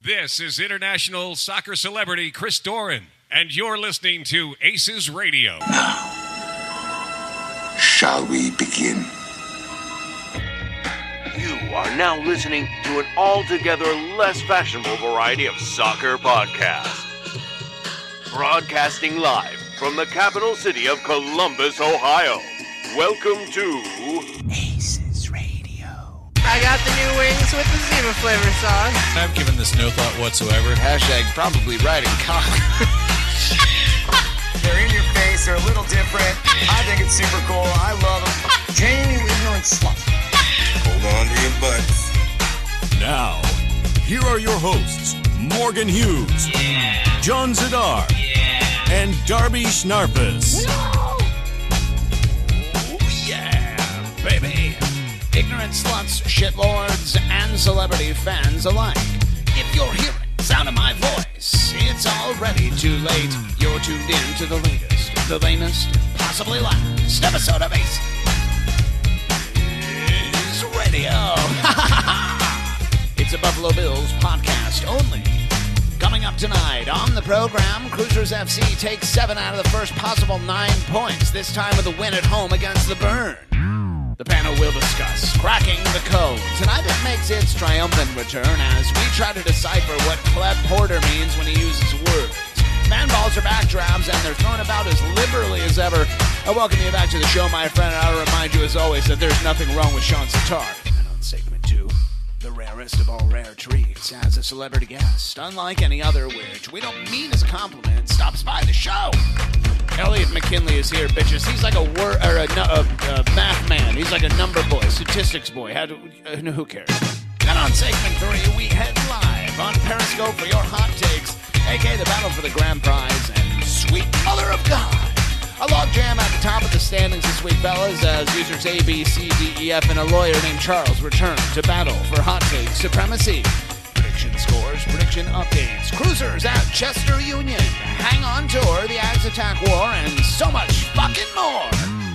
This is international soccer celebrity Chris Doran, and you're listening to ACES Radio. Now, shall we begin? You are now listening to an altogether less fashionable variety of soccer podcast. Broadcasting live from the capital city of Columbus, Ohio. Welcome to ACES Radio. I got the new wings with the Zima flavor sauce. I've given this no thought whatsoever. Hashtag probably right in college. They're in your face, they're a little different. I think it's super cool. I love them. Jamie, ignorant slut. Hold on to your butts. Now, here are your hosts, Morgan Hughes, John Zadar, and Darby Schnarpus. Oh, yeah, baby. Ignorant sluts, shitlords, and celebrity fans alike. If you're hearing the sound of my voice, it's already too late. You're tuned in to the latest, the lamest, possibly last episode of ACES Radio. It's a Buffalo Bills podcast only. Coming up tonight on the program, Cruisers FC takes 7 out of the first possible 9 points, this time with a win at home against the Burn. The panel will discuss cracking the code, tonight it makes its triumphant return as we try to decipher what Cleb Porter means when he uses words. Man balls are back drabs and they're thrown about as liberally as ever. I welcome you back to the show, my friend, and I'll remind you as always that there's nothing wrong with Sean Sitar. And on segment 2, the rarest of all rare treats, as a celebrity guest, unlike any other, which we don't mean as a compliment, stops by the show. Elliot McKinley is here, bitches. He's like a math man. He's like a number boy, statistics boy. Who cares? And on segment 3, we head live on Periscope for your hot takes, a.k.a. the battle for the grand prize and sweet mother of God. A log jam at the top of the standings this week, fellas, as users A, B, C, D, E, F, and a lawyer named Charles return to battle for hot take supremacy. Prediction scores, prediction updates, cruisers at Chester Union, hang on tour, the Axe Attack War, and so much fucking more.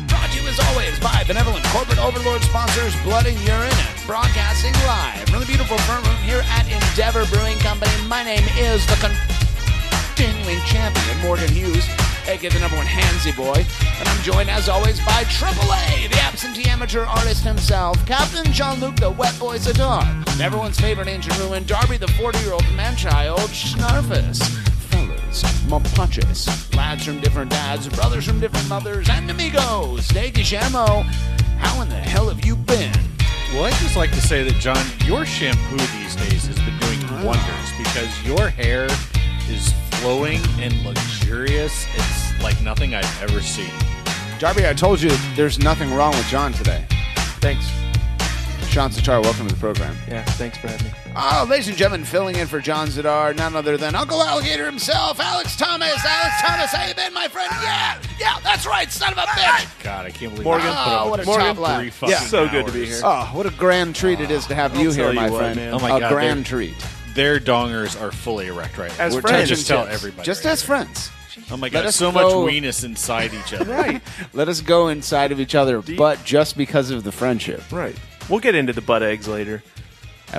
Brought to you as always by benevolent corporate overlord sponsors Blood and Urine and broadcasting live from the beautiful firm room here at Endeavor Brewing Company. My name is the continuing champion, Morgan Hughes, aka the number one handsy boy, and I'm joined as always by AAA, the absentee amateur artist himself, Captain Jean-Luc the wet boy Zadar, and everyone's favorite ancient ruin, Darby the 40-year-old man-child Schnarfus. Fellas, mapaches, lads from different dads, brothers from different mothers, and amigos, de Guillermo, how in the hell have you been? Well, I'd just like to say that, John, your shampoo these days has been doing wonders because your hair is flowing and luxurious. It's like nothing I've ever seen. Darby, I told you there's nothing wrong with John today. Thanks. Sean Sitar, welcome to the program. Yeah, thanks for having me. Oh, ladies and gentlemen, filling in for John Zadar, none other than Uncle Alligator himself, Alex Thomas. Alex Thomas, how you been, my friend? Yeah, that's right, son of a bitch. God, I can't believe Morgan. What a top laugh. Yeah, So good to be here. Oh, what a grand treat it is to have you here, my friend. Man. Oh my God, a grand treat. Their dongers are fully erect right now. As We're friends. just tell everybody. Just right as friends. here. Oh my Let God, us so go- much weenus inside each other. Right, Let us go inside of each other, but just because of the friendship. right. We'll get into the butt eggs later.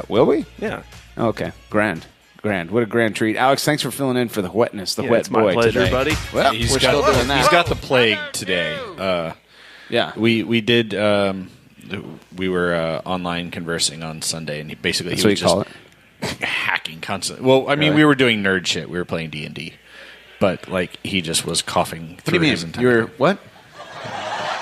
Will we? Yeah. Okay, grand. What a grand treat. Alex, thanks for filling in for the wetness, the wet it's my boy pleasure, today. buddy. Well, He's we're still doing that. He's got the plague today. Yeah. We did. We were online conversing on Sunday, and basically That's he what was you call just hacking constantly. Well, I mean, Really? we were doing nerd shit. We were playing D&D, but like he just was coughing What do you through his mean? entire You're what?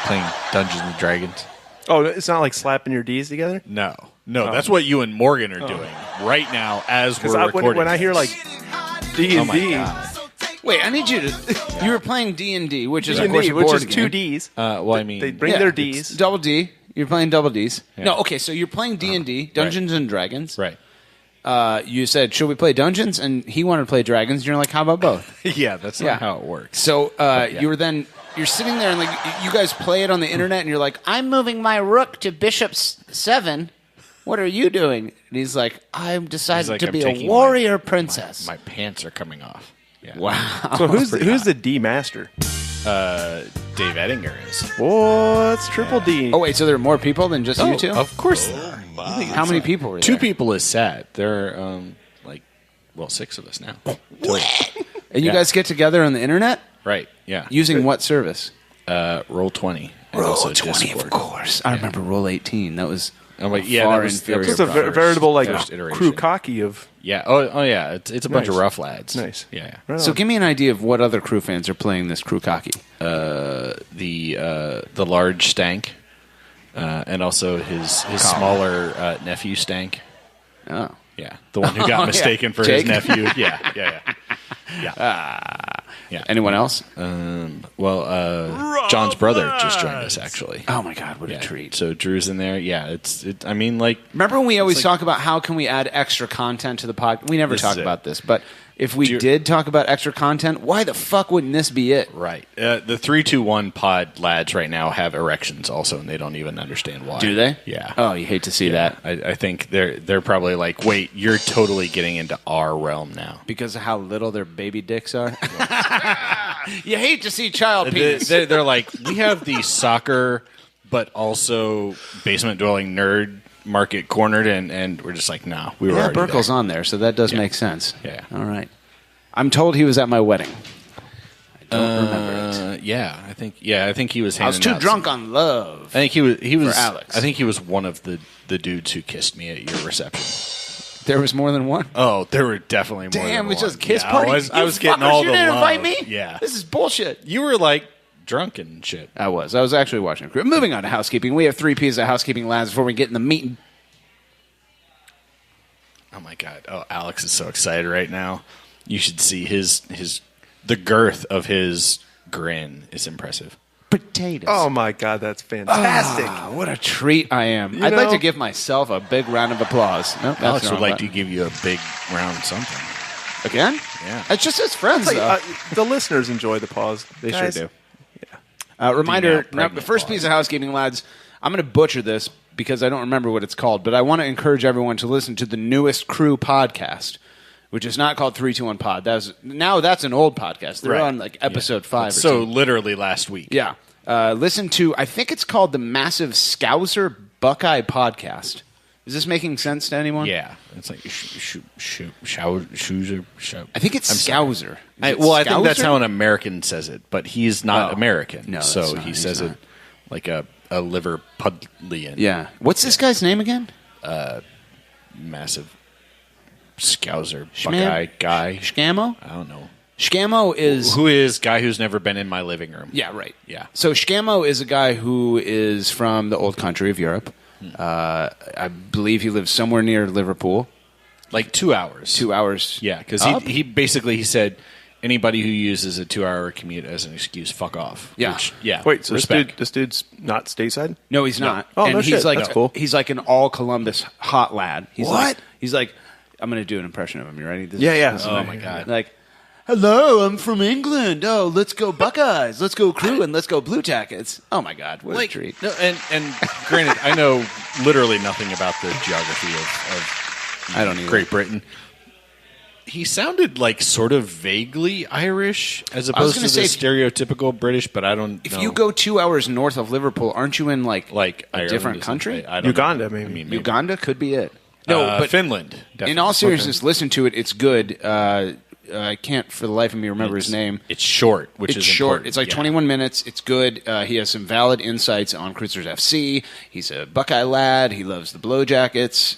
playing Dungeons and Dragons. Oh, it's not like slapping your D's together? No, that's what you and Morgan are doing right now as we're recording. When I hear like D&D, oh my God. Wait, I need you to. You were playing D&D, which is of D&D, course a which board is game. 2 Ds. Well, I mean, They bring Yeah, their it's Ds. Double D. You're playing double Ds. Yeah. No, okay. So you're playing D&D, Dungeons and Dragons. right? You said, "Should we play Dungeons?" And he wanted to play Dragons. And you're like, "How about both?" Yeah, that's Yeah. not how it works. So yeah. you're sitting there and like you guys play it on the internet, and you're like, "I'm moving my rook to Bishop 7. What are you doing?" And he's like, "I'm decided like, to "I'm be a taking warrior princess." My pants are coming off. Yeah. Wow. So who's the D master? Dave Ettinger is. Oh, it's triple D. Oh wait, so there are more people than just you two? Of course there are. How many people were there? Two people is sad. There are like well, 6 of us now. And you guys get together on the internet? Right, yeah. Using what service? Roll20. And also Discord. Of course. I remember Roll18. That was that far was inferior. It's a veritable first iteration. crew cocky of... Yeah. Oh yeah. It's a bunch of Nice. rough lads. Nice. Yeah. Right So on. give me an idea of what other crew fans are playing this crew cocky. The large Stank, and also his smaller nephew Stank. Oh. Yeah, the one who got mistaken for Jake? his nephew. Yeah. Anyone else? John's brother just joined us actually. Oh my God, what a treat. So Drew's in there. Yeah, I mean, like, Remember when we always talk about how can we add extra content to the pod? We never This talk is it. about this, but if we did talk about extra content, why the fuck wouldn't this be it? right. The 3-2-1 pod lads right now have erections also, and they don't even understand why. Do they? Yeah. Oh, you hate to see that. I think they're probably like, wait, you're totally getting into our realm now. Because of how little their baby dicks are? You hate to see child penis. They're like, we have the soccer, but also basement dwelling nerd market cornered, and we're just like, no, we were Yeah, already Burkle's there. on there, so that does make sense. Yeah. All right. I'm told he was at my wedding. I don't remember it. Yeah, I think he was. I was handing too out drunk some- on love. I think he was For Alex. I think he was one of the dudes who kissed me at your reception. There was more than one? Oh, there were definitely more. Damn, than it was one. just kiss Yeah, party. I was getting fuckers, all you the didn't love. invite me? Yeah, This is bullshit. you were like drunk and shit. I was actually watching a crew. Moving on to housekeeping. We have 3 pieces of housekeeping lads before we get in the meat. Oh my god! Oh, Alex is so excited right now. You should see the girth of his grin is impressive. Potatoes. Oh my God, that's fantastic. Ah, what a treat I am. You I'd like know- to give myself a big round of applause. Nope, that's Alex the would wrong like button. to give you a big round something. Again? Yeah. It's just his friends, Like, though. the listeners enjoy the pause. They Guys, sure do. Reminder, Female now, pregnant the first pause. piece of housekeeping, lads, I'm going to butcher this because I don't remember what it's called, but I want to encourage everyone to listen to the newest Crew podcast, which is not called 321 Pod. That's an old podcast. They're Right. on like episode 5 or So something. literally last week. Yeah. Listen to, I think it's called the Massive Scouser Buckeye Podcast. Is this making sense to anyone? Yeah, it's like I think it's Scouser. Is I it think that's Scouser? how an American says it, but he's not Oh. American. No, so that's not. he He's says not. it like a Liverpudlian. Yeah. What's this guy's name again? Massive Scouser Schman- Buckeye guy. Scammo? I don't know. Scammo is... Who is guy who's never been in my living room? Yeah, right. Yeah. So Scammo is a guy who is from the old country of Europe. I believe he lives somewhere near Liverpool. Like 2 hours. 2 hours. Yeah, because up? he said anybody who uses a 2 hour commute as an excuse, fuck off. Yeah. Which, yeah. Wait, so respect. this dude's not stateside? No, he's not. Oh, and no he's shit. like That's cool. He's like an all Columbus hot lad. He's What? He's like, I'm going to do an impression of him. You ready? This Yeah. this Oh, my God. Like, hello, I'm from England. Oh, let's go Buckeyes. Let's go Crew and let's go Blue Jackets. Oh my God, what a treat. No, and granted, I know literally nothing about the geography of I don't either. Great Britain. He sounded like sort of vaguely Irish as opposed to gonna the say, stereotypical British, but I don't If know. you go 2 hours north of Liverpool, aren't you in like a Ireland different or country? something. I don't Uganda, know. maybe. I mean, maybe. Uganda could be it. No, but Finland. Definitely. in all seriousness, listen to it. It's good. I can't for the life of me remember his name. It's short, which It's is short. important. It's like Yeah. 21 minutes. It's good. He has some valid insights on Cruisers FC. He's a Buckeye lad. He loves the Blow Jackets.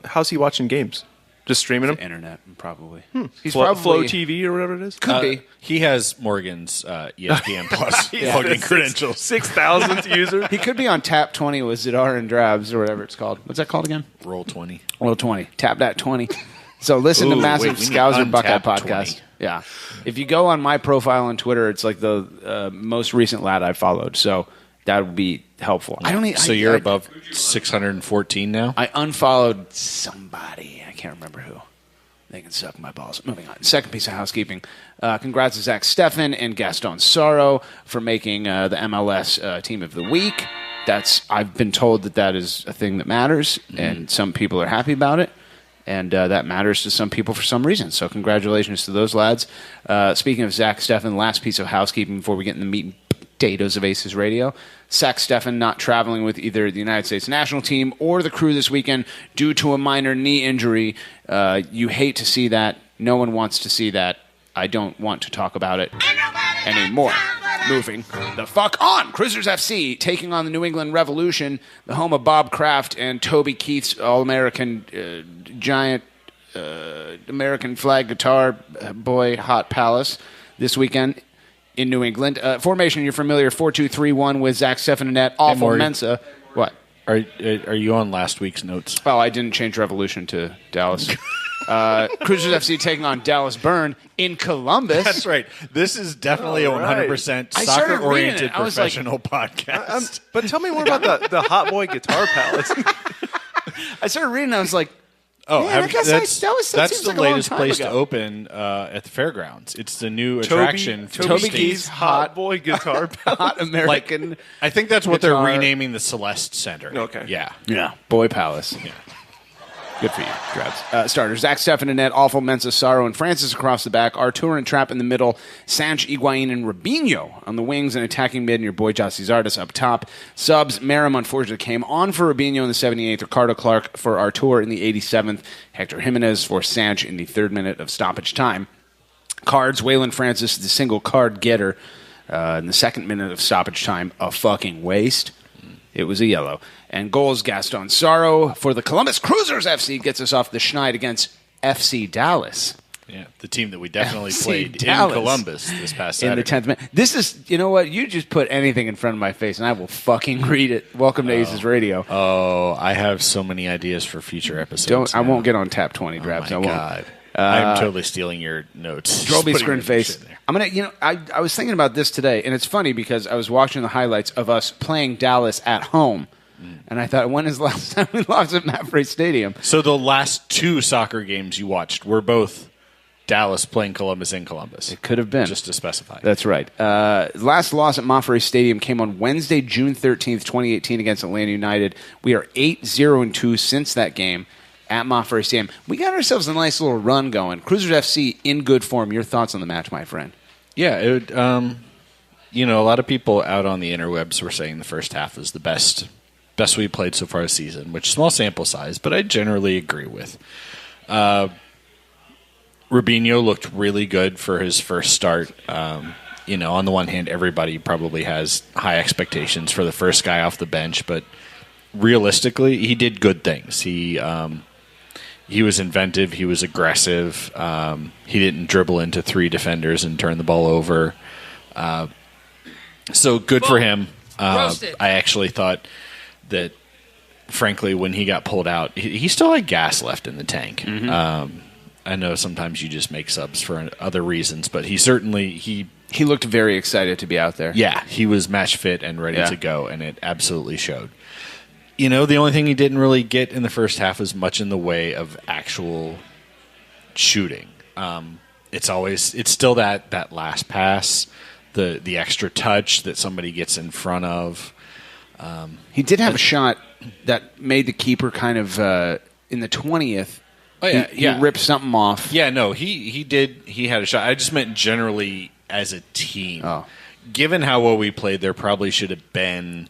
How's he watching games? Just streaming them? Internet, probably. He's He's probably Flow TV or whatever it is? Could be. He has Morgan's ESPN Plus login credentials. 6,000th user. He could be on Tap 20 with Zidar and Drabs or whatever it's called. What's that called again? Roll 20. Roll 20. Tap that 20. So listen to Ooh, Massive wait, we need Scouser Buckeye Untap podcast. 20. Yeah. If you go on my profile on Twitter, it's like the most recent lad I followed. So that would be helpful. I don't. So you're above 614 now? I unfollowed somebody. I can't remember who. They can suck my balls. Moving on. Second piece of housekeeping. Congrats to Zach Steffen and Gaston Sorrow for making the MLS Team of the Week. I've been told that is a thing that matters, and some people are happy about it, and that matters to some people for some reason. So congratulations to those lads. Speaking of Zach Steffen, last piece of housekeeping before we get in the meat and potatoes of Aces Radio. Zach Steffen not traveling with either the United States national team or the crew this weekend due to a minor knee injury. You hate to see that. No one wants to see that. I don't want to talk about it anymore. Moving the fuck on. Cruisers FC taking on the New England Revolution, the home of Bob Kraft and Toby Keith's All-American giant American flag guitar boy Hot Palace this weekend in New England. Formation, you're familiar, 4-2-3-1 with Zach Steffen and net. Awful Mensa. What? Are you on last week's notes? Oh, I didn't change Revolution to Dallas. Cruisers FC taking on Dallas Burn in Columbus. That's right. This is definitely a 100% soccer-oriented professional podcast. But tell me more about the Hot Boy Guitar Palace. I started reading and I was like, oh, man, that's the like latest place ago. to open at the fairgrounds. It's the new attraction. Toby Keith's Hot Boy Guitar Palace. Hot American I think that's what guitar. they're renaming the Celeste Center. Okay. Yeah. Boy Palace. Yeah. Good for you, Drabs. Starters, Zach Steffen in net, Awful Mensa, Sorrow, and Francis across the back. Artur and Trapp in the middle. Sanch, Higuain, and Robinho on the wings and attacking mid, and your boy Jossie Zardes up top. Subs, Merrim unfortunately came on for Robinho in the 78th, Ricardo Clark for Artur in the 87th, Hector Jimenez for Sanch in the 3rd minute of stoppage time. Cards, Waylon Francis, the single card getter in the 2nd minute of stoppage time, a fucking waste. It was a yellow. And goals, Gaston Sorrow for the Columbus Cruisers FC gets us off the schneid against FC Dallas. Yeah, the team that we definitely FC played Dallas in Columbus this past Saturday. in the 10th minute. This is, you know what? You just put anything in front of my face, and I will fucking read it. Welcome to Aces Radio. Oh, I have so many ideas for future episodes. I won't get on tap 20, Drabs. Oh I my won't. God. I'm totally stealing your notes. Drolby Just putting screen your face. shit there. I'm gonna, I was thinking about this today, and it's funny because I was watching the highlights of us playing Dallas at home, and I thought, when is the last time we lost at Mapfre Stadium? So the last 2 soccer games you watched were both Dallas playing Columbus in Columbus. It could have been. Just to specify. That's right. Last loss at Mapfre Stadium came on Wednesday, June 13th, 2018 against Atlanta United. We are 8-0-2 since that game at Mapfre Stadium. We got ourselves a nice little run going. Cruisers FC in good form. Your thoughts on the match, my friend? Yeah, a lot of people out on the interwebs were saying the first half was the best we played so far this season, which small sample size, but I generally agree with. Robinho looked really good for his first start. On the one hand, everybody probably has high expectations for the first guy off the bench, but realistically, he did good things. He was inventive. He was aggressive. He didn't dribble into 3 defenders and turn the ball over. So good for him. I actually thought that, frankly, when he got pulled out, he still had gas left in the tank. Mm-hmm. I know sometimes you just make subs for other reasons, but he certainly he looked very excited to be out there. Yeah, he was match fit and ready to go, and it absolutely showed. The only thing he didn't really get in the first half was much in the way of actual shooting. It's still that last pass, the extra touch that somebody gets in front of. He did have a shot that made the keeper kind of in the 20th. Oh, yeah, he ripped something off. Yeah, no, he did. He had a shot. I just meant generally as a team. Oh. Given how well we played, there probably should have been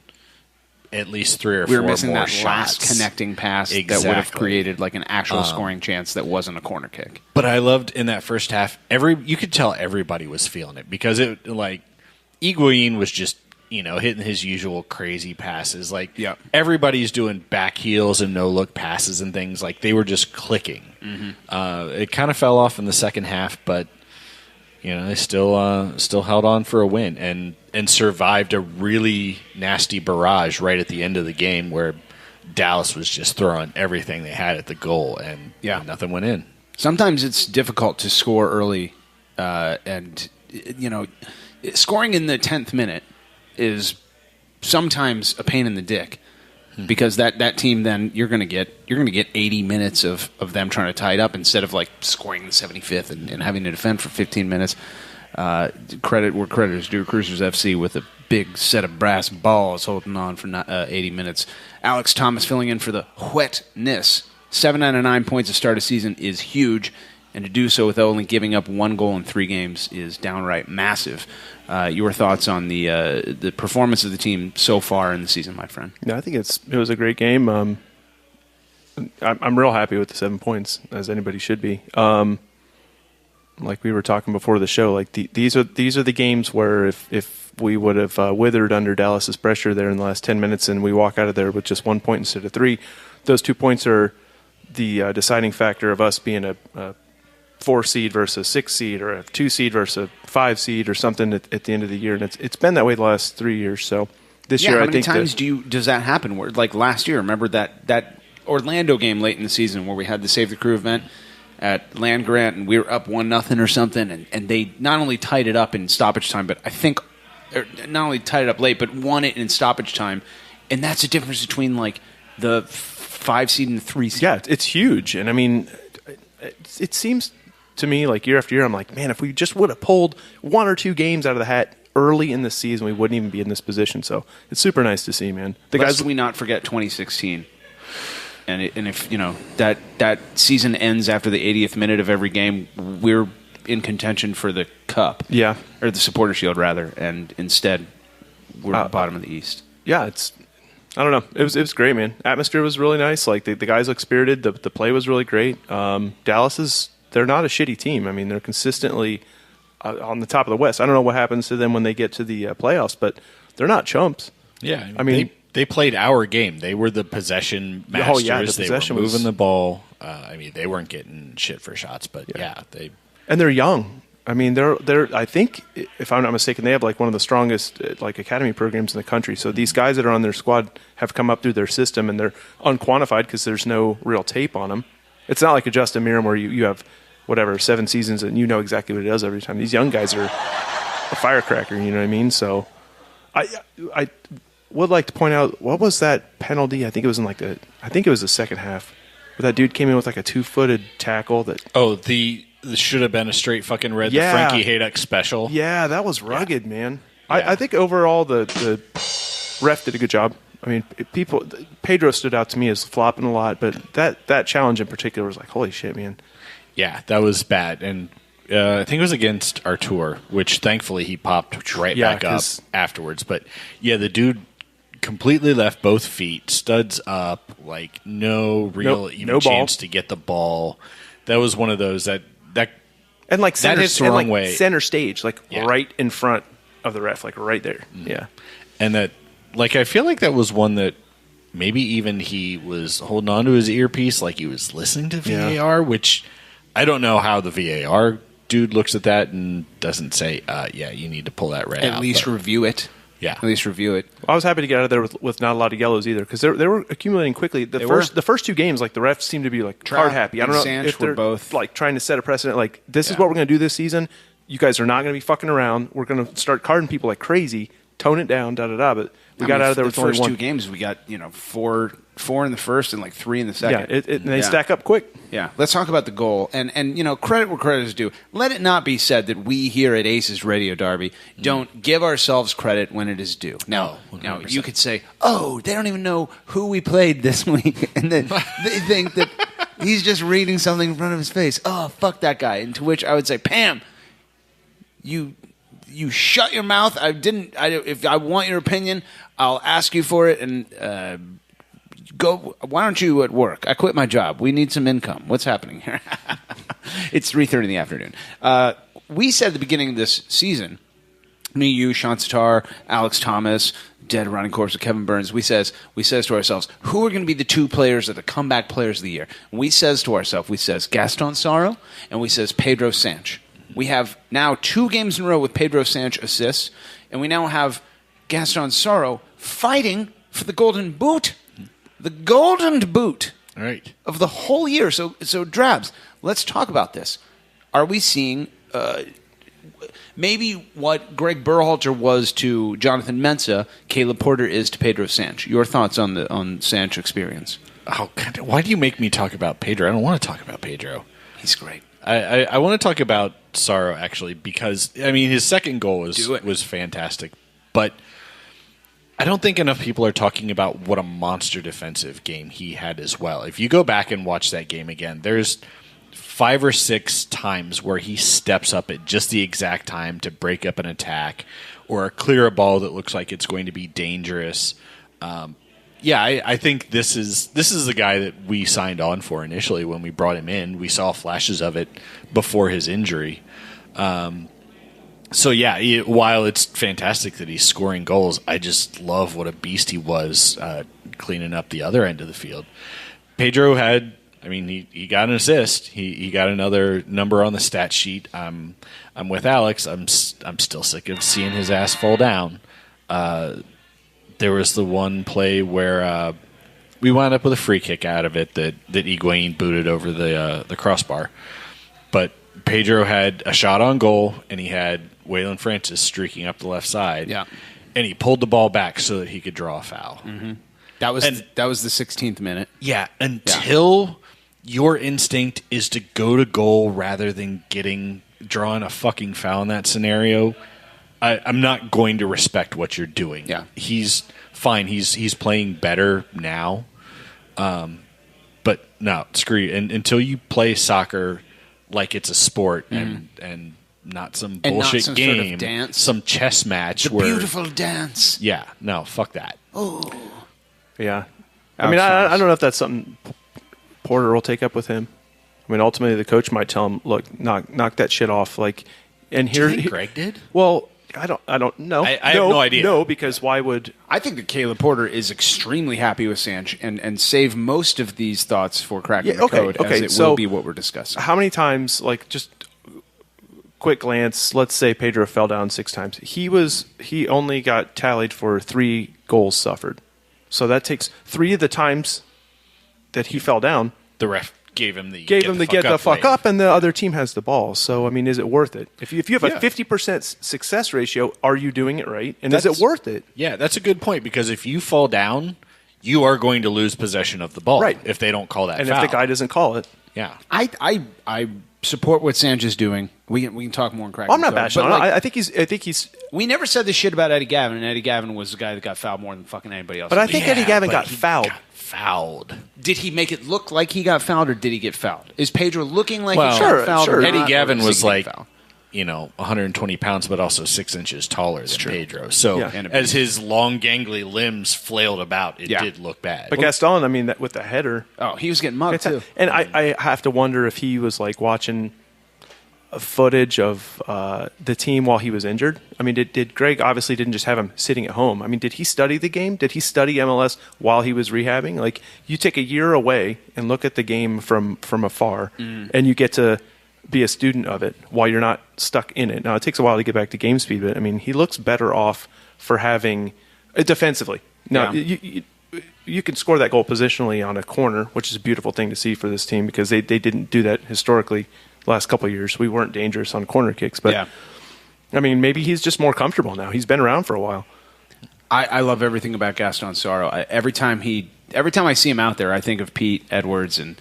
at least 3 or 4 more shots. We were missing that last connecting pass that would have created like an actual scoring chance that wasn't a corner kick. But I loved in that first half, you could tell everybody was feeling it because Higuain was just hitting his usual crazy passes. Everybody's doing back heels and no-look passes and things. They were just clicking. Mm-hmm. It kind of fell off in the second half, but they still held on for a win and survived a really nasty barrage right at the end of the game where Dallas was just throwing everything they had at the goal, and nothing went in. Sometimes it's difficult to score early, and scoring in the 10th minute is sometimes a pain in the dick because that team then you're going to get 80 minutes of them trying to tie it up instead of scoring the 75th and having to defend for 15 minutes. Credit where credit is due. Cruisers FC with a big set of brass balls holding on for 80 minutes. Alex Thomas filling in for the wetness. 7 out of 9 points to start a season is huge. And to do so with only giving up 1 goal in 3 games is downright massive. Your thoughts on the performance of the team so far in the season, my friend? Yeah, I think it was a great game. I'm real happy with the 7 points, as anybody should be. Like we were talking before the show, like these are the games where if we would have withered under Dallas's pressure there in the last 10 minutes and we walk out of there with just 1 point instead of 3, those 2 points are the deciding factor of us being a 4 seed versus a 6 seed, or a 2 seed versus a 5 seed, or something at the end of the year. And it's been that way the last 3 years. So this year, how I many think times does that happen? Where, like last year, remember that Orlando game late in the season where we had the Save the Crew event at Land Grant and we were up 1-0 or something, and they not only tied it up in stoppage time, but I think not only tied it up late, but won it in stoppage time. And that's the difference between like the 5 seed and the 3 seed. Yeah, it's huge. And I mean, it seems to me like year after year, I'm like, man, if we just would have pulled 1 or 2 games out of the hat early in the season, we wouldn't even be in this position. So it's super nice to see, man. Lest we not forget 2016. And if that season ends after the 80th minute of every game, we're in contention for the cup, or the Supporter Shield rather, and instead we're at the bottom of the East. Yeah, I don't know. It was great, man. Atmosphere was really nice. Like the guys look spirited. The play was really great. Dallas they're not a shitty team. I mean, they're consistently on the top of the West. I don't know what happens to them when they get to the playoffs, but they're not chumps. Yeah, I mean. They played our game. They were the possession masters. Oh, yeah, they were moving the ball. I mean, they weren't getting shit for shots, but and they're young. I mean, they're. I think, if I'm not mistaken, they have like one of the strongest like academy programs in the country. So these guys that are on their squad have come up through their system, and they're unquantified because there's no real tape on them. It's not like a Justin Miram where you have 7 seasons and you know exactly what he does every time. These young guys are a firecracker. You know what I mean? So I would like to point out, what was that penalty? I think it was the second half, where that dude came in with like a 2-footed tackle that. Oh, this should have been a straight fucking red. Yeah. The Frankie Hayduck special. Yeah, that was rugged, man. Yeah. I think overall the ref did a good job. I mean, Pedro stood out to me as flopping a lot, but that challenge in particular was like, holy shit, man. Yeah, that was bad, and I think it was against Artur, which thankfully he popped right back up afterwards. But yeah, the dude completely left both feet, studs up, like no chance to get the ball. That was one of those that and like center, that hits the wrong way. Center stage, like right in front of the ref, like right there. Mm-hmm. Yeah, and that, like, I feel like that was one that maybe even he was holding on to his earpiece, like he was listening to VAR, which I don't know how the VAR dude looks at that and doesn't say, you need to pull that right out. At least review it. Yeah. At least review it. Well, I was happy to get out of there with not a lot of yellows either, because they were accumulating quickly. The first 2 games, like the refs seemed to be like card happy. I don't know if they're both like trying to set a precedent. Like, this is what we're going to do this season. You guys are not going to be fucking around. We're going to start carding people like crazy. Tone it down, But we got out of there with the only first 1. 2 games. We got 4 in the first and like 3 in the second. Yeah, and they stack up quick. Yeah, let's talk about the goal and credit where credit is due. Let it not be said that we here at ACES Radio Derby don't give ourselves credit when it is due. Now, you could say, "Oh, they don't even know who we played this week," and then they think that he's just reading something in front of his face. Oh, fuck that guy. And to which I would say, Pam, you shut your mouth. If I want your opinion, I'll ask you for it, and go. Why aren't you at work? I quit my job. We need some income. What's happening here? It's 3:30 in the afternoon. We said at the beginning of this season, me, you, Sean Sitar, Alex Thomas, dead running corpse of Kevin Burns, we says to ourselves, who are going to be the 2 players that are the comeback players of the year? And we says to ourselves, Gaston Saro, and we says Pedro Sanch. We have now 2 games in a row with Pedro Sanch assists, and we now have Gaston Saro fighting for the Golden Boot. The Golden Boot of the whole year. So Drabs, let's talk about this. Are we seeing maybe what Greg Berhalter was to Jonathan Mensah, Caleb Porter is to Pedro Sanch? Your thoughts on Sanch experience? Oh, God, why do you make me talk about Pedro? I don't want to talk about Pedro. He's great. I want to talk about Saro, actually, because, I mean, his second goal was fantastic. But I don't think enough people are talking about what a monster defensive game he had as well. If you go back and watch that game again, there's 5 or 6 times where he steps up at just the exact time to break up an attack or clear a ball that looks like it's going to be dangerous. I think this is the guy that we signed on for initially when we brought him in. We saw flashes of it before his injury. While it's fantastic that he's scoring goals, I just love what a beast he was cleaning up the other end of the field. Pedro he got an assist. He got another number on the stat sheet. I'm with Alex. I'm still sick of seeing his ass fall down. There was the one play where we wound up with a free kick out of it that Higuain booted over the crossbar. But Pedro had a shot on goal, and he had Waylon Francis streaking up the left side. Yeah. And he pulled the ball back so that he could draw a foul. Mm-hmm. That was the 16th minute. Yeah, until your instinct is to go to goal rather than drawing a fucking foul in that scenario, I'm not going to respect what you're doing. Yeah. He's fine. He's playing better now. But no, screw you. And until you play soccer like it's a sport and not some bullshit not some game, sort of dance. some chess match. The beautiful dance. Yeah, no, fuck that. Oh. Yeah. I mean, I don't know if that's something Porter will take up with him. I mean, ultimately, the coach might tell him, "Look, knock that shit off." Like, and here, Do you think Greg did? Well, I don't know. I have no idea. No, because why would I think that Caleb Porter is extremely happy with Sanch and save most of these thoughts for cracking the code as it will be what we're discussing. How many times, like, just quick glance, let's say Pedro fell down 6 times. He only got tallied for 3 goals suffered. So that takes 3 of the times that he fell down. The ref gave him the get the fuck up, and the other team has the ball. So I mean, is it worth it? If you have a 50% success ratio, are you doing it right? And is it worth it? Yeah, that's a good point, because if you fall down, you are going to lose possession of the ball, right? If they don't call that and foul. If the guy doesn't call it, yeah. I support what Sanch is doing. We can talk more and crack. I'm not bashing on it. I think he's. We never said this shit about Eddie Gavin, and Eddie Gavin was the guy that got fouled more than fucking anybody else. But I think Eddie Gavin got fouled. Did he make it look like he got fouled, or did he get fouled? Is Pedro looking like he got fouled? Sure. Or Eddie not, Gavin or was like, fouled? 120 pounds, but also 6 inches taller than Pedro. So Yeah. as his long, gangly limbs flailed about, it did look bad. But Gaston, I mean, that with the header. Oh, he was getting mugged too. And I have to wonder if he was like watching footage of the team while he was injured. I mean, did Greg obviously didn't just have him sitting at home? I mean, did he study the game? Did he study MLS while he was rehabbing? Like, you take a year away and look at the game from afar, and you get to be a student of it while you're not stuck in it. Now, it takes a while to get back to game speed, but I mean, he looks better off for having defensively. Now, you can score that goal positionally on a corner, which is a beautiful thing to see for this team, because they didn't do that historically. Last couple of years, we weren't dangerous on corner kicks, but I mean, maybe he's just more comfortable now. He's been around for a while. I love everything about Gaston Sorrow. Every time I see him out there, I think of Pete Edwards and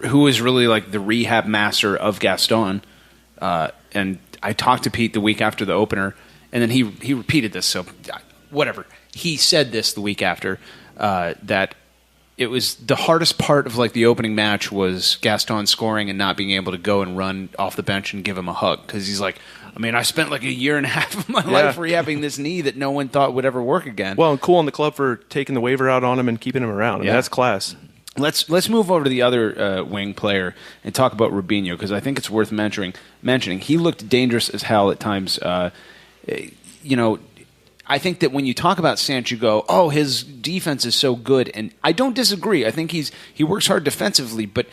who is really like the rehab master of Gaston. And I talked to Pete the week after the opener, and then he repeated this. So whatever, he said this the week after that. It was the hardest part of like the opening match was Gaston scoring and not being able to go and run off the bench and give him a hug, because he's like, I mean, I spent like a year and a half of my life rehabbing this knee that no one thought would ever work again. Well, and cool on the club for taking the waiver out on him and keeping him around. I mean, that's class. Let's move over to the other wing player and talk about Rubinho, because I think it's worth mentioning. He looked dangerous as hell at times. I think that when you talk about Sanch, you go, oh, his defense is so good. And I don't disagree. I think he works hard defensively, but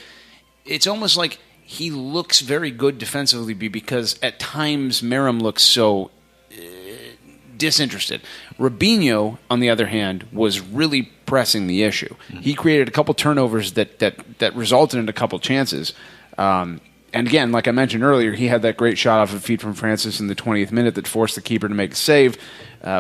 it's almost like he looks very good defensively because at times Merrim looks so disinterested. Rubinho, on the other hand, was really pressing the issue. He created a couple turnovers that resulted in a couple chances. And again, like I mentioned earlier, he had that great shot off of feet from Francis in the 20th minute that forced the keeper to make a save,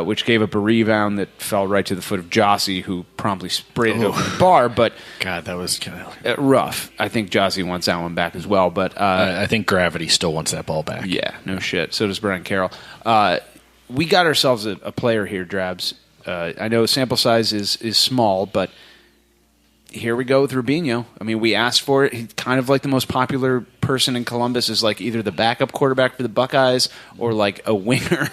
which gave up a rebound that fell right to the foot of Jossie, who promptly sprayed it over the bar. But God, that was kind of rough. I think Jossie wants that one back as well. But I think Gravity still wants that ball back. Yeah, no shit. So does Brian Carroll. We got ourselves a player here, Drabs. I know sample size is small, but here we go with Rubinho. I mean, we asked for it. He's kind of like the most popular person in Columbus is like either the backup quarterback for the Buckeyes or like a winger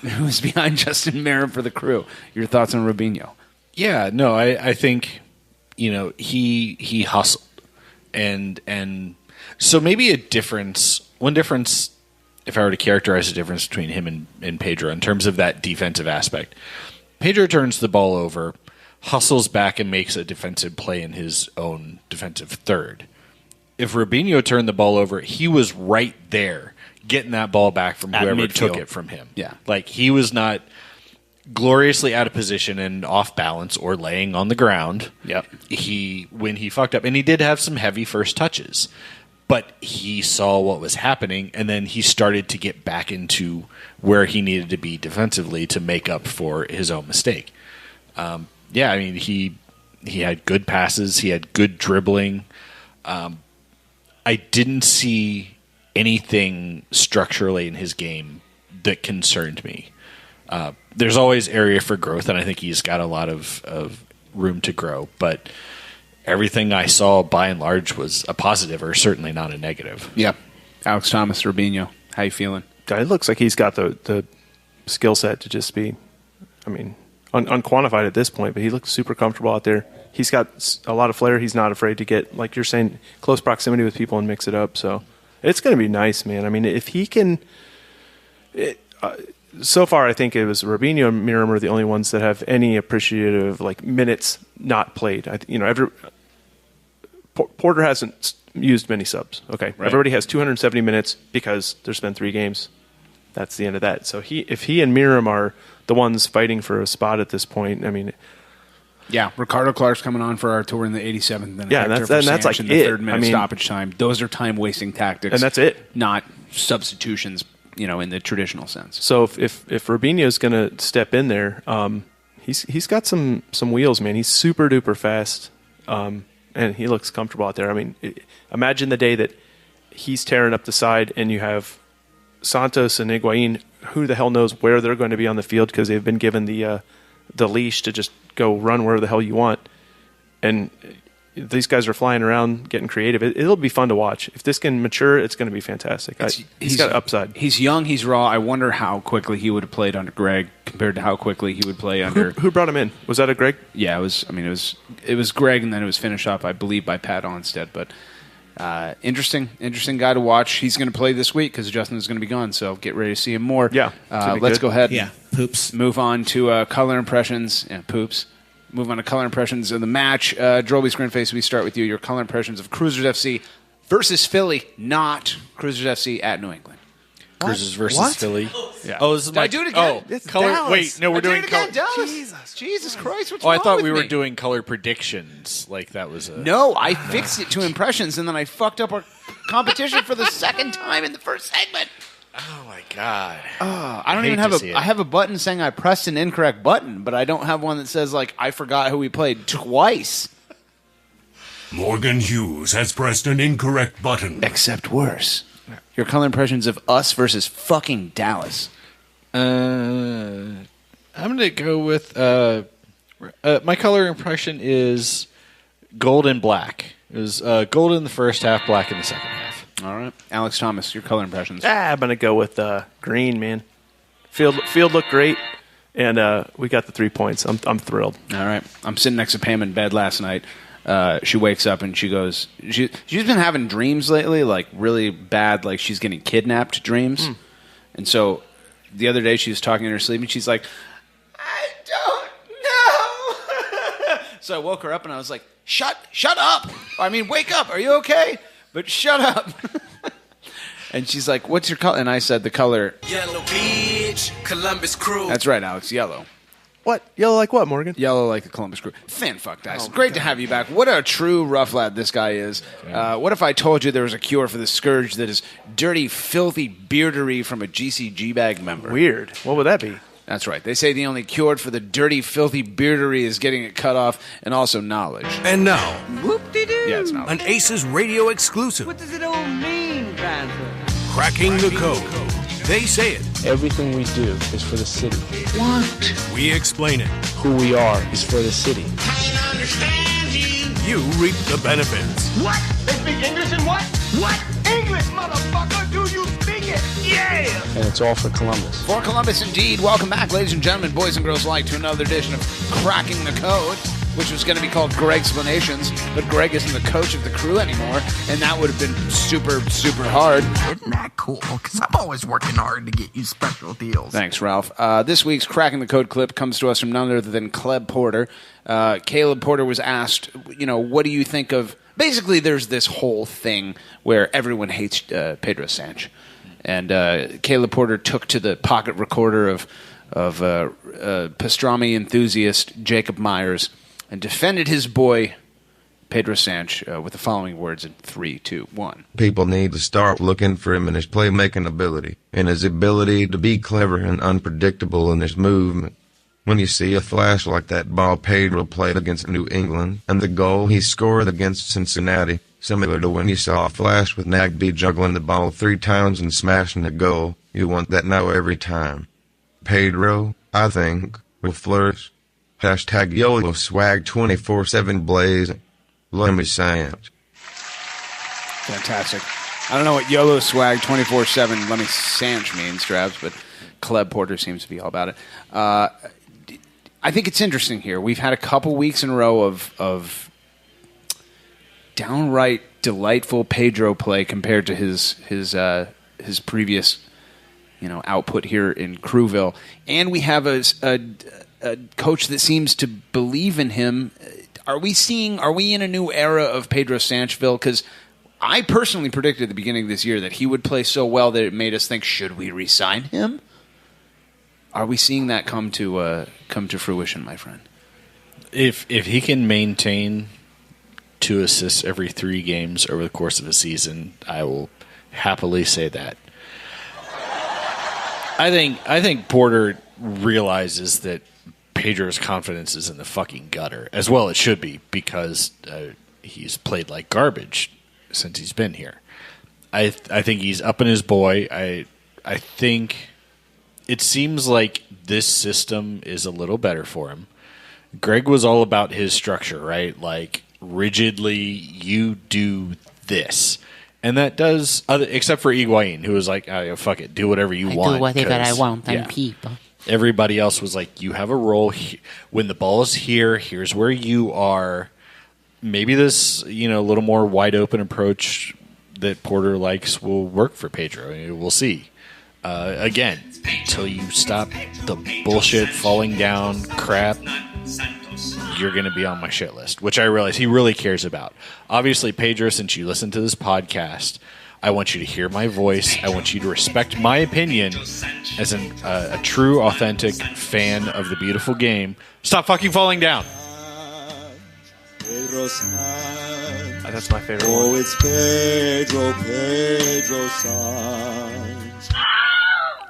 who's behind Justin Merritt for the Crew. Your thoughts on Rubinho? Yeah, no, I think, he hustled. And so maybe one difference, if I were to characterize the difference between him and Pedro in terms of that defensive aspect, Pedro turns the ball over, hustles back and makes a defensive play in his own defensive third. If Rubinho turned the ball over, he was right there getting that ball back from whoever took it from him. Yeah. Like he was not gloriously out of position and off balance or laying on the ground. Yep. When he fucked up, and he did have some heavy first touches, but he saw what was happening, and then he started to get back into where he needed to be defensively to make up for his own mistake. Yeah, I mean, he had good passes. He had good dribbling. I didn't see anything structurally in his game that concerned me. There's always area for growth, and I think he's got a lot of room to grow. But everything I saw, by and large, was a positive, or certainly not a negative. Yeah. Alex Thomas, Rubinho, how you feeling? It looks like he's got the skill set to just be, I mean, unquantified at this point, but he looks super comfortable out there. He's got a lot of flair. He's not afraid to get, like you're saying, close proximity with people and mix it up. So it's going to be nice, man. I mean, if he can... so far, I think it was Rubinho and Miram are the only ones that have any appreciative minutes not played. Porter hasn't used many subs. Okay, right. Everybody has 270 minutes because there's been 3 games. That's the end of that. So if he and Miram are the ones fighting for a spot at this point, I mean, yeah, Ricardo Clark's coming on for our tour in the 87th. And yeah, and that's like in the third minute stoppage time. Those are time wasting tactics, and that's it. Not substitutions. In the traditional sense. So if Rubinho is going to step in there, he's got some wheels, man. He's super duper fast, and he looks comfortable out there. I mean, imagine the day that he's tearing up the side, and you have Santos and Higuain. Who the hell knows where they're going to be on the field because they've been given the leash to just go run where the hell you want, and these guys are flying around, getting creative. It'll be fun to watch. If this can mature, it's going to be fantastic. He's got upside. He's young. He's raw. I wonder how quickly he would have played under Greg compared to how quickly he would play under. Who brought him in? Was that a Greg? Yeah, it was. I mean, it was Greg, and then it was finished off, I believe, by Pat Onstead. But interesting guy to watch. He's going to play this week because Justin is going to be gone. So get ready to see him more. Yeah. Let's go ahead. Yeah. Poops. Move on to color impressions. Yeah, poops. Move on to color impressions of the match. Drolby Screenface, we start with you. Your color impressions of Cruisers FC versus Philly, not Cruisers FC at New England. Cruisers versus Philly. Yeah. Oh, this is my... I do it again? Oh, color. Dallas. Wait, no, we're doing color. Jesus Christ, what's I wrong thought with we were me? doing color predictions. Like that was a... No, I fixed it to impressions, and then I fucked up our competition for the second time in the first segment. Oh my god! I don't even have I have a button saying I pressed an incorrect button, but I don't have one that says like I forgot who we played twice. Morgan Hughes has pressed an incorrect button. Except worse. Your color impressions of us versus fucking Dallas. I'm gonna go with my color impression is gold and black. It was gold in the first half, black in the second half. All right, Alex Thomas, your color impressions. I'm gonna go with green, man. Field looked great, and we got the 3 points. I'm thrilled. All right, I'm sitting next to Pam in bed last night. She wakes up and she goes. She's been having dreams lately, like really bad, like she's getting kidnapped dreams. And so the other day she was talking in her sleep and she's like, I don't know. So I woke her up and I was like, shut up. I mean, wake up. Are you okay? But shut up. And she's like, what's your color? And I said the color. Yellow Beach, Columbus Crew. That's right, Alex. Yellow. What? Yellow like what, Morgan? Yellow like the Columbus Crew. Fan-fucked guys. Great to have you back. What a true rough lad this guy is. What if I told you there was a cure for the scourge that is dirty, filthy beardery from a GCG bag member? Weird. What would that be? That's right. They say the only cure for the dirty, filthy beardery is getting it cut off and also knowledge. And now, Whoop-de-doo. Yeah, it's knowledge. an ACES radio exclusive. What does it all mean, Panther? Cracking the code. They say it. Everything we do is for the city. What? We explain it. Who we are is for the city. I understand you. you reap the benefits. What? They speak English and what? What? English, motherfucker! Do you speak it? Yeah! And it's all for Columbus. For Columbus, indeed. Welcome back, ladies and gentlemen, boys and girls alike, to another edition of Cracking the Code, which was going to be called Greg's-planations, but Greg isn't the coach of the crew anymore, and that would have been super, super hard. Isn't that cool? Because I'm always working hard to get you special deals. Thanks, Ralph. This week's Cracking the Code clip comes to us from none other than Caleb Porter. Caleb Porter was asked, what do you think of... Basically, there's this whole thing where everyone hates Pedro Sanch. And Caleb Porter took to the pocket recorder of pastrami enthusiast Jacob Myers and defended his boy, Pedro Sanch, with the following words in 3, 2, 1. People need to start looking for him in his playmaking ability, and his ability to be clever and unpredictable in his movement. When you see a flash like that ball Pedro played against New England, and the goal he scored against Cincinnati, similar to when you saw a flash with Nagby juggling the ball 3 times and smashing the goal, you want that now every time. Pedro, I think, will flourish. Hashtag YOLO swag 24/7 blazing. Let me say it. Fantastic. I don't know what YOLO swag 24/7 Let me Sanch means, Travis, but Caleb Porter seems to be all about it. I think it's interesting here. We've had a couple weeks in a row of downright delightful Pedro play compared to his previous output here in Crewville, and we have a coach that seems to believe in him. Are we in a new era of Pedro Sanchville? Because I personally predicted at the beginning of this year that he would play so well that it made us think, should we re-sign him? Are we seeing that come to fruition, my friend? If he can maintain 2 assists every 3 games over the course of a season, I will happily say that. I think Porter realizes that Pedro's confidence is in the fucking gutter, as well it should be, because he's played like garbage since he's been here. I think he's upping his boy. I think it seems like this system is a little better for him. Greg was all about his structure, right? Like, rigidly, you do this. And that does, except for Higuain, who was like, oh, fuck it, do whatever you want. I do whatever I want, I'm people. Everybody else was like, you have a role. When the ball is here, here's where you are. Maybe this, a little more wide open approach that Porter likes will work for Pedro. We'll see. Again, until you stop the bullshit falling down crap, you're going to be on my shit list, which I realize he really cares about. Obviously, Pedro, since you listen to this podcast, I want you to hear my voice. I want you to respect my opinion as a true, authentic fan of the beautiful game. Stop fucking falling down. That's my favorite one. Oh, it's Pedro Sanch.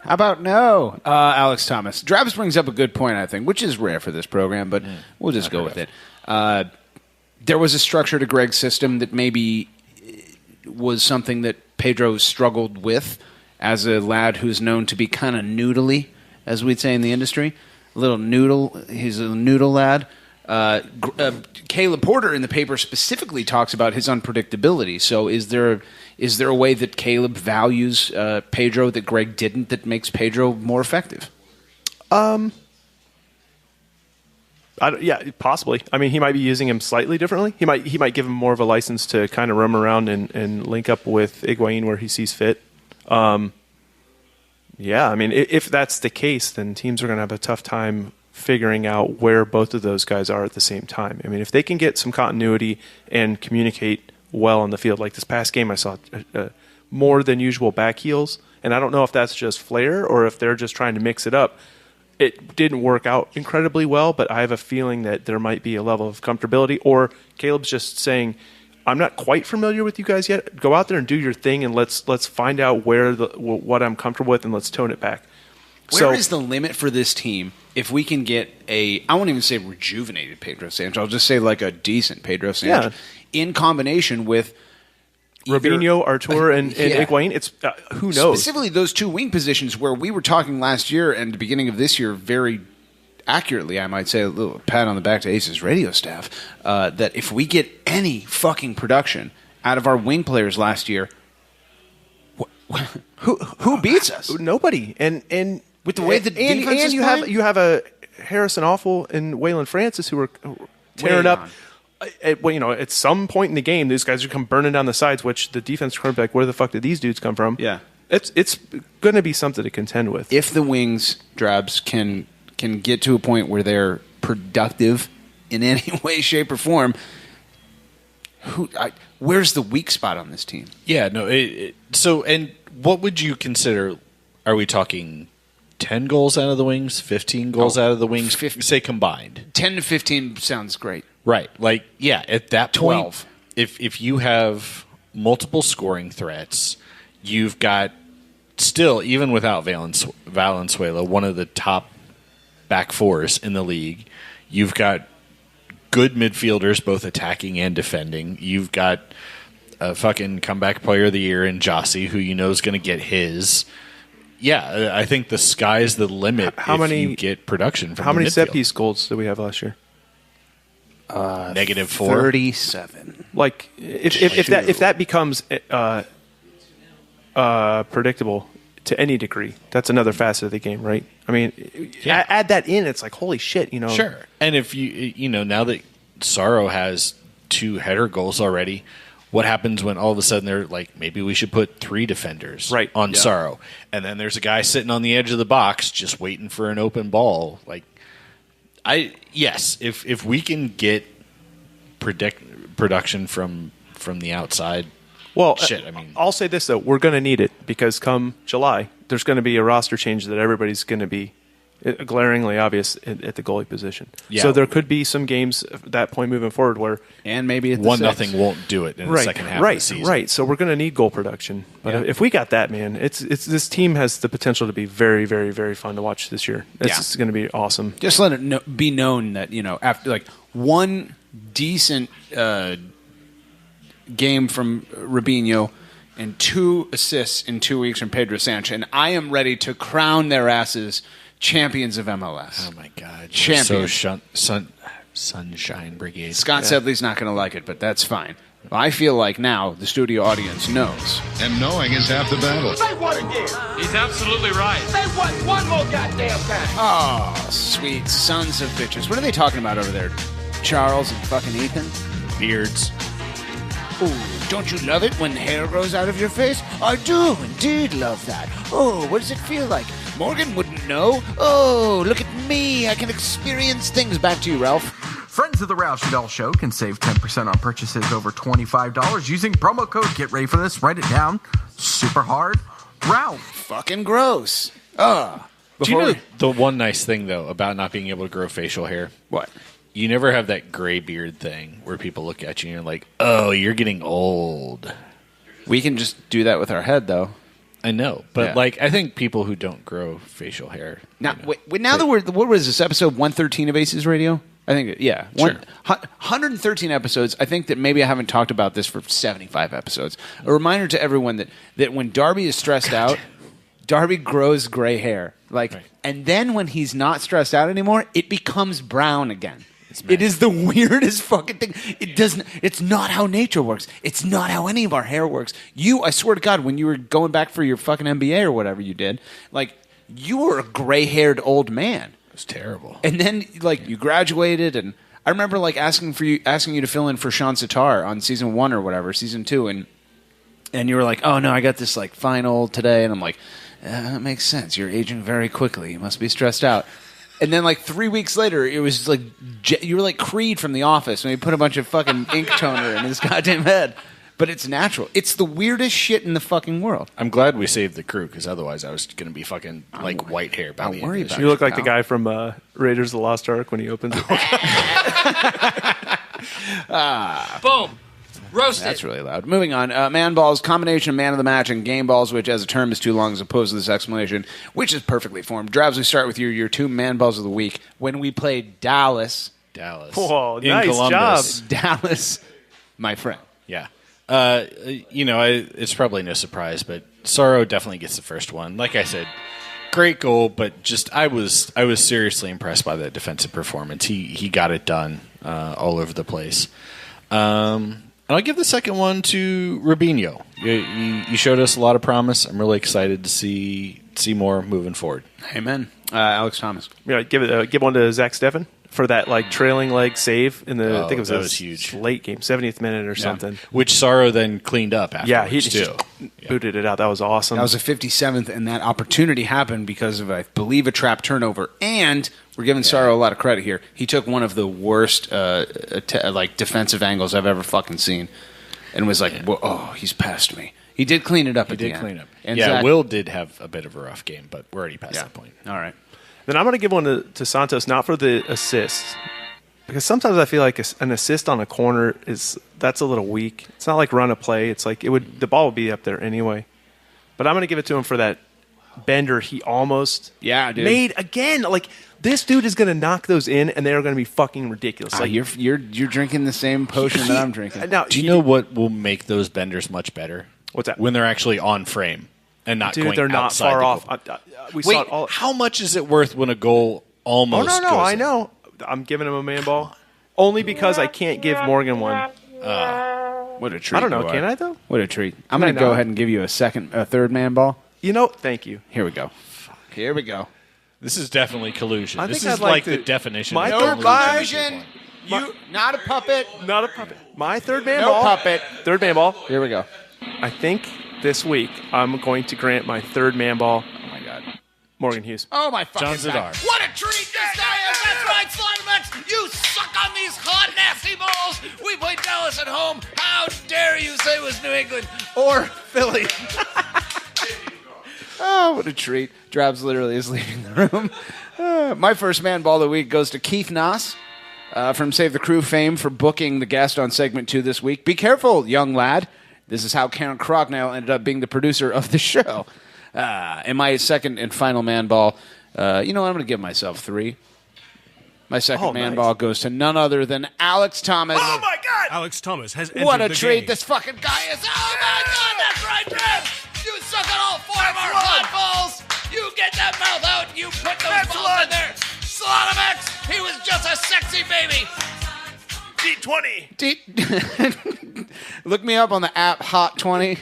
How about no? Alex Thomas. Travis brings up a good point, I think, which is rare for this program, but we'll just go with it. There was a structure to Greg's system that maybe was something that Pedro struggled with as a lad who's known to be kind of noodly, as we'd say in the industry. A little noodle. He's a noodle lad. Caleb Porter in the paper specifically talks about his unpredictability. So is there a way that Caleb values Pedro that Greg didn't, that makes Pedro more effective? Yeah, possibly. I mean, he might be using him slightly differently. He might give him more of a license to kind of roam around and link up with Higuain where he sees fit. Yeah, I mean, if that's the case, then teams are going to have a tough time figuring out where both of those guys are at the same time. I mean, if they can get some continuity and communicate well on the field, like this past game I saw more than usual back heels, and I don't know if that's just flair or if they're just trying to mix it up. It didn't work out incredibly well, but I have a feeling that there might be a level of comfortability, or Caleb's just saying, I'm not quite familiar with you guys yet. Go out there and do your thing, and let's find out what I'm comfortable with, and let's tone it back. Where is the limit for this team if we can get I won't even say rejuvenated Pedro Sanch, I'll just say like a decent Pedro Sanch in combination with Robinho, Artur, and Higuain? It's who knows? Specifically those 2 wing positions where we were talking last year and the beginning of this year very accurately, I might say, a little pat on the back to Ace's radio staff, that if we get any fucking production out of our wing players last year, who beats us? Nobody. And with the way the defense and is you playing? have a Harrison Awful and Waylon Francis who are tearing up. At some point in the game, these guys are come burning down the sides. Which the defense quarterback, where the fuck did these dudes come from? Yeah, it's going to be something to contend with. If the wings, Drabs, can get to a point where they're productive in any way, shape, or form, where's the weak spot on this team? Yeah, no. And what would you consider? Are we talking 10 goals out of the wings, 15 goals out of the wings, say combined? 10 to 15 sounds great. Right. Like, yeah, at that 12. point, if you have multiple scoring threats, you've got still, even without Valenzuela, one of the top back fours in the league. You've got good midfielders, both attacking and defending. You've got a fucking comeback player of the year in Jossie, who you know is going to get his. Yeah, I think the sky's the limit you get production from How many midfield. set-piece goals did we have last year? -4. 37. Like, if that becomes predictable to any degree, that's another facet of the game, right? I mean, add that in, it's like, holy shit, Sure. And if now that Sorrow has 2 header goals already, what happens when all of a sudden they're like, maybe we should put 3 defenders on Sorrow, and then there's a guy sitting on the edge of the box just waiting for an open ball. Like, if we can get production from the outside. Well, shit. I mean, I'll say this though: we're going to need it because come July, there's going to be a roster change that everybody's going to be glaringly obvious at the goalie position. Yeah. So there could be some games at that point moving forward where, and maybe 1-0 won't do it in the second half of the season. Right. So we're going to need goal production. But if we got that, man, it's this team has the potential to be very, very, very fun to watch this year. It's going to be awesome. Just let it be known that after like one decent game from Rubinho and 2 assists in 2 weeks from Pedro Sanchez, and I am ready to crown their asses champions of MLS. Oh my God! Champions. So Sunshine Brigade. Scott Sedley's not going to like it, but that's fine. I feel like now the studio audience knows. And knowing is half the battle. Say what again? He's absolutely right. Say what one more goddamn time. Oh, sweet sons of bitches. What are they talking about over there? Charles and fucking Ethan? Beards. Ooh, don't you love it when hair grows out of your face? I do indeed love that. Oh, what does it feel like? Morgan wouldn't know. Oh, look at me. I can experience things. Back to you, Ralph. Friends of the Ralph Shadell Show can save 10% on purchases over $25 using promo code, get ready for this, write it down, super hard, Ralph. Fucking gross. Do you know the one nice thing, though, about not being able to grow facial hair? What? You never have that gray beard thing where people look at you and you're like, oh, you're getting old. We can just do that with our head, though. I know, but I think people who don't grow facial hair. Now, what was this, episode 113 of Aces Radio? I think, yeah. Sure. 113 episodes. I think that maybe I haven't talked about this for 75 episodes. A reminder to everyone that when Darby is stressed out, Darby grows gray hair. And then when he's not stressed out anymore, it becomes brown again. It is the weirdest fucking thing. It's not how nature works. It's not how any of our hair works. I swear to God, when you were going back for your fucking MBA or whatever you did, you were a gray-haired old man. It was terrible. And then, you graduated, and I remember, asking you to fill in for Sean Sitar on season 1 or whatever, season 2, and you were like, oh, no, I got this, final today, and I'm like, that makes sense. You're aging very quickly. You must be stressed out. And then, 3 weeks later, it was you were like Creed from The Office when he put a bunch of fucking ink toner in his goddamn head. But it's natural. It's the weirdest shit in the fucking world. I'm glad we saved the crew, because otherwise I was going to be fucking white hair by the end of this. You look like the guy from Raiders of the Lost Ark when he opens it. Boom. Roasted. That's really loud. Moving on. Man balls, combination of man of the match and game balls, which as a term is too long as opposed to this explanation, which is perfectly formed. Dravs, we start with your 2 man balls of the week. When we played Dallas. Whoa, in nice Columbus. job. Dallas, my friend. Yeah. It's probably no surprise, but Sorrow definitely gets the first one. Like I said, great goal, but just I was seriously impressed by that defensive performance. He got it done all over the place. And I'll give the second one to Rubinho. You showed us a lot of promise. I'm really excited to see more moving forward. Amen. Alex Thomas. Yeah, give one to Zach Steffen for that trailing leg save in the I think it was huge late game, 70th minute or something. Which Sorrow then cleaned up afterwards. Yeah, he just booted it out. That was awesome. That was a 57th, and that opportunity happened because of, I believe, a trap turnover. And we're giving Sorrow a lot of credit here. He took one of the worst defensive angles I've ever fucking seen, and was like, "Oh, he's past me." He did clean it up. He did clean up. And Zach, Will did have a bit of a rough game, but we're already past that point. All right. Then I'm going to give one to Santos, not for the assists, because sometimes I feel like an assist on a corner that's a little weak. It's not like run a play. It's like the ball would be up there anyway. But I'm going to give it to him for that bender he almost made again. Like, this dude is going to knock those in, and they are going to be fucking ridiculous. Like, you're drinking the same potion that I'm drinking. Do you know what will make those benders much better? What's that? When they're actually on frame and not going they're not outside far the goal. off. Wait, saw it all. How much is it worth when a goal almost Oh, no, goes I in? know. I'm giving him a man ball. Only because I can't give Morgan one. What a treat. I don't know. you Can are. I, though? What a treat. I'm going to go ahead and give you a third man ball. Thank you. Here we go. Here we go. This is definitely collusion. I This think is I'd like like to- the definition my of third collusion. You, not a puppet. Not a puppet. My third man No ball. puppet. Third man ball. Here we go. I think this week I'm going to grant my third man ball. Oh, my God. Morgan Hughes. Oh, my fucking John God. Zadar. What a treat this guy is! That's right, Slimex! You suck on these hot, nasty balls! We played Dallas at home. How dare you say it was New England or Philly? Oh, what a treat. Drabs literally is leaving the room. My first man ball of the week goes to Keith Noss from Save the Crew fame for booking the guest on segment 2 this week. Be careful, young lad. This is how Karen Crocknell ended up being the producer of the show. And my second and final man ball, I'm going to give myself 3. My second man ball goes to none other than Alex Thomas. Oh, my God! Alex Thomas has entered What a the treat game. this fucking guy is. Oh my God, that's right, Trev! You suck on all 4 of our hot balls! You get that mouth out and you put those balls in there! Slaughtermax, he was just a sexy baby! D20. Look me up on the app Hot 20.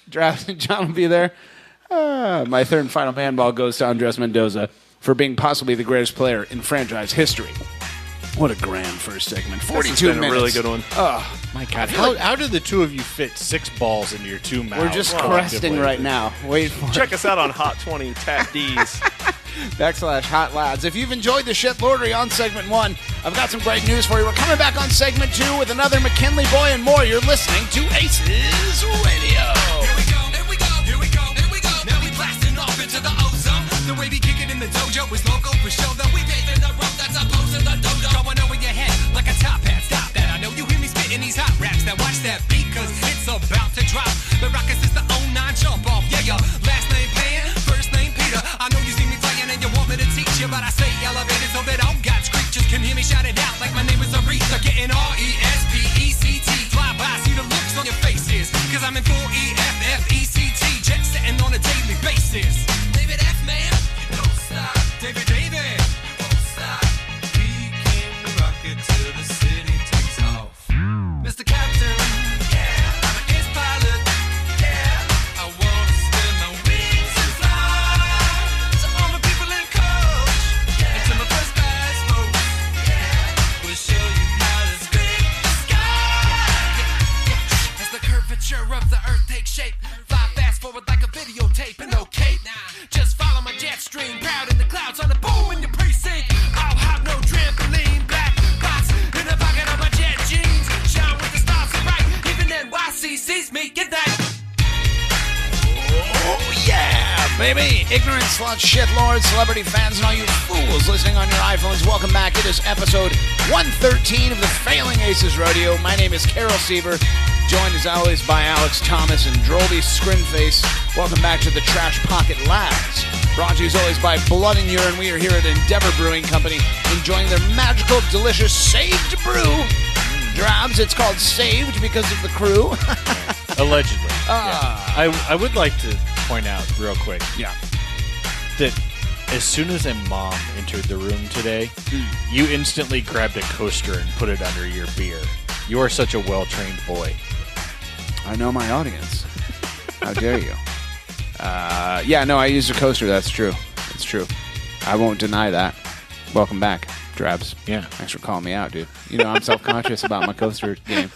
Drafts and John will be there. My third and final man ball goes to Andres Mendoza for being possibly the greatest player in franchise history. What a grand first segment. 42 This has been minutes. a really good one. Oh, my God. How did the two of you fit 6 balls into your 2 mouths? We're just cresting right now. Wait for Check us out on Hot 20 Tap D's. /Hot Lads. If you've enjoyed the shit lordery on segment 1, I've got some great news for you. We're coming back on segment 2 with another McKinley Boy and more. You're listening to ACES Radio. Here we go, here we go, here we go, here we go. Now we blasting off into the ozone. The way we kick it in the dojo is local for show. Though we paving the road that's opposed to the dojo. Going over your head like a top hat. Stop that. I know you hear me spitting these hot raps. Now watch that beat, cause it's about to drop. The Rockets is the 09 jump off. Yeah, your last name Pan, first name Peter. I know you see me playing and you want me to teach you, but I stay elevated so that all God's creatures can hear me shout it out like my name is Aretha. Getting RESPECT. Fly by, see the looks on your faces. Cause I'm in full EFFECT. Jet setting on a daily basis. David F. Man, you don't stop. David, you won't stop. We came to rock it till the city takes off. Mr. Captain, yeah, I'm an ace pilot. Yeah, I wanna spin my wings and fly. To all the people in coach, and to my first class folks, we'll show you how to scrape the sky. As the curvature of the earth takes shape, fly fast forward like a videotape and no cape. Just follow my jet stream, proud in the clouds on the boom in your precinct. I'll have no trampoline, black box in the pocket of my jet jeans. Shine with the stars so bright, even NYC sees me. Get that? Oh, yeah, baby. Ignorant slut, shit lords, celebrity fans, and all you fools listening on your iPhones, welcome back. It is episode 113 of the Failing Aces Rodeo. My name is Carol Seaver, joined as always by Alex Thomas and Drolby Scrinface. Welcome back to the Trash Pocket Labs. Brought to you as always by Blood and Urine. We are here at Endeavor Brewing Company enjoying their magical, delicious Saved Brew. Drabs, it's called Saved because of the crew. Allegedly. Yeah. I would like to point out real quick. Yeah. that as soon as a mom entered the room today, you instantly grabbed a coaster and put it under your beer. You are such a well-trained boy. I know my audience. How dare you? I used a coaster. That's true. It's true. I won't deny that. Welcome back, Drabs. Yeah. Thanks for calling me out, dude. You know I'm self-conscious about my coaster game.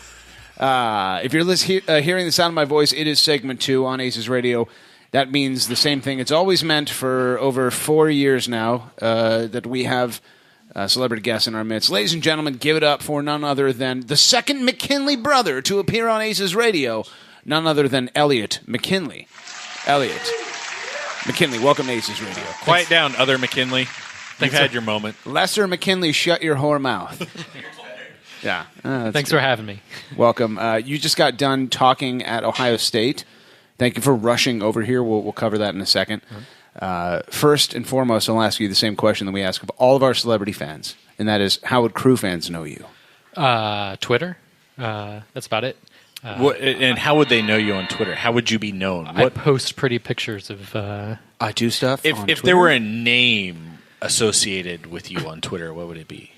If you're hearing the sound of my voice, it is segment 2 on ACES Radio. That means the same thing it's always meant for over 4 years now, that we have celebrity guests in our midst. Ladies and gentlemen, give it up for none other than the second McKinley brother to appear on ACES Radio, none other than Elliot McKinley. Elliot McKinley, welcome to ACES Radio. Quiet down, other McKinley. You've had your moment. Lesser McKinley, shut your whore mouth. Yeah. Thanks for having me. Welcome. You just got done talking at Ohio State. Thank you for rushing over here. We'll cover that in a second. First and foremost, I'll ask you the same question that we ask of all of our celebrity fans, and that is, how would crew fans know you? Twitter. That's about it. And how would they know you on Twitter? How would you be known? I post pretty pictures of... I do stuff on If there were a name associated with you on Twitter, what would it be?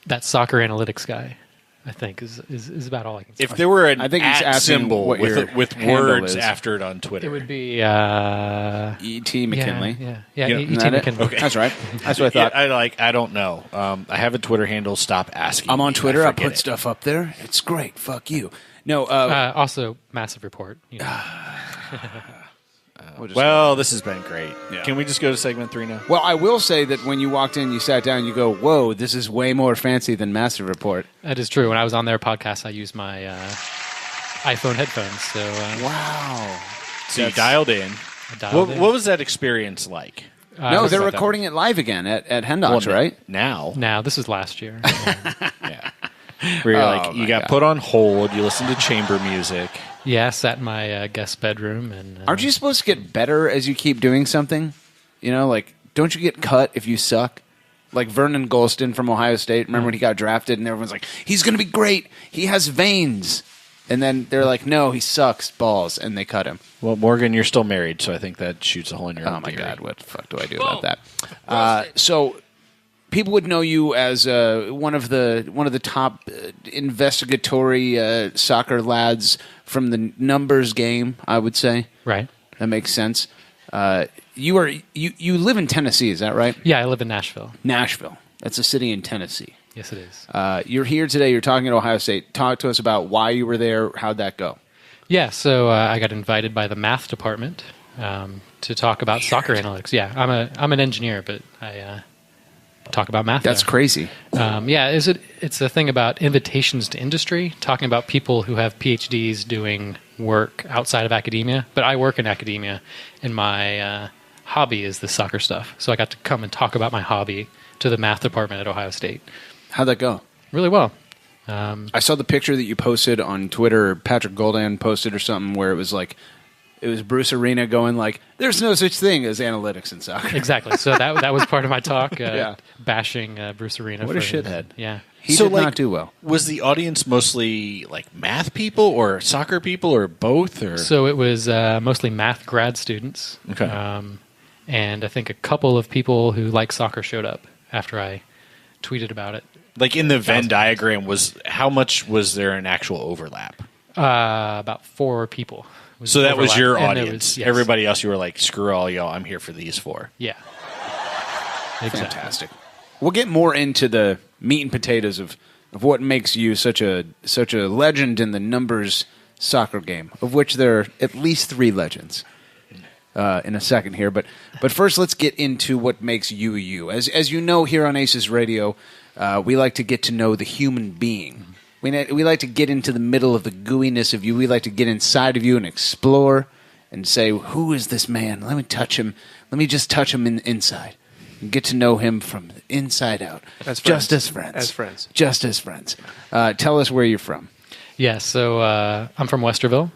That soccer analytics guy, I think, is about all I can say. If there were an I think he's at asking symbol what your with handle words is. after it on Twitter, It would be... E.T. McKinley. Yeah, Isn't E.T. that it? McKinley. Okay. That's right. That's what I thought. I don't know. I have a Twitter handle. Stop asking. I'm on me. Twitter. I forget put it. stuff up there. It's great. Fuck you. No. Also, massive report. You know. Well, this has been great. Yeah. Can we just go to segment 3 now? Well, I will say that when you walked in, you sat down, you go, whoa, this is way more fancy than Massive Report. That is true. When I was on their podcast, I used my iPhone headphones. So wow. So you dialed in. What was that experience like? No, they're recording it live again at Hendocks, right? Now, this was last year. Yeah. Where you're you got put on hold, you listen to chamber music. Yeah, I sat in my guest bedroom. And aren't you supposed to get better as you keep doing something? You know, like, don't you get cut if you suck? Like Vernon Golston from Ohio State. Remember when he got drafted and everyone's like, he's going to be great. He has veins. And then they're like, no, he sucks balls. And they cut him. Well, Morgan, you're still married, so I think that shoots a hole in your Oh, my God. What the fuck do I do about that? So people would know you as one of the top investigatory soccer lads from the numbers game, I would say. Right. That makes sense. You live in Tennessee, is that right? Yeah, I live in Nashville. Nashville. That's a city in Tennessee. Yes, it is. You're here today. You're talking at Ohio State. Talk to us about why you were there. How'd that go? Yeah, so I got invited by the math department to talk about soccer analytics. Yeah, I'm an engineer, but I talk about math. That's crazy. It's a thing about invitations to industry, talking about people who have PhDs doing work outside of academia. But I work in academia, and my hobby is the soccer stuff. So I got to come and talk about my hobby to the math department at Ohio State. How'd that go? Really well. I saw the picture that you posted on Twitter, or Patrick Goldan posted or something, where it was like, it was Bruce Arena going like, there's no such thing as analytics in soccer. Exactly. So that was part of my talk, bashing Bruce Arena. What a shithead. Yeah. He did not do well. Was the audience mostly like math people or soccer people or both? Or So it was mostly math grad students. Okay. And I think a couple of people who like soccer showed up after I tweeted about it. Like in the Venn diagram, how much was there an actual overlap? About 4 people. So that was your And audience. yes. Everybody else, you were like, screw all y'all, I'm here for these 4. Yeah. Exactly. Fantastic. We'll get more into the meat and potatoes of what makes you such a legend in the numbers soccer game, of which there are at least 3 legends in a second here. But first, let's get into what makes you you. As you know, here on ACES Radio, we like to get to know the human being. We like to get into the middle of the gooiness of you. We like to get inside of you and explore and say, who is this man? Let me touch him. Let me just touch him inside. And get to know him from the inside out. As friends. Just as friends. As friends. Just as friends. Tell us where you're from. Yeah, so I'm from Westerville.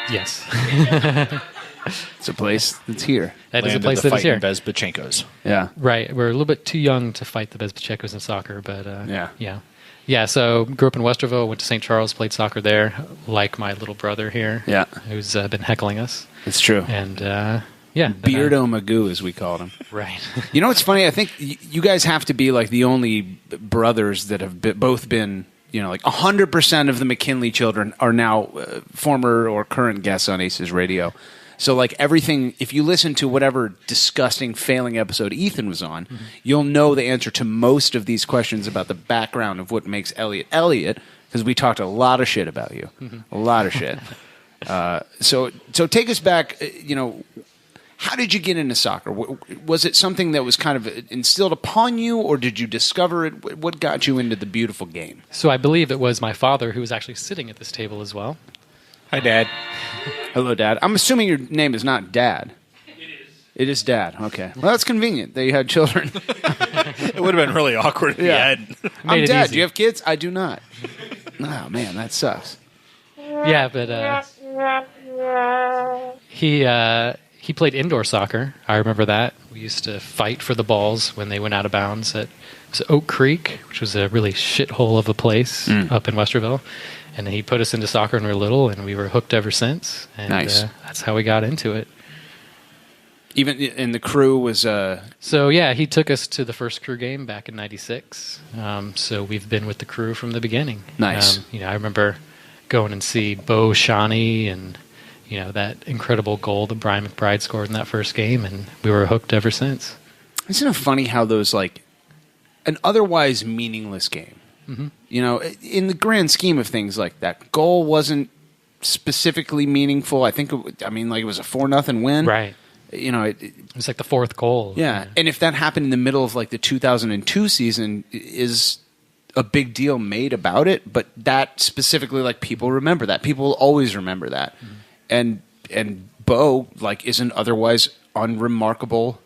Yes. It's a place that's here. That is a place that is here. Bezpachenkos. Yeah. Right. We're a little bit too young to fight the Bezpachekos in soccer, but yeah. Yeah, so grew up in Westerville, went to St. Charles, played soccer there, like my little brother here. Yeah. Who's been heckling us. It's true. And, Beardo Magoo, as we called him. Right. You know what's funny? I think you guys have to be like the only brothers that have both been, like 100% of the McKinley children are now former or current guests on ACES Radio. So like everything, if you listen to whatever disgusting failing episode Ethan was on, you'll know the answer to most of these questions about the background of what makes Elliot Elliot, because we talked a lot of shit about you. A lot of shit. So take us back, how did you get into soccer? Was it something that was kind of instilled upon you, or did you discover it? What got you into the beautiful game? So I believe it was my father who was actually sitting at this table as well. Hi, Dad. Hello, Dad. I'm assuming your name is not Dad. It is Dad. Okay. Well, that's convenient that you had children. It would have been really awkward if you had. I'm Dad. Do you have kids? I do not. Oh, man, that sucks. Yeah, but he played indoor soccer. I remember that. We used to fight for the balls when they went out of bounds at Oak Creek, which was a really shithole of a place up in Westerville. And he put us into soccer when we were little, and we were hooked ever since. And, nice. That's how we got into it. And the crew was... So, yeah, he took us to the first crew game back in '96. So we've been with the crew from the beginning. Nice. I remember going and see Bo Shawnee and, that incredible goal that Brian McBride scored in that first game, and we were hooked ever since. Isn't it funny how those, an otherwise meaningless game, in the grand scheme of things, that goal wasn't specifically meaningful. I think, it was a 4-0 win. Right. It was like the fourth goal. Yeah. And if that happened in the middle of the 2002 season, is a big deal made about it. But that specifically, people remember that. People will always remember that. And Bo, is an otherwise unremarkable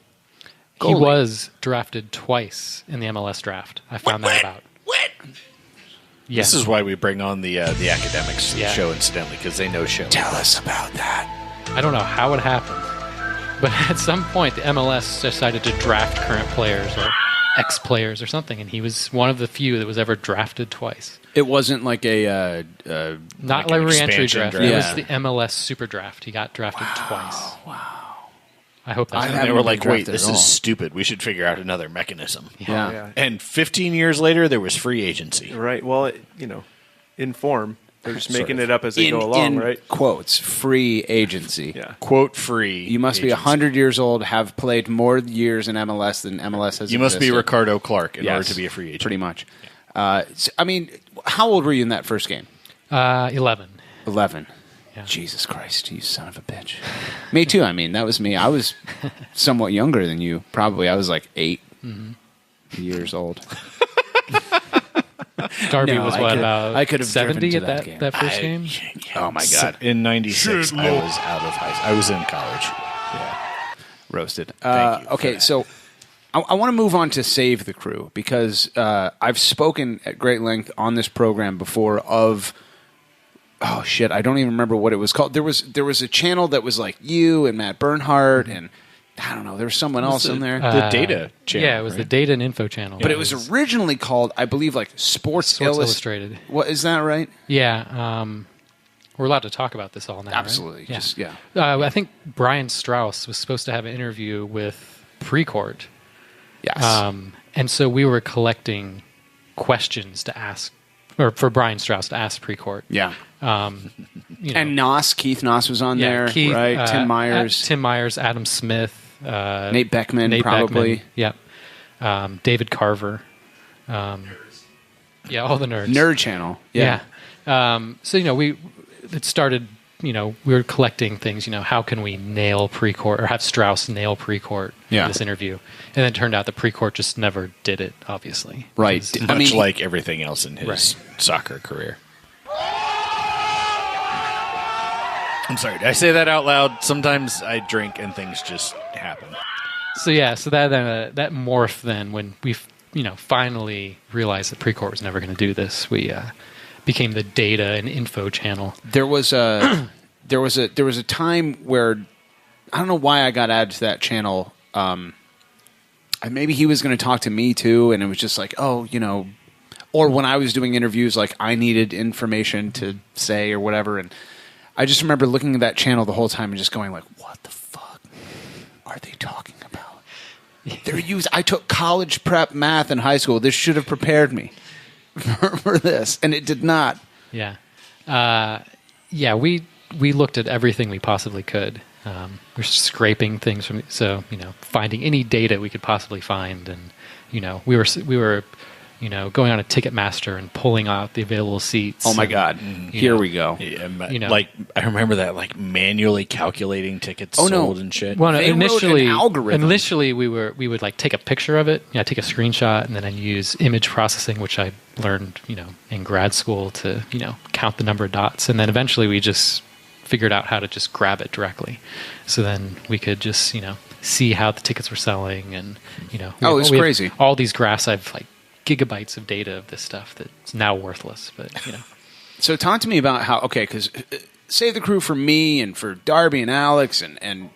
goalie. He was drafted twice in the MLS draft. I found that out. Yeah. This is why we bring on the academics show, incidentally, because they know show. Tell us about that. I don't know how it happened, but at some point the MLS decided to draft current players or ex-players or something, and he was one of the few that was ever drafted twice. It wasn't like a... Not like a re-entry draft. Yeah. It was the MLS Super Draft. He got drafted twice. Wow. I hope that's They were like, wait, this is stupid. We should figure out another mechanism. Yeah. And 15 years later, there was free agency. Right. Well, in form. They're just making it up as they go along, right? Quotes, free agency. Yeah. Quote free. You must be 100 years old, have played more years in MLS than MLS has You must be existed. Ricardo Clark in order to be a free agent. Pretty much. How old were you in that first game? 11. 11. Yeah. Jesus Christ, you son of a bitch. Me too, that was me. I was somewhat younger than you, probably. I was 8 years old. Darby was about I could have 70 at game. that first game? Oh, my God. In 96, I was out of high school. I was in college. Yeah. Roasted. Thank you okay, so I want to move on to Save the Crew, because I've spoken at great length on this program before of... Oh, shit, I don't even remember what it was called. There was a channel that was you and Matt Bernhardt and... I don't know. There was someone else in there. The data channel. Yeah, it was the data and info channel. But it was originally called, I believe, Sports Illustrated. What is that right? Yeah. We're allowed to talk about this all now. Absolutely. Right? I think Brian Strauss was supposed to have an interview with Precourt. Yes. And so we were collecting questions to ask, or for Brian Strauss to ask Precourt. Yeah. And Keith Noss was on there, Keith, right? Tim Myers, Adam Smith. Nate Beckman, probably. Yep. David Carver. All the nerds. Nerd Channel. Yeah. It started, we were collecting things, how can we nail Precourt or have Strauss nail Precourt in this interview? And then it turned out that Precourt just never did it, obviously. Right. Much like everything else in his soccer career. I'm sorry, did I say that out loud? Sometimes I drink and things just happen. So that morphed then when we finally realized that Precourt was never going to do this. We became the data and info channel. There was a time where I don't know why I got added to that channel. Maybe he was going to talk to me too, and it was just or when I was doing interviews, like I needed information to say or whatever, and I just remember looking at that channel the whole time and just going like, what the fuck are they talking about? I took college prep math in high school. This should have prepared me for this, and it did not. Yeah. We looked at everything we possibly could. We're scraping things from, finding any data we could possibly find, and we were going on a Ticketmaster and pulling out the available seats. Oh my God! Here we go. Like I remember that, like manually calculating tickets sold and shit. Well, no, They wrote an algorithm. Initially, we would like take a picture of it, take a screenshot, and then I'd use image processing, which I learned in grad school to count the number of dots, and then eventually we just figured out how to just grab it directly. So then we could just see how the tickets were selling, and it's crazy. All these graphs, I've like gigabytes of data of this stuff that's now worthless, but So talk to me about how, because Save the Crew for me and for Darby and Alex and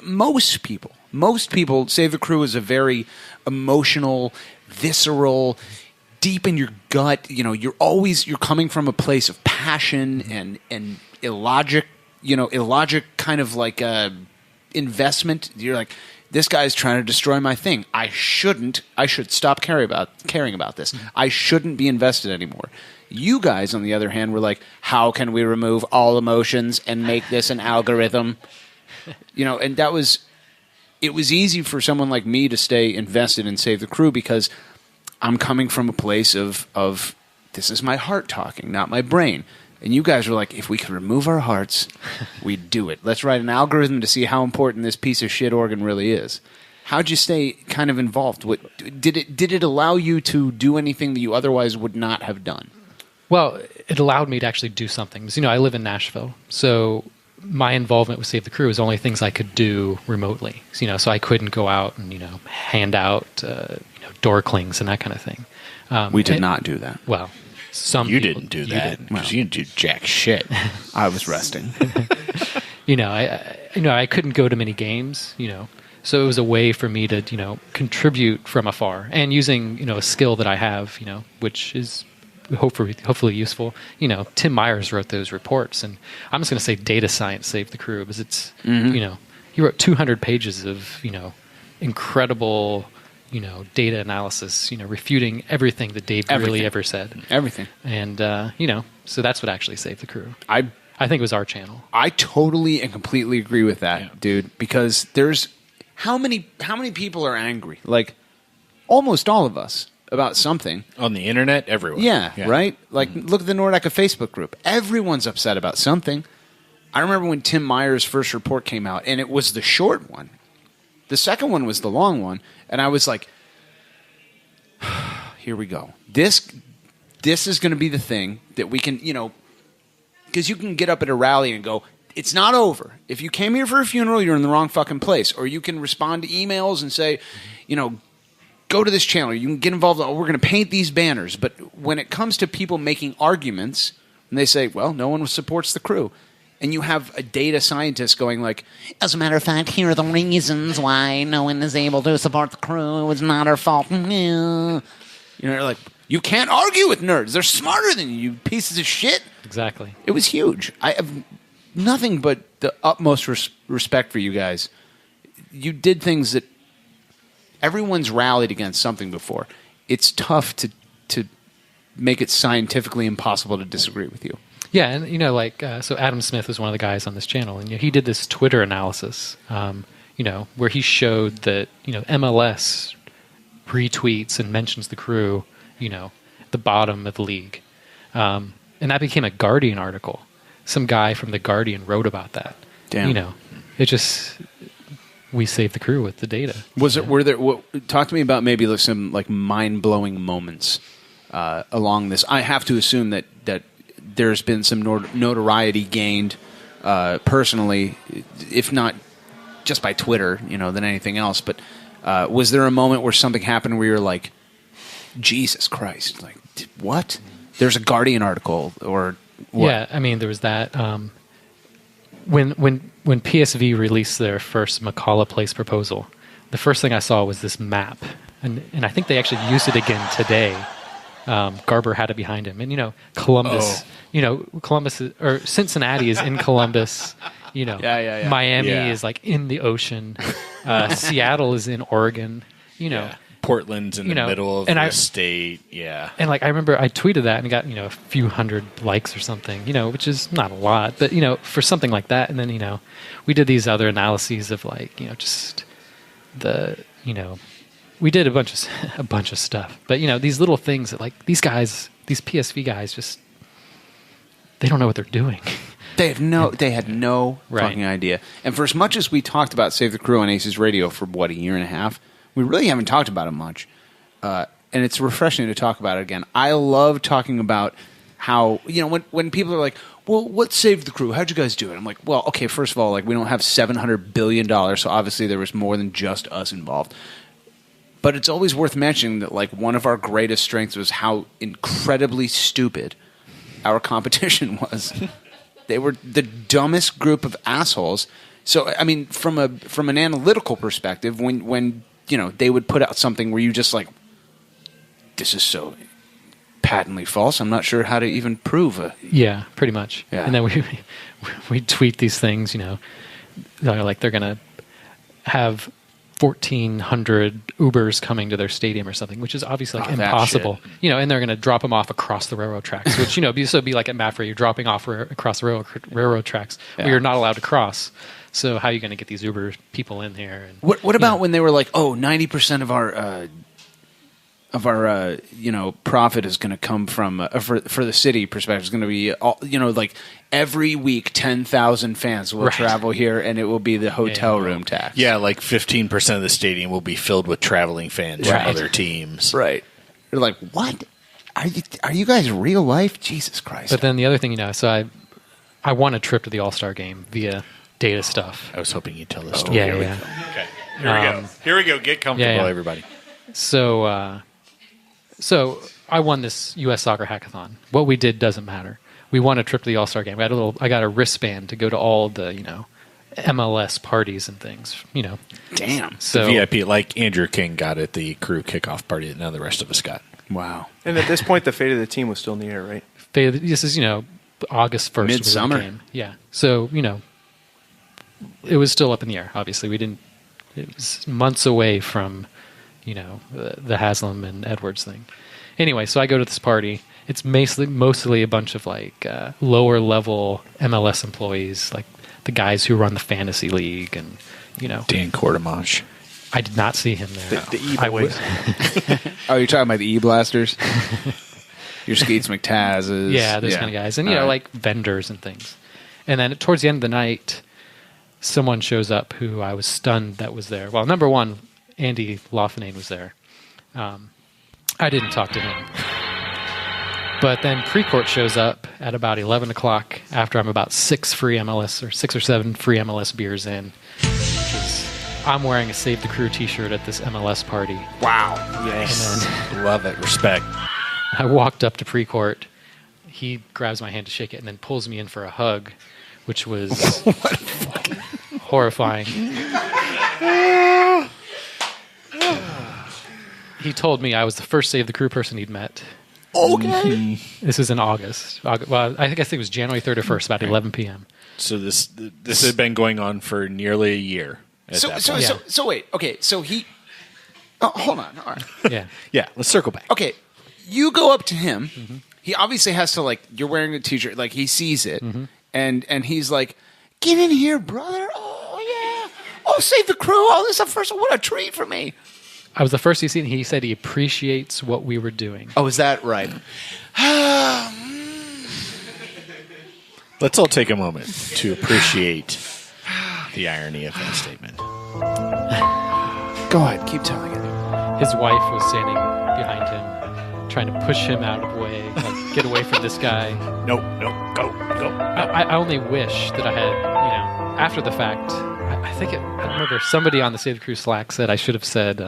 most people, Save the Crew is a very emotional, visceral, deep in your gut. You're coming from a place of passion and illogic kind of like investment. You're like, this guy's trying to destroy my thing. I should stop caring about this. I shouldn't be invested anymore. You guys, on the other hand, were like, how can we remove all emotions and make this an algorithm? And it was easy for someone like me to stay invested in Save the Crew because I'm coming from a place of this is my heart talking, not my brain. And you guys were like, if we could remove our hearts, we'd do it. Let's write an algorithm to see how important this piece of shit organ really is. How'd you stay kind of involved? Did it allow you to do anything that you otherwise would not have done? Well, it allowed me to actually do something. Because, I live in Nashville, so my involvement with Save the Crew is only things I could do remotely. So I couldn't go out and hand out door clings and that kind of thing. We did not do that. Well, you didn't do that because you didn't do jack shit. I was resting. I couldn't go to many games. So it was a way for me to contribute from afar and using a skill that I have, which is hopefully useful. Tim Myers wrote those reports, and I'm just going to say data science saved the crew because it's he wrote 200 pages of incredible data analysis, refuting everything that Dave really ever said. Everything. And, so that's what actually saved the crew. I think it was our channel. I totally and completely agree with that, dude, because there's how many people are angry? Like almost all of us about something. On the internet, everywhere. Yeah. Right? Like look at the Nordica Facebook group. Everyone's upset about something. I remember when Tim Myers' first report came out, and it was the short one. The second one was the long one, and I was like, here we go. This is going to be the thing that we can, because you can get up at a rally and go, it's not over. If you came here for a funeral, you're in the wrong fucking place. Or you can respond to emails and say, go to this channel. You can get involved. We're going to paint these banners. But when it comes to people making arguments, and they say, well, no one supports the crew. And you have a data scientist going like, as a matter of fact, here are the reasons why no one is able to support the crew. It was not our fault. You're like, you can't argue with nerds. They're smarter than you pieces of shit. Exactly. It was huge. I have nothing but the utmost respect for you guys. You did things that everyone's rallied against something before. It's tough to make it scientifically impossible to disagree with you. Yeah, and so Adam Smith was one of the guys on this channel, and he did this Twitter analysis, where he showed that MLS retweets and mentions the crew, at the bottom of the league, and that became a Guardian article. Some guy from the Guardian wrote about that. Damn. We saved the crew with the data. Talk to me about maybe some like mind blowing moments along this. I have to assume that there's been some notoriety gained personally, if not just by Twitter, than anything else. But was there a moment where something happened where you're like, Jesus Christ, like what? There's a Guardian article or what? Yeah, I mean there was that. When PSV released their first McCalla Place proposal, the first thing I saw was this map, and I think they actually used it again today. Garber had it behind him, and Columbus. Or Cincinnati is in Columbus. Miami is like in the ocean. Seattle is in Oregon. Portland's in the middle of the state. Yeah. And I remember I tweeted that and got, a few hundred likes or something, which is not a lot, but, for something like that. And then, we did these other analyses of just the, we did a bunch of stuff, but, these little things that these guys, these PSV guys just, they don't know what they're doing. They had no fucking idea. And for as much as we talked about Save the Crew on ACES Radio for, a year and a half, we really haven't talked about it much. And it's refreshing to talk about it again. I love talking about how, when people are like, well, what saved the crew? How'd you guys do it? I'm like, well, okay, first of all, we don't have $700 billion, so obviously there was more than just us involved. But it's always worth mentioning that, one of our greatest strengths was how incredibly stupid our competition was. They were the dumbest group of assholes. So, I mean, from an analytical perspective, when they would put out something where you just this is so patently false, I'm not sure how to even prove it. Yeah, pretty much. Yeah. And then we tweet these things, they're going to have 1,400 Ubers coming to their stadium or something, which is obviously impossible. And they're going to drop them off across the railroad tracks, which be like at MAFRA, you're dropping off across the railroad tracks where you're not allowed to cross. So how are you going to get these Uber people in here? And, what about when they were like, 90% of our profit is going to come from for the city perspective is going to be all, every week 10,000 fans will travel here and it will be the hotel room tax. Yeah, 15% of the stadium will be filled with traveling fans from other teams. Right. You're like, what? Are you guys real life? Jesus Christ. But then the other thing, so I won a trip to the All-Star game via data stuff. I was hoping you'd tell this story. Yeah. Okay. Here we go. Here we go. Get comfortable, everybody. So I won this U.S. Soccer Hackathon. What we did doesn't matter. We won a trip to the All-Star game. I got a wristband to go to all the, MLS parties and things, Damn. So the VIP, like Andrew King got at the crew kickoff party that none of the rest of us got. Wow. And at this point, the fate of the team was still in the air, right? This is, August 1st. Midsummer. Game. Yeah. So, it was still up in the air, obviously. It was months away from, the Haslam and Edwards thing. Anyway, so I go to this party. It's mostly a bunch of lower level MLS employees, the guys who run the fantasy league, and Dan Quartermash. I did not see him there. The E-boys. Oh, you're talking about the E-blasters? Your Skeets McTaz's. Yeah, those kind of guys, and vendors and things. And then towards the end of the night, someone shows up who I was stunned that was there. Well, number one, Andy Loffinane was there. I didn't talk to him. But then Precourt shows up at about 11 o'clock after I'm about 6 or 7 free MLS beers in. I'm wearing a Save the Crew t-shirt at this MLS party. Wow. Yes. Love it. Respect. I walked up to Precourt. He grabs my hand to shake it and then pulls me in for a hug, which was horrifying. He told me I was the first Save the Crew person he'd met. Okay. This was in August. Well, I guess it was January 31st, about 11 p.m. So this had been going on for nearly a year. So wait. Okay. So he. Oh, hold on. All right. Yeah. Let's circle back. Okay. You go up to him. Mm-hmm. He obviously has to you're wearing a t-shirt. He sees it, and he's like, "Get in here, brother! Oh yeah! Oh, Save the Crew! Oh, this is the first one. What a treat for me!" I was the first to see it, and he said he appreciates what we were doing. Oh, is that right? Let's all take a moment to appreciate the irony of that statement. Go ahead, keep telling it. His wife was standing behind him, trying to push him out of the way, get away from this guy. No, go. I only wish that I had, after the fact, I remember somebody on the Save the Crew Slack said I should have said,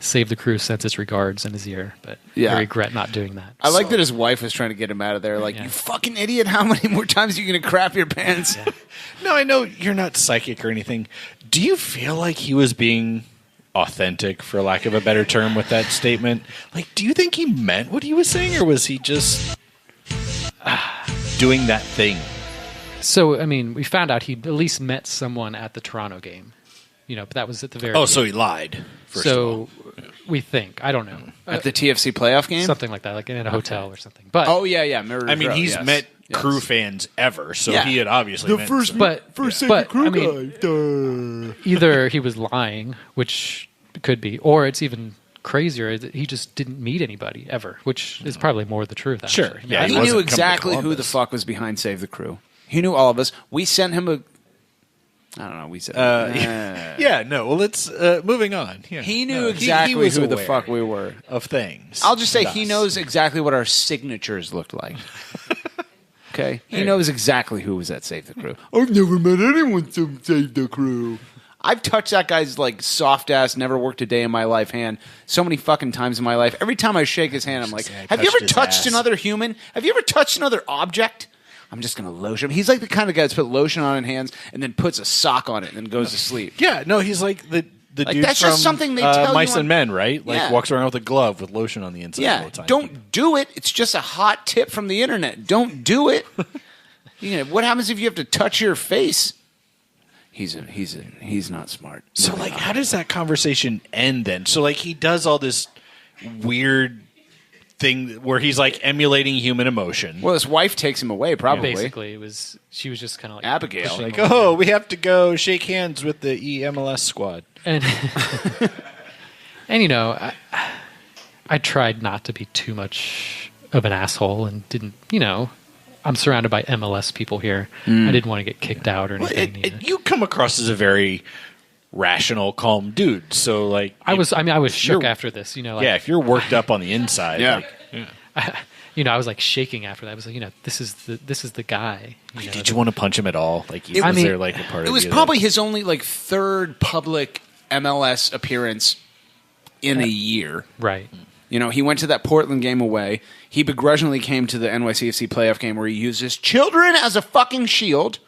Save the Crew sends its regards in his ear, but I regret not doing that. I like that his wife was trying to get him out of there. You fucking idiot! How many more times are you going to crap your pants? Yeah. No, I know you're not psychic or anything. Do you feel like he was being authentic, for lack of a better term, with that statement. Like, do you think he meant what he was saying, or was he just doing that thing? So, I mean, we found out he at least met someone at the Toronto game. But that was at the very beginning. So he lied, first of all. We think. I don't know. At the TFC playoff game? Something like that, like in a hotel or something. But Mirror I mean, Row, he's yes. met Yes. crew fans ever, so Yeah. he had obviously met some- I mean, either he was lying, which could be, or it's even crazier that he just didn't meet anybody ever, which is probably more the truth. Actually. Sure. I mean, Yeah, He knew exactly who the fuck was behind Save the Crew. He knew all of us. We sent him a... I don't know. We said... yeah, no. Well, let's moving on. Yeah. He knew No, exactly was who the aware fuck we were. of things. I'll just say Thus. he knows exactly what our signatures looked like. Okay? He knows exactly who was at Save the Crew. I've never met anyone from Save the Crew. I've touched that guy's like soft ass, never worked a day in my life hand so many fucking times in my life. Every time I shake his hand, I'm like, have you ever touched another human? Have you ever touched another object? I'm just going to lotion him. He's like the kind of guy that's put lotion on his hands and then puts a sock on it and then goes to sleep. Yeah, no, he's like the Like, dude that's from just something they tell you Mice on- and Men, right? Like Yeah. walks around with a glove with lotion on the inside all Yeah, the time. don't do it. It's just a hot tip from the internet. Don't do it. What happens if you have to touch your face? He's not smart. So like, how does that conversation end then? So like, he does all this weird thing where he's like emulating human emotion. Well, his wife takes him away, probably. Basically, she was just kind of like Abigail. pushing Like, him away. oh, we have to go shake hands with the EMLS squad. And I tried not to be too much of an asshole and didn't, I'm surrounded by MLS people here. I didn't want to get kicked out or anything. You come across as a very rational, calm dude. So like, I was shook you're- after this, if you're worked up on the inside, Yeah. I was like shaking after that. I was like, this is the guy. Did you want to punch him at all? Like, It- was I mean, there like a part of It was you probably his only like third public MLS appearance in a year. Right. He went to that Portland game away. He begrudgingly came to the NYCFC playoff game where he used his children as a fucking shield.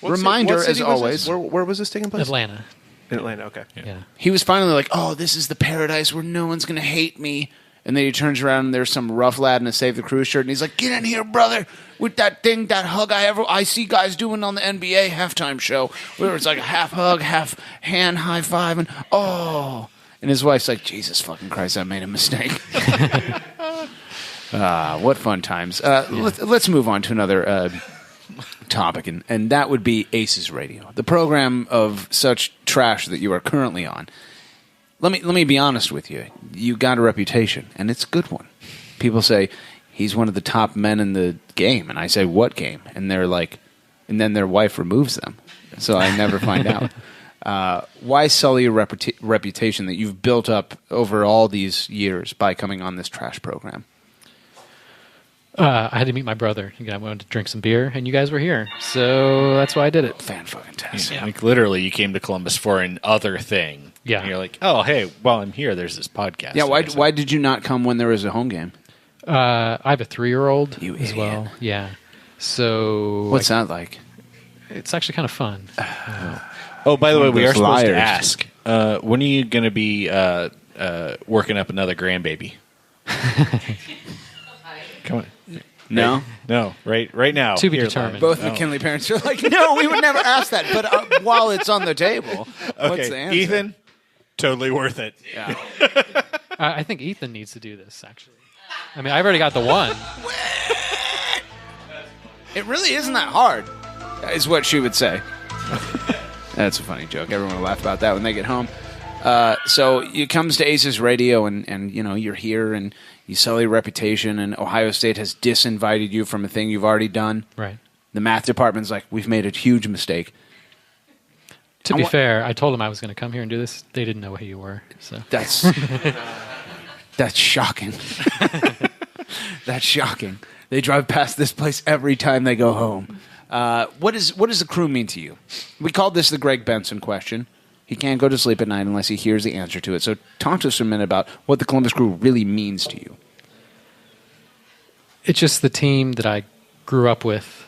Reminder, What city as was always. this? Where was this taking place? Atlanta. In Atlanta, okay. Yeah. He was finally like, oh, this is the paradise where no one's going to hate me. And then he turns around and there's some rough lad in a Save the Crew shirt. And he's like, get in here, brother, with that thing, that hug I see guys doing on the NBA halftime show. Where it's like a half hug, half hand high five. And oh. And his wife's like, Jesus fucking Christ, I made a mistake. What fun times. Let's move on to another topic, and that would be ACES Radio, the program of such trash that you are currently on. Let me be honest with you. You got a reputation, and it's a good one. People say, he's one of the top men in the game. And I say, what game? And they're like, and then their wife removes them. So I never find out. Why sully your reputation that you've built up over all these years by coming on this trash program? I had to meet my brother. I wanted to drink some beer, and you guys were here, so that's why I did it. Fan-fucking-tastic. Like, literally, you came to Columbus for an other thing. Yeah. And you're like, oh, hey, while I'm here, there's this podcast. Yeah, why did you not come when there was a home game? I have a 3-year-old You as idiot. well. Yeah. So What's that like? It's actually kind of fun. Oh, by the way, we are Those supposed to liars. ask, when are you going to be working up another grandbaby? Come on. No? No, right now. To be Here, determined. Lon. Both No. McKinley parents are like, no, we would never ask that. But while it's on the table, what's the answer? Ethan, totally worth it. Yeah. I think Ethan needs to do this, actually. I mean, I've already got the one. It really isn't that hard, is what she would say. That's a funny joke. Everyone will laugh about that when they get home. So it comes to ACES Radio, and you're here, and you sell your reputation, and Ohio State has disinvited you from a thing you've already done. Right. The math department's like, we've made a huge mistake. To be fair, I told them I was going to come here and do this. They didn't know who you were. So That's shocking. That's shocking. They drive past this place every time they go home. What does the crew mean to you? We called this the Greg Benson question. He can't go to sleep at night unless he hears the answer to it. So talk to us for a minute about what the Columbus Crew really means to you. it's just the team that I grew up with.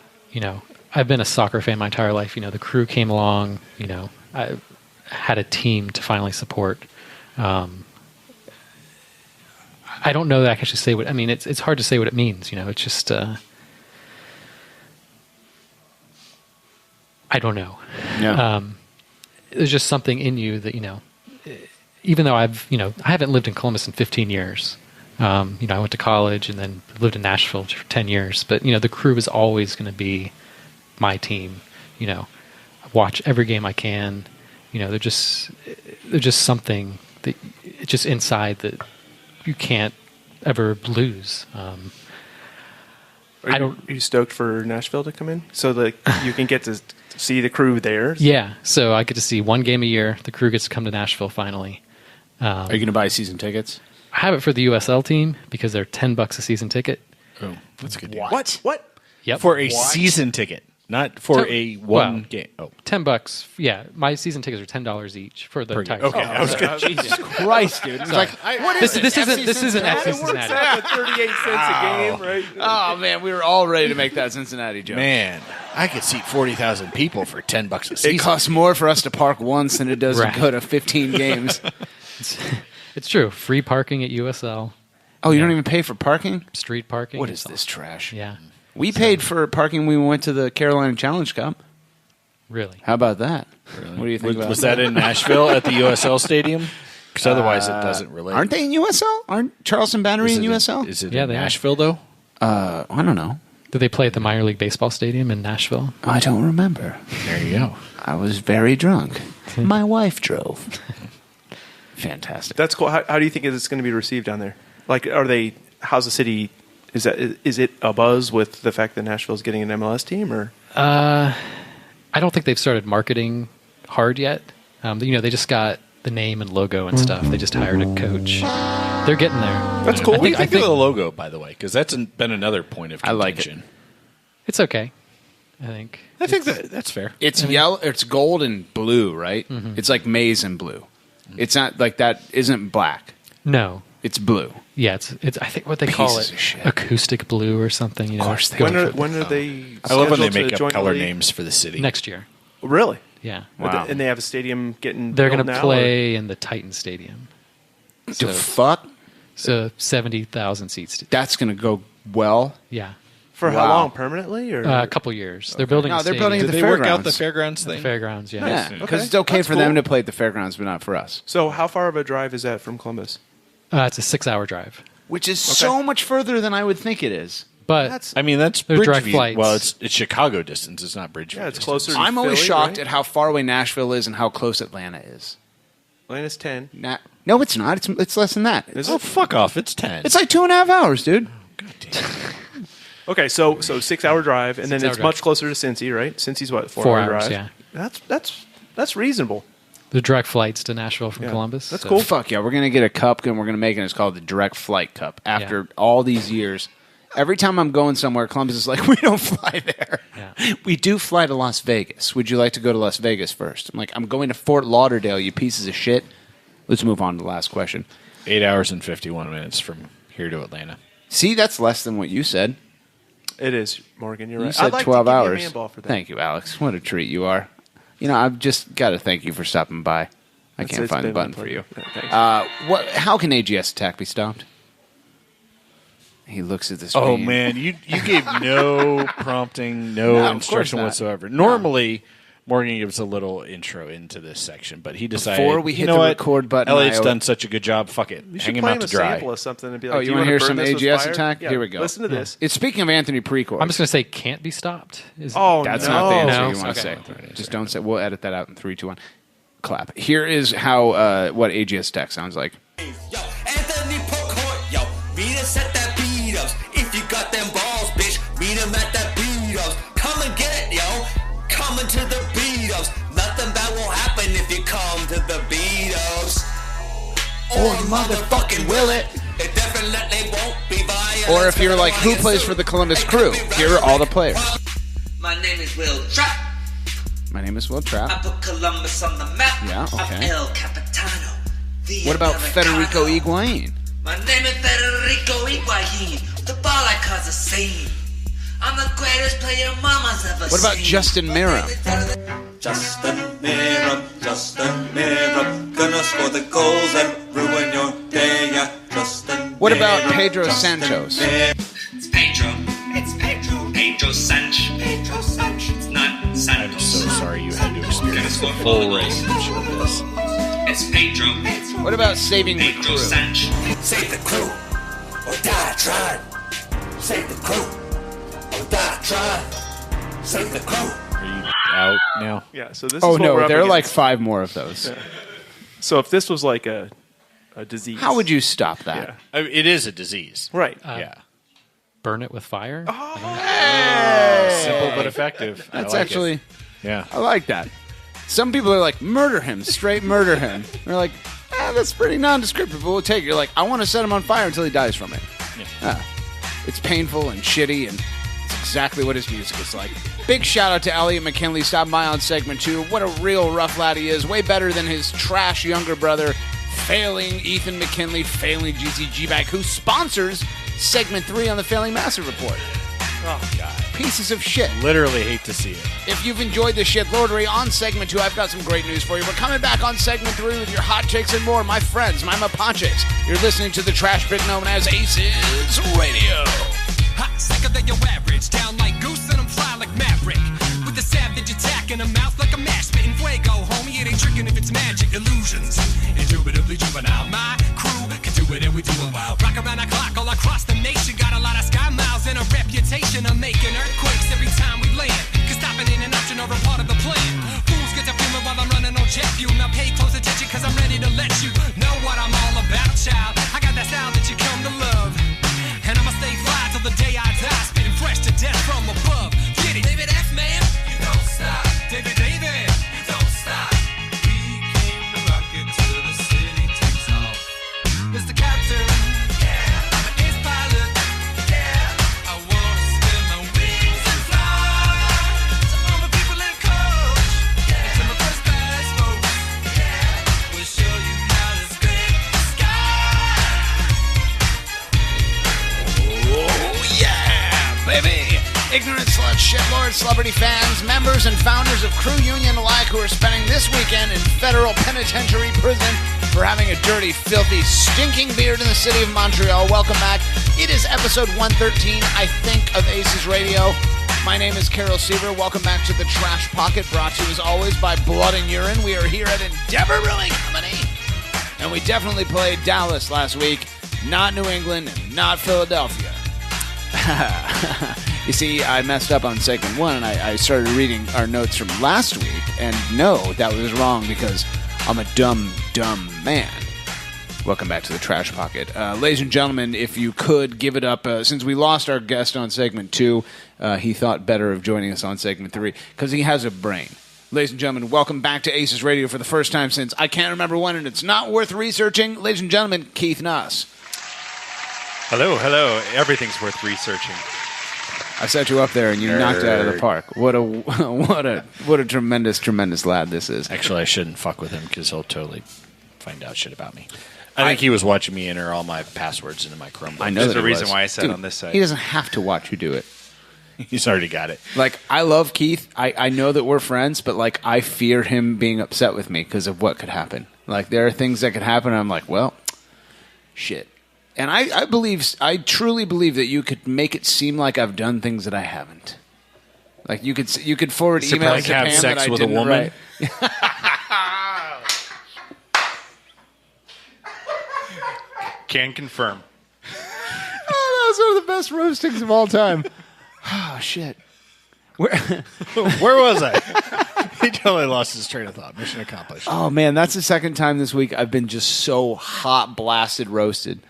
I've been a soccer fan my entire life. The Crew came along. had a team to finally support. I don't know that I can actually say what I mean. It's hard to say what it means. It's just I don't know. Yeah. There's just something in you that even though I haven't lived in Columbus in 15 years. I went to college and then lived in Nashville for 10 years. But the crew is always going to be my team. I watch every game I can. They're just something that it's just inside that you can't ever lose. Are you stoked for Nashville to come in so that you can get to see the crew there? Yeah, so I get to see one game a year. The crew gets to come to Nashville finally. Are you going to buy season tickets? I have it for the USL team because they're $10 a season ticket. Oh, that's a good. What? Yep. For a season ticket, not for one game. Oh, $10. Yeah, my season tickets are $10 each for the entire. Okay, I was good. Jesus Christ, dude! It's like, what is this? This isn't at Cincinnati. It works out to 38 cents a game, right? Oh man, we were all ready to make that Cincinnati joke. Man, I could seat 40,000 people for $10 a season. It costs more for us to park once than it does to go to 15 games. It's true. Free parking at USL. Oh, you don't even pay for parking? Street parking. What is this trash? Yeah. We paid for parking when we went to the Carolina Challenge Cup. Really? How about that? Really? What do you think about Was that in Nashville at the USL Stadium? Because otherwise it doesn't relate. Aren't they in USL? Aren't Charleston Battery in USL? Is it in Nashville, though? I don't know. Did they play at the minor league baseball stadium in Nashville? I don't remember. There you go. I was very drunk. My wife drove. Fantastic. That's cool. How do you think it's going to be received down there? Like, how's the city? Is it a buzz with the fact that Nashville's getting an MLS team, or? I don't think they've started marketing hard yet. They just got the name and logo and stuff. They just hired a coach. They're getting there. That's cool. What do you think of the logo, by the way? Because that's been another point of contention. I like it. It's okay. I think that's fair. It's yellow. It's gold and blue, right? Mm-hmm. It's like maize and blue. It's not like that. Isn't black? No, it's blue. Yeah, it's. I think what they call it, acoustic blue or something. Of course, when are they? I love when they make up color names for the city. Next year. Really? Yeah. Wow. And they have a stadium getting. They're going to now, play in the Titan Stadium. The fuck? So 70,000 seats. That's going to go well. Yeah. For how long? Permanently, or a couple years? They're building. No, a they're stadium. building at the Did they fairgrounds. work out the fairgrounds thing? The fairgrounds, yeah. Yeah, because it's okay for them to play at the fairgrounds, but not for us. So, how far of a drive is that from Columbus? It's a 6-hour drive, which is so much further than I would think it is. But that's there's direct flights. Well, it's Chicago distance. It's not Bridgeview. Yeah, it's distance. closer. I'm always Philly, shocked right? at how far away Nashville is and how close Atlanta is. Atlanta's 10. No, it's not. It's less than that. Fuck off! It's 10. It's like 2.5 hours, dude. God damn. Okay, so 6-hour drive, and then it's much closer to Cincy, right? Cincy's what, 4 hours drive? Yeah, that's reasonable. The direct flights to Nashville from Columbus. That's cool. Fuck yeah, we're gonna get a cup and we're gonna make it. It's called the Direct Flight Cup. After all these years, every time I'm going somewhere, Columbus is like, we don't fly there. Yeah. We do fly to Las Vegas. Would you like to go to Las Vegas first? I'm like, I'm going to Fort Lauderdale. You pieces of shit. Let's move on to the last question. 8 hours and 51 minutes from here to Atlanta. See, that's less than what you said. It is, Morgan. You're right. You said I'd like 12 to give you a hours. man ball for that. Thank you, Alex. What a treat you are. I've just got to thank you for stopping by. I can't find the button for you. How can AGS attack be stopped? He looks at the screen. Oh man, you gave no prompting, no instruction whatsoever. Normally, Morgan gives a little intro into this section, but he decided before we hit the record button. Elliot's done such a good job. Fuck it, You should hang him play out him to a dry. sample of something and be like, Oh, you want to hear some burn this with AGS fire? attack? Yeah, Here we go. Listen to this. It's speaking of Anthony Precourt. I'm just going to say can't be stopped. That's not the answer you want to say. Just don't say. We'll edit that out in 3, 2, 1. Clap. Here is how what AGS attack sounds like. Anthony Precourt, yo, meet us at that beat-ups. If you got them balls, bitch, meet him at that beat-ups. Come and get it, yo. Coming to the beat-ups. Nothing bad will happen if you come to the beat-ups. Or motherfucking will it. It definitely won't be violent. Or if you're like, who plays for the Columbus Crew? Here are all the players. My name is Will Trapp. My name is Will Trapp. I put Columbus on the map. Yeah, okay. I'm El Capitano. What about Federico Higuain? My name is Federico Higuain. The ball I cause a scene. I'm the greatest player mama's ever seen. What about Justin Miro? Justin mirror, just a mirror. Gonna score the goals and ruin your day, yeah, just a What about mirror, Pedro just a Santos? mirror. It's Pedro. It's Pedro. Pedro Sanch. Pedro Sanch. It's not Santos. I'm so sorry you had to experience the full range of this. It's Pedro. What about saving the Pedro crew? Sanch. Save the crew or die trying. Save the crew or die trying. Save the crew. Are you out now? Yeah. So this. Oh is what we're no, up there are like against. 5 more of those. Yeah. So if this was like a disease, How would you stop that? Yeah. I mean, it is a disease. Right. Yeah. Burn it with fire? Simple but effective. That's I like actually, it. Yeah. I like that. Some people are like, murder him, straight murder him. They're like, that's pretty nondescriptive, but we'll take it. You're like, I want to set him on fire until he dies from it. Yeah. It's painful and shitty, and it's exactly what his music is like. Big shout out to Elliot McKinley, stopping by on segment 2. What a real rough lad he is. Way better than his trash younger brother, failing Ethan McKinley, failing GCG Bag, who sponsors segment 3 on the Failing Massive Report. Oh, God. Pieces of shit. Literally hate to see it. If you've enjoyed this shit lordery on segment 2, I've got some great news for you. We're coming back on segment 3 with your hot takes and more. My friends, my mapaches. You're listening to the trash pit known as ACES Radio. Hot, sicker than your average. Down like goose and I'm fly like Maverick. With a savage attack in a mouth like a mash spitting fuego. Homie, it ain't tricking if it's magic illusions. Indubitably juvenile. My crew can do it and we do it well. Rock around the clock all across the nation. Got a lot of sky miles and a reputation of making earthquakes every time we land. Cause stopping ain't an option or a part of the plan. Fools get to fuming while I'm running on jet fuel. Now pay close attention cause I'm ready to let you know what I'm all about, child. I got that style that you come to love. And I'ma stay fly till the day I die, spitting fresh to death from above. Get it, David F. Man, you don't stop. David, you don't stop. We came to rock it till the city takes off. Mr. Captain, yeah, I'm an ace pilot, yeah. I wanna spin my wings and fly. To all the people in coach, yeah. To my first class folks, yeah. We'll show you how to scrape the sky. Oh, yeah, baby. Ignorant slut, shitlord, celebrity fans, members, and founders of Crew Union alike who are spending this weekend in federal penitentiary prison for having a dirty, filthy, stinking beard in the city of Montreal. Welcome back. It is episode 113, I think, of ACES Radio. My name is Carol Seaver. Welcome back to the Trash Pocket, brought to you as always by Blood and Urine. We are here at Endeavor Brewing Company. And we definitely played Dallas last week, not New England, and not Philadelphia. You see, I messed up on segment 1, and I started reading our notes from last week, and no, that was wrong because I'm a dumb, dumb man. Welcome back to the Trash Pocket. Ladies and gentlemen, if you could give it up, since we lost our guest on segment 2, he thought better of joining us on segment 3, because he has a brain. Ladies and gentlemen, welcome back to ACES Radio for the first time since I can't remember when, and it's not worth researching. Ladies and gentlemen, Keith Nuss. Hello, hello. Everything's worth researching. I set you up there, and you knocked it out of the park. What a tremendous, tremendous lad this is. Actually, I shouldn't fuck with him because he'll totally find out shit about me. I think he was watching me enter all my passwords into my Chromebook. I know There's that a reason why I sat on this side. He doesn't have to watch you do it. He's already got it. Like, I love Keith. I know that we're friends, but, like, I fear him being upset with me because of what could happen. Like, there are things that could happen, and I'm like, well, shit. And I truly believe that you could make it seem like I've done things that I haven't. Like, you could forward emails to Pam sex that I with didn't a woman? write. Can confirm. Oh, that was one of the best roastings of all time. Oh, shit. Where was I? He totally lost his train of thought. Mission accomplished. Oh, man, that's the second time this week I've been just so hot, blasted, roasted.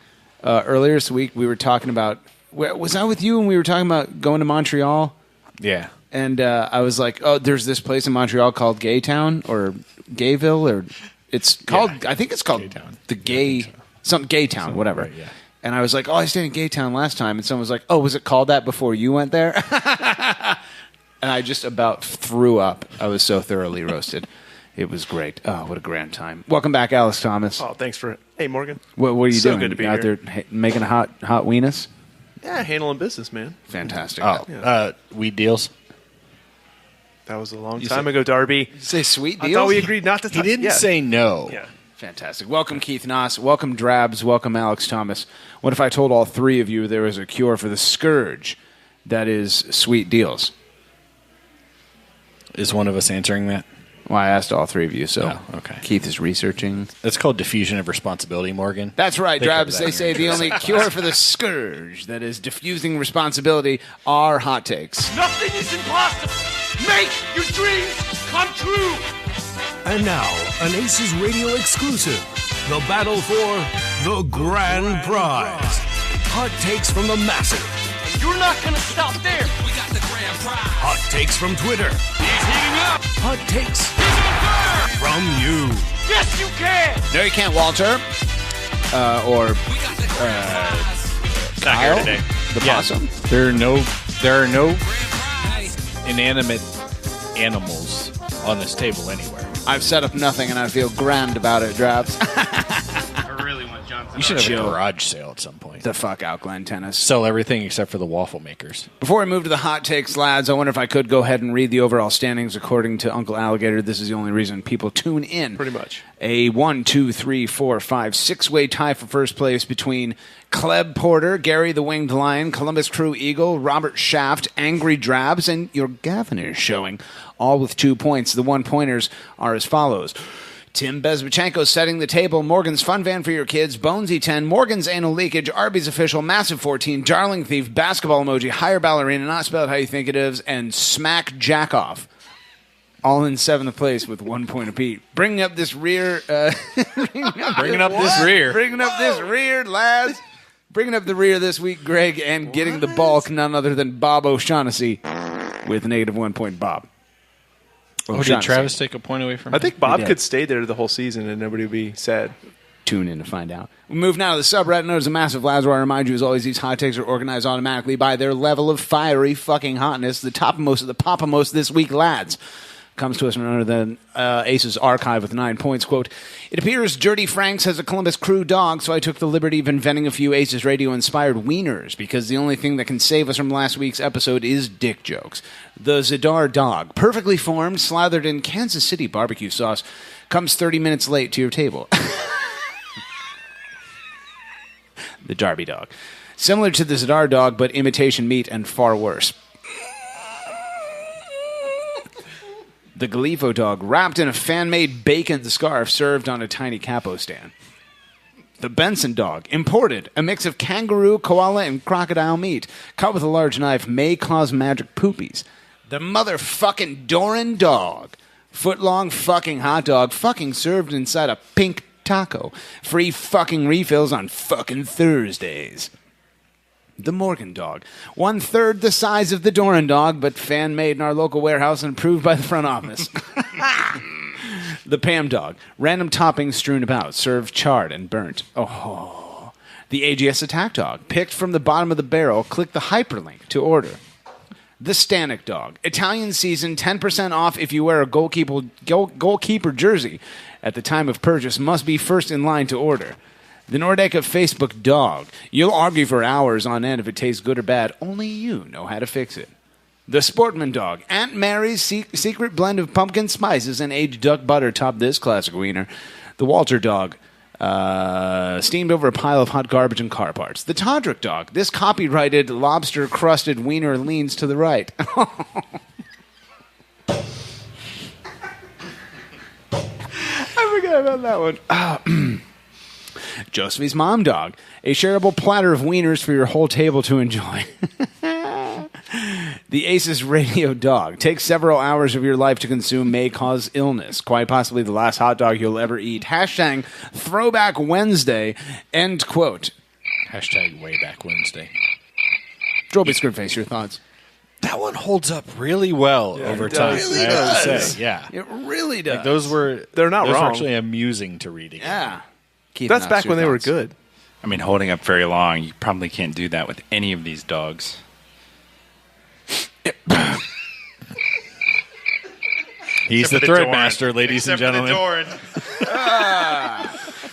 Earlier this week, we were talking about... Was I with you when we were talking about going to Montreal? Yeah. And I was like, oh, there's this place in Montreal called Gaytown or Gayville, or it's called... Yeah, I think it's called Gaytown. The Gay... Some Gaytown, whatever. Right, yeah. And I was like, oh, I stayed in Gaytown last time. And someone was like, oh, was it called that before you went there? And I just about threw up. I was so thoroughly roasted. It was great. Oh, what a grand time. Welcome back, Alex Thomas. Oh, thanks for... Hey, Morgan. What are you doing? So good to be out here. there making a hot weenus? Yeah, handling business, man. Fantastic. Oh, weed deals? That was a long time ago, Darby. Say sweet deals? I thought we agreed not to He didn't say no. Yeah. Fantastic. Welcome, Keith Noss. Welcome, Drabs. Welcome, Alex Thomas. What if I told all three of you there was a cure for the scourge that is sweet deals? Is one of us answering that? Well, I asked all three of you, so okay. Keith is researching. That's called diffusion of responsibility, Morgan. That's right, They Drabs. cover that They say in the your only class. cure for the scourge that is diffusing responsibility are hot takes. Nothing is impossible. Make your dreams come true. And now, an Aces Radio exclusive. The battle for the grand prize. Hot takes from the massive. You're not gonna stop there. We got the grand prize. Hot takes from Twitter. He's heating up. Hot takes from you. Yes, you can. No, you can't, Walter. Or Not here Kyle, today. the possum. There are no inanimate animals on this table anywhere. I've set up nothing, and I feel grand about it, Drabs. I really want Johnson. You should have Chill. a garage sale at some point. The fuck out, Glenn Tennis. Sell everything except for the waffle makers. Before we move to the hot takes, lads, I wonder if I could go ahead and read the overall standings according to Uncle Alligator. This is the only reason people tune in. Pretty much. A 1, 2, 3, 4, 5, 6-way tie for first place between Cleb Porter, Gary the Winged Lion, Columbus Crew Eagle, Robert Shaft, Angry Drabs, and your Governor showing, all with 2 points. The one-pointers are as follows. Tim Bezbachenko setting the table, Morgan's Fun Van for your kids, Bonesy 10, Morgan's Anal Leakage, Arby's Official, Massive 14, Darling Thief, Basketball Emoji, Higher Ballerina, Not Spelled How You Think It Is, and Smack Jackoff. All in 7th place with 1 point apiece. Bringing up this rear... Bringing up this rear, lads. Bringing up the rear this week, Greg, and getting the bulk, none other than Bob O'Shaughnessy with negative 1 point, Bob. Oh, did Travis take a point away from I think Bob He did. could stay there the whole season and nobody would be sad. Tune in to find out. We move now to the subreddit known as the Massive Lads, where I remind you, as always, these hot takes are organized automatically by their level of fiery fucking hotness. The topmost of the popmost this week, lads, comes to us from none other than Ace's archive with 9 points. Quote, it appears Dirty Franks has a Columbus Crew dog, so I took the liberty of inventing a few Aces Radio-inspired wieners, because the only thing that can save us from last week's episode is dick jokes. The Zadar dog, perfectly formed, slathered in Kansas City barbecue sauce, comes 30 minutes late to your table. The Darby dog. Similar to the Zadar dog, but imitation meat and far worse. The Galifo dog, wrapped in a fan-made bacon scarf, served on a tiny capo stand. The Benson dog, imported, a mix of kangaroo, koala, and crocodile meat, cut with a large knife, may cause magic poopies. The motherfucking Doran dog, foot-long fucking hot dog, fucking served inside a pink taco. Free fucking refills on fucking Thursdays. The Morgan dog, 1/3 the size of the Doran dog, but fan-made in our local warehouse and approved by the front office. The Pam dog, random toppings strewn about, served charred and burnt. Oh. The AGS attack dog, picked from the bottom of the barrel, click the hyperlink to order. The Stanek dog, Italian season, 10% off if you wear a goalkeeper jersey. At the time of purchase, must be first in line to order. The Nordica Facebook dog, you'll argue for hours on end if it tastes good or bad. Only you know how to fix it. The Sportman dog, Aunt Mary's secret blend of pumpkin spices and aged duck butter top this classic wiener. The Walter dog, steamed over a pile of hot garbage and car parts. The Todrick dog, this copyrighted lobster-crusted wiener leans to the right. I forgot about that one. Josephi's mom dog, a shareable platter of wieners for your whole table to enjoy. The Aces Radio dog, takes several hours of your life to consume, may cause illness. Quite possibly the last hot dog you'll ever eat. Hashtag Throwback Wednesday. End quote. Hashtag Way Back Wednesday. Droby Screwface, your thoughts? That one holds up really well over time. Really I have to does. say, yeah, It really does. like those were They're not those were wrong. actually amusing to read again. Yeah. Keith, That's Knox, back your when they were thoughts? good. I mean, holding up very long. You probably can't do that with any of these dogs. He's the thread master, ladies and gentlemen.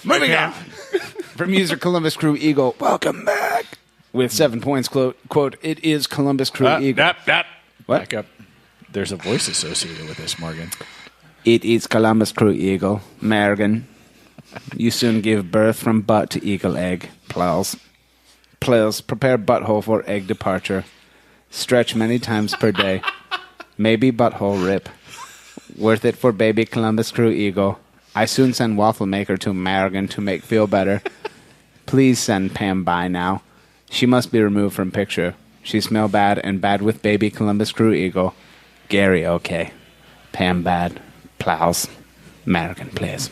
Moving on. From user Columbus Crew Eagle, welcome back. With 7 points, quote, it is Columbus Crew Eagle. What? Back up. there's a voice associated with this, Morgan. It is Columbus Crew Eagle, Morgan. You soon give birth from butt to eagle egg. Please. Please, prepare butthole for egg departure. Stretch many times per day. Maybe butthole rip. Worth it for baby Columbus Crew Eagle. I soon send waffle maker to Morgan to make feel better. Please send Pam by now. She must be removed from picture. She smell bad and bad with baby Columbus Crew Eagle. Gary, okay. Pam bad. Plows. American, please.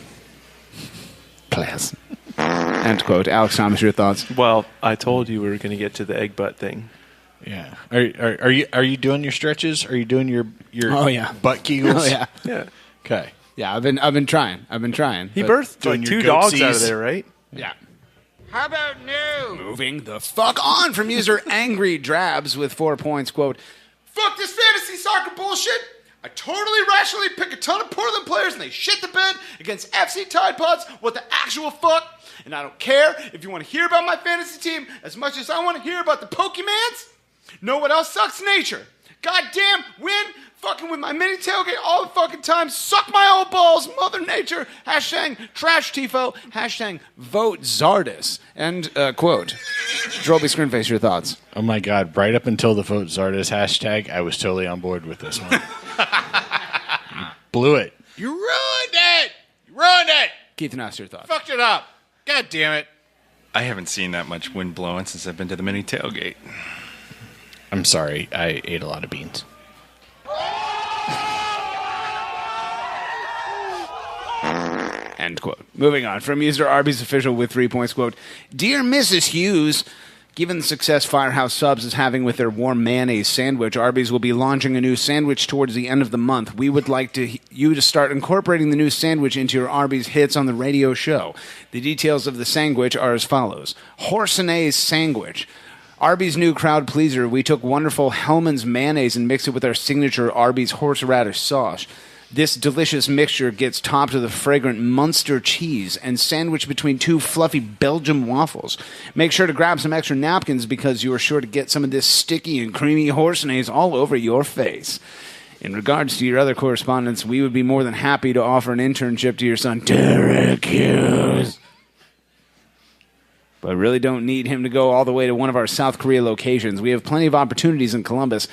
Please. End quote. Alex Thomas, your thoughts? Well, I told you we were going to get to the egg butt thing. Yeah. Are you doing your stretches? Are you doing your Oh, yeah. butt kegels? Oh, yeah. Yeah. Okay. Yeah, I've been trying. He birthed like 2 dogs out of there, right? Yeah. How about new? Moving the fuck on from user Angry Drabs with 4 points. Quote, Fuck this fantasy soccer bullshit. I totally rationally pick a ton of Portland players and they shit the bed against FC Tide Pods. What the actual fuck? And I don't care if you want to hear about my fantasy team as much as I want to hear about the Pokemans. Know what else sucks? Nature. Goddamn, win fucking with my mini tailgate all the fucking time. Suck my old balls, Mother Nature. Hashtag trash tifo. Hashtag vote Zardis. End quote. Droby Screenface, your thoughts? Oh my God! Right up until the vote Zardes hashtag, I was totally on board with this one. You blew it. You ruined it. You ruined it. Keith Nass, your thoughts? Fucked it up. God damn it. I haven't seen that much wind blowing since I've been to the mini tailgate. I'm sorry. I ate a lot of beans. End quote. Moving on. From user Arby's official with 3 points. Quote, Dear Mrs. Hughes, given the success Firehouse Subs is having with their warm mayonnaise sandwich, Arby's will be launching a new sandwich towards the end of the month. We would like you to start incorporating the new sandwich into your Arby's hits on the radio show. The details of the sandwich are as follows. Horsenaise sandwich. Arby's new crowd pleaser. We took wonderful Hellman's mayonnaise and mixed it with our signature Arby's horseradish sauce. This delicious mixture gets topped with a fragrant Munster cheese and sandwiched between 2 fluffy Belgian waffles. Make sure to grab some extra napkins because you are sure to get some of this sticky and creamy horsenaise all over your face. In regards to your other correspondence, we would be more than happy to offer an internship to your son, Derek Hughes. But I really don't need him to go all the way to one of our South Korea locations. We have plenty of opportunities in Columbus.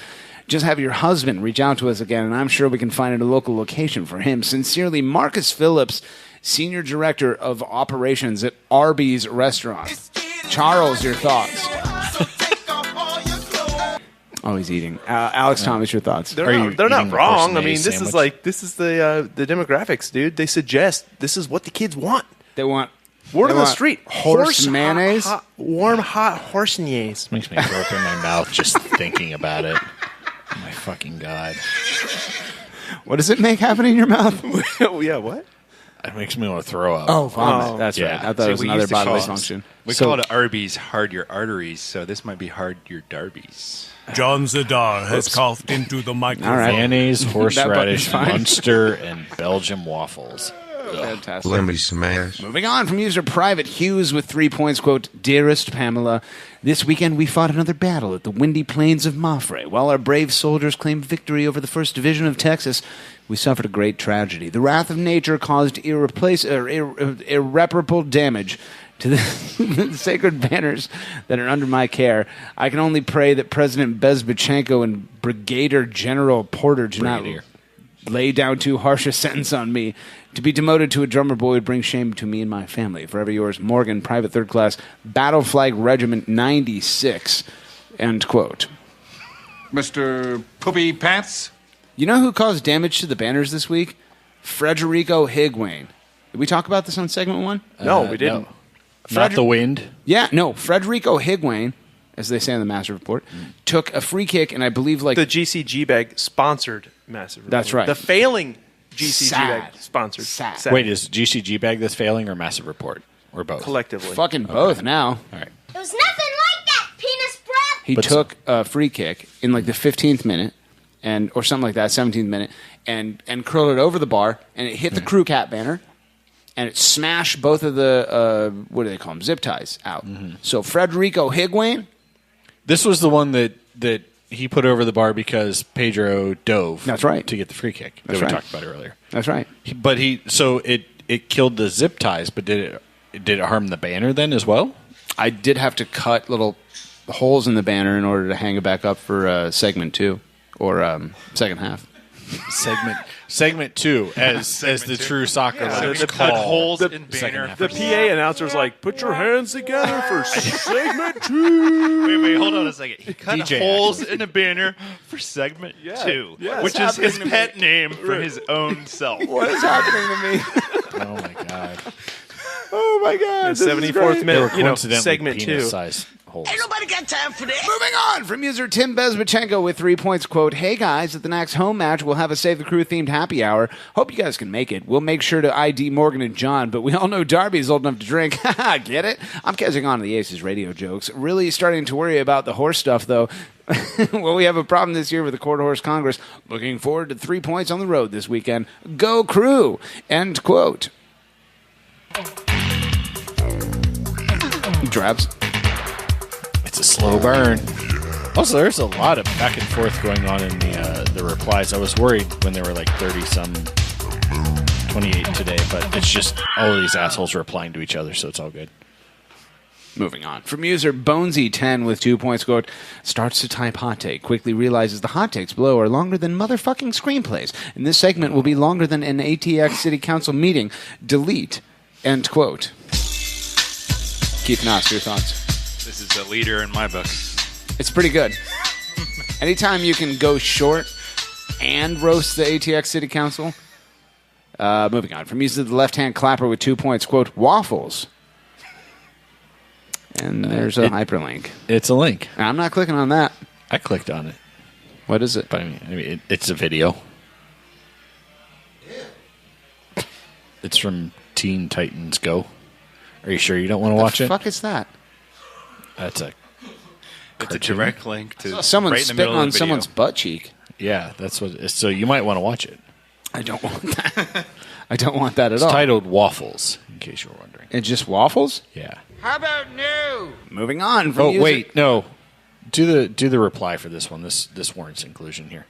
Just have your husband reach out to us again, and I'm sure we can find a local location for him. Sincerely, Marcus Phillips, Senior Director of Operations at Arby's Restaurant. Charles, your thoughts? Oh, he's eating. Alex Thomas, your thoughts? They're not wrong. I mean, this is the demographics, dude. They suggest this is what the kids want. They want word on the street. Horse mayonnaise? Warm, hot horse-naise. Makes me throw up in my mouth just thinking about it. Oh my fucking God. What does it make happen in your mouth? Yeah, what? It makes me want to throw up. Oh, vomit. That's right. I thought it was another bodily function. We call it Arby's hard your arteries, so this might be hard your darbies. John Zadar has coughed into the microphone. All right. Mayonnaise, horseradish, Munster, and Belgian waffles. Fantastic. Let me smash. Moving on from user Private Hughes with 3 points, quote, Dearest Pamela, this weekend we fought another battle at the windy plains of Mafre. While our brave soldiers claimed victory over the 1st Division of Texas, we suffered a great tragedy. The wrath of nature caused irreparable damage to the sacred banners that are under my care. I can only pray that President Bezbachenko and Brigadier General Porter do not lay down too harsh a sentence on me. To be demoted to a drummer boy would bring shame to me and my family. Forever yours, Morgan, Private 3rd Class, Battle Flag Regiment 96. End quote. Mr. Poopy Pants? You know who caused damage to the banners this week? Frederico Higuain. Did we talk about this on segment 1? No, we didn't. No. Not the wind? Yeah, no. Frederico Higuain, as they say in the Master Report, took a free kick, and I believe like the GCG bag sponsored Massive Report. That's right. The failing GCG bag sponsored. Sad. Wait, is GCG bag that's failing or Massive Report? Or both? Collectively. Fucking both now. All right. It was nothing like that, penis breath. He took a free kick in like the 15th minute, or something like that, 17th minute, and curled it over the bar, and it hit the crew cat banner, and it smashed both of the, what do they call them, zip ties out. So Frederico Higuain. This was the one that he put over the bar because Pedro dove. That's right. To get the free kick That's that right. we talked about earlier. That's right. It killed the zip ties, but did it harm the banner then as well? I did have to cut little holes in the banner in order to hang it back up for segment 2 or second half. Segment 2 as the true soccer lovers call holes the in banner. The PA announcer's like, put your hands together for segment 2. Wait, hold on a second. He cut DJ holes in a banner for segment 2, Yeah. which is his pet name for his own self. What is happening to me? Oh my god! Oh my god! The 74th minute, segment 2. penis-sized holes. Ain't nobody got time for that. Moving on from user Tim Bezbachenko with 3 points. Quote, hey guys, at the next home match, we'll have a Save the Crew themed happy hour. Hope you guys can make it. We'll make sure to ID Morgan and John, but we all know Darby's old enough to drink. Get it? I'm catching on to the Aces radio jokes. Really starting to worry about the horse stuff, though. Well, we have a problem this year with the Quarter Horse Congress. Looking forward to 3 points on the road this weekend. Go Crew! End quote. Drabs. It's a slow burn. Also, there's a lot of back and forth going on in the replies. I was worried when there were like 30-some, 28 today, but it's just all of these assholes replying to each other, so it's all good. Moving on. From user Bonesy10 with 2 points, quote, starts to type hot take, quickly realizes the hot takes below are longer than motherfucking screenplays, and this segment will be longer than an ATX City Council meeting. Delete. End quote. Keith Knox, your thoughts? This is a leader in my book. It's pretty good. Anytime you can go short and roast the ATX City Council. Moving on. From user the left-hand clapper with 2 points, quote, waffles. And there's a hyperlink. It's a link. I'm not clicking on that. I clicked on it. What is it? But I mean it's a video. It's from Teen Titans Go. Are you sure you don't want to watch it? What the fuck is that? That's a It's a cartoon. direct link to Someone right in the spitting middle of on the video. someone's butt cheek. Yeah, that's what. So you might want to watch it. I don't want that. I don't want that at It's all. titled Waffles, in case you're wondering. It's just waffles? Yeah. How about no? Moving on. From Oh user- wait, no. Do the reply for this one. This warrants inclusion here.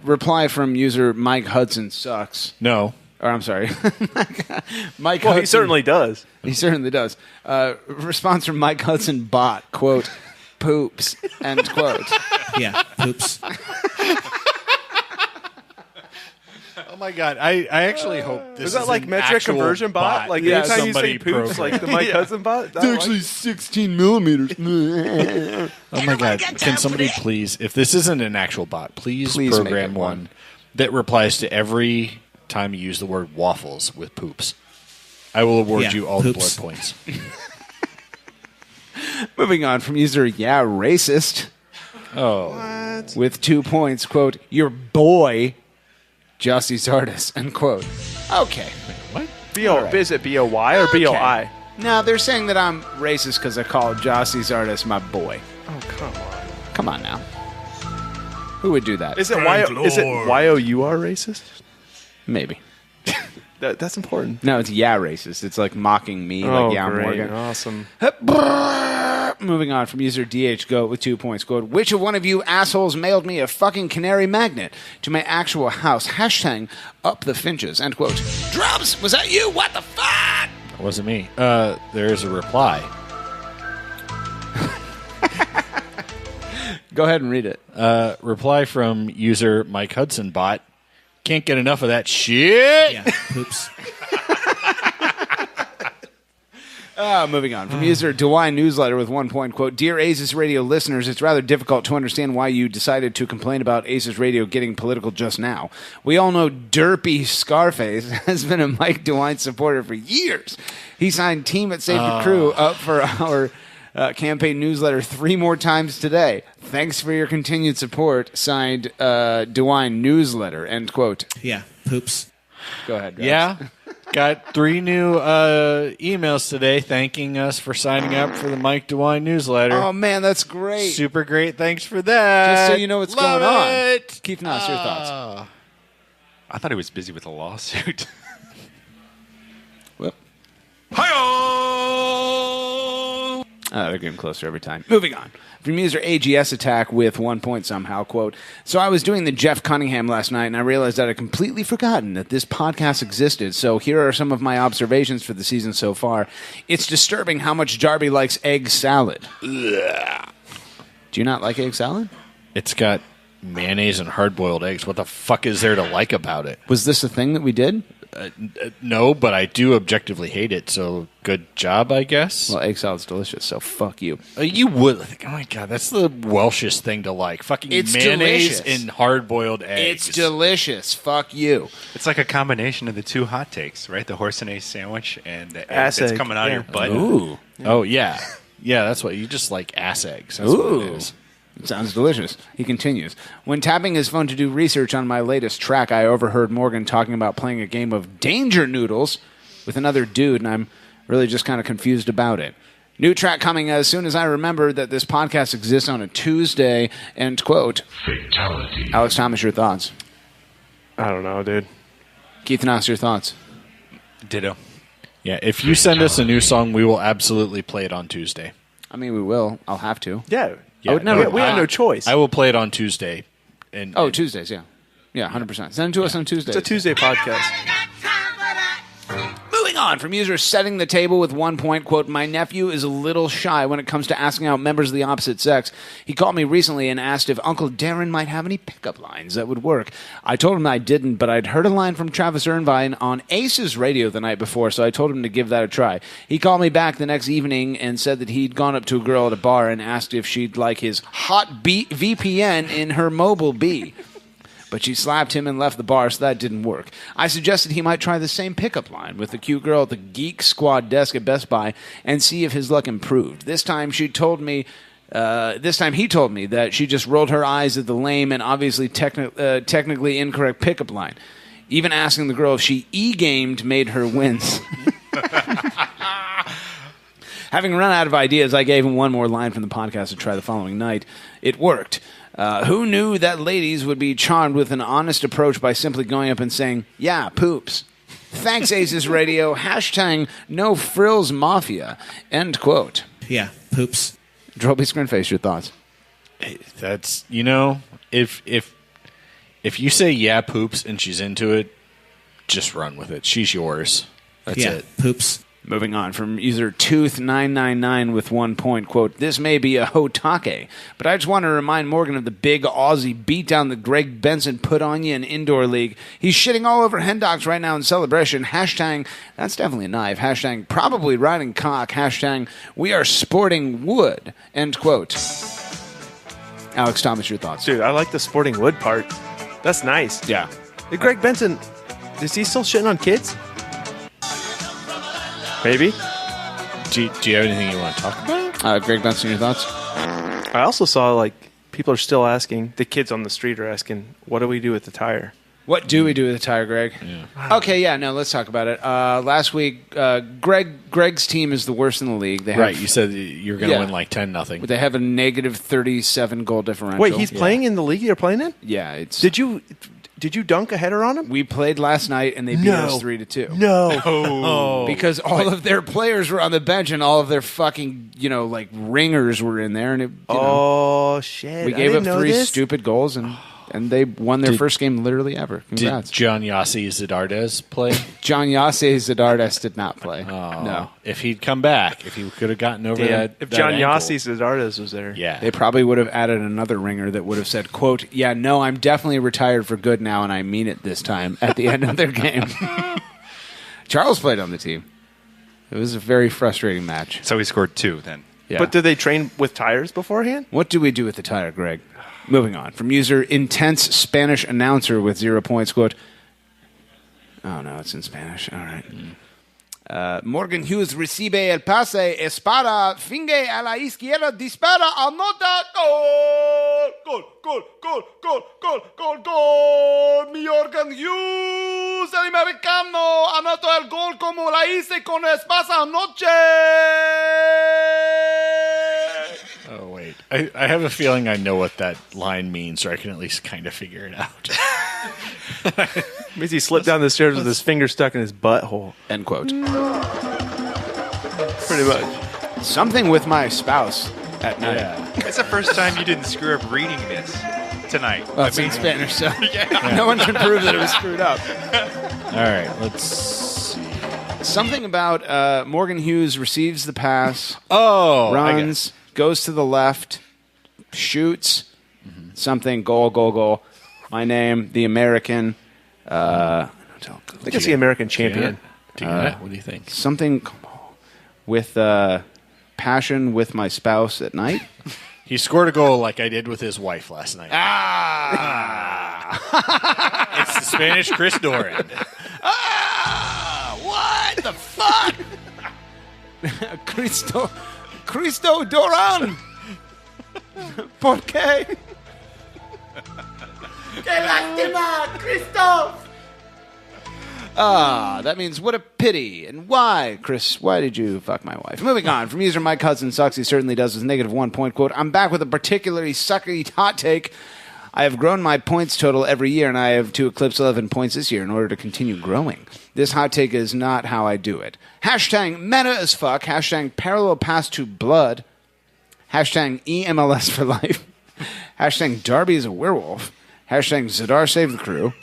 Reply from user Mike Hudson sucks. No. Or I'm sorry. Mike Well, Hudson. he certainly does. He certainly does. Response from Mike Hudson bot, quote, poops, end quote. Yeah, poops. Oh my god! I actually hope this Is that like an metric actual conversion bot? Like that anytime you say somebody poops, like the programmed. Mike Hudson bot? It's actually 16 millimeters. Oh my god! Can somebody please, if this isn't an actual bot, please Please make program it one. one that replies to every time you use the word waffles with poops. I will award Yeah, you all poops. the blood points. Moving on from user Yeah Racist Oh, with 2 points, quote, your boy, Jussie Sardis, end quote. Okay. what? Is it B-O-Y or B-O-I? Now, they're saying that I'm racist because I call Jussie Sardis my boy. Oh, come on. Come on now. Who would do that? Is it Y-O-U-R racist? Maybe. That's important. No, it's yeah racist. It's like mocking me, like yeah great. Morgan. Awesome. Moving on from user DH Goat with 2 points. Quote, which of one of you assholes mailed me a fucking canary magnet to my actual house? Hashtag up the finches. End quote. Drums, was that you? What the fuck? That wasn't me. There's a reply. Go ahead and read it. Reply from user Mike Hudson bot. Can't get enough of that shit. Yeah, poops. Moving on. From user DeWine Newsletter with 1 point, quote, dear ACES Radio listeners, it's rather difficult to understand why you decided to complain about ACES Radio getting political just now. We all know Derpy Scarface has been a Mike DeWine supporter for years. He signed Team at Save the Crew up for our campaign newsletter 3 more times today. Thanks for your continued support. Signed DeWine Newsletter, end quote. Yeah, poops. Go ahead, guys. Yeah. Got 3 new emails today thanking us for signing up for the Mike DeWine newsletter. Oh, man, that's great. Super great. Thanks for that. Just so you know what's Love going on. it. Keith Knox, your thoughts. I thought he was busy with a lawsuit. Whoop. They're getting closer every time. Moving on. From user AGS Attack with 1 point somehow, quote, so I was doing the Jeff Cunningham last night, and I realized that I'd completely forgotten that this podcast existed, so here are some of my observations for the season so far. It's disturbing how much Darby likes egg salad. Ugh. Do you not like egg salad? It's got mayonnaise and hard-boiled eggs. What the fuck is there to like about it? Was this a thing that we did? No, but I do objectively hate it, so good job, I guess. Well, egg salad's delicious, so fuck you. You would think, oh my god, that's the Welshest thing to like. Fucking It's mayonnaise delicious. and hard-boiled eggs. It's delicious. Fuck you. It's like a combination of the two hot takes, right? The horse and ace sandwich and the egg Ass that's egg, coming out of your butt. Ooh. Oh, yeah. Yeah, that's what you just like ass eggs. That's what it is. It sounds delicious. He continues. When tapping his phone to do research on my latest track, I overheard Morgan talking about playing a game of Danger Noodles with another dude, and I'm really just kind of confused about it. New track coming as soon as I remember that this podcast exists on a Tuesday, end quote. Fatality. Alex Thomas, your thoughts? I don't know, dude. Keith Knox, your thoughts? Ditto. Yeah, if you send us a new song, we will absolutely play it on Tuesday. I mean, we will. I'll have to. Yeah. I would never. We have no choice. I will play it on Tuesday. And Tuesdays, yeah. Yeah, 100%. Send it to us on Tuesdays. It's a Tuesday podcast. Moving on from user setting the table with 1 point, quote, my nephew is a little shy when it comes to asking out members of the opposite sex. He called me recently and asked if Uncle Darren might have any pickup lines that would work. I told him I didn't, but I'd heard a line from Travis Irvine on ACES radio the night before, so I told him to give that a try. He called me back the next evening and said that he'd gone up to a girl at a bar and asked if she'd like his hot VPN in her mobile bee. But she slapped him and left the bar, so that didn't work. I suggested he might try the same pickup line with the cute girl at the Geek Squad desk at Best Buy and see if his luck improved. This time he told me that she just rolled her eyes at the lame and obviously technically incorrect pickup line. Even asking the girl if she e-gamed made her wince. Having run out of ideas, I gave him one more line from the podcast to try the following night. It worked. Who knew that ladies would be charmed with an honest approach by simply going up and saying, yeah, poops. Thanks, ACES Radio. Hashtag no frills mafia. End quote. Yeah, poops. Droby Scrinface, your thoughts? That's, if you say yeah, poops, and she's into it, just run with it. She's yours. That's it. Poops. Moving on from user Tooth999 with 1 point, quote, this may be a hotake, but I just want to remind Morgan of the big Aussie beatdown that Greg Benson put on you in Indoor League. He's shitting all over Hendox right now in celebration. Hashtag, that's definitely a knife. Hashtag, probably riding cock. Hashtag, we are sporting wood. End quote. Alex Thomas, your thoughts? Dude, I like the sporting wood part. That's nice. Yeah. Hey, Greg Benson, is he still shitting on kids? Maybe. Do you have anything you want to talk about? Greg Benson, your thoughts? I also saw, people are still asking, the kids on the street are asking, what do we do with the tire? What do we do with the tire, Greg? Yeah. Okay, yeah, no, let's talk about it. Last week, Greg's team is the worst in the league. They have, right, you said you're going to win 10-0. They have a negative 37 goal differential. Wait, he's playing in the league you're playing in? Yeah. It's. Did you dunk a header on him? We played last night, and they beat us 3-2. No. Because all of their players were on the bench, and all of their fucking, ringers were in there. And shit. We gave up 3 stupid goals, and they won their first game literally ever. Congrats. Did John Yossi Zadardes play? John Yossi Zadardes did not play. Oh, no. If he'd come back, if he could have gotten over that. If that John ankle. Yossi Zadardes was there. Yeah. They probably would have added another ringer that would have said, quote, yeah, no, I'm definitely retired for good now, and I mean it this time, at the end of their game. Charles played on the team. It was a very frustrating match. So he scored 2 then. Yeah. But did they train with tires beforehand? What do we do with the tire, Greg? Moving on. From user Intense Spanish Announcer with 0 points, quote, oh, no, it's in Spanish. All right. Morgan Hughes recibe el pase, espada, finge a la izquierda, dispara, anota, gol, gol, gol, gol, gol, gol, gol, gol. Morgan Hughes, el americano, anotó el gol como la hice con espada anoche. Oh, wait. I have a feeling I know what that line means, so I can at least kind of figure it out. Means he slipped down the stairs with his finger stuck in his butthole. End quote. Pretty much. Something with my spouse at night. It's the first time you didn't screw up reading this tonight. Well, it's in Spanish, so no one can prove that it was screwed up. All right, let's see. Something about Morgan Hughes receives the pass. Oh, runs, goes to the left, shoots. Something, goal. My name, the American. I think it's the American champion. What do you think? Something with passion with my spouse at night. He scored a goal like I did with his wife last night. It's the Spanish Chris Doran. What the fuck? Cristo Doran. ¿Por qué? ¡Qué lástima, Christoph! That means what a pity. And why, Chris, why did you fuck my wife? Moving on. From user Mike Hudson sucks, he certainly does, with -1 point. Quote, I'm back with a particularly sucky hot take. I have grown my points total every year, and I have to eclipse 11 points this year in order to continue growing. This hot take is not how I do it. Hashtag meta as fuck. Hashtag parallel pass to blood. Hashtag EMLS for life. Hashtag Darby is a werewolf. Hashtag Zadar save the crew.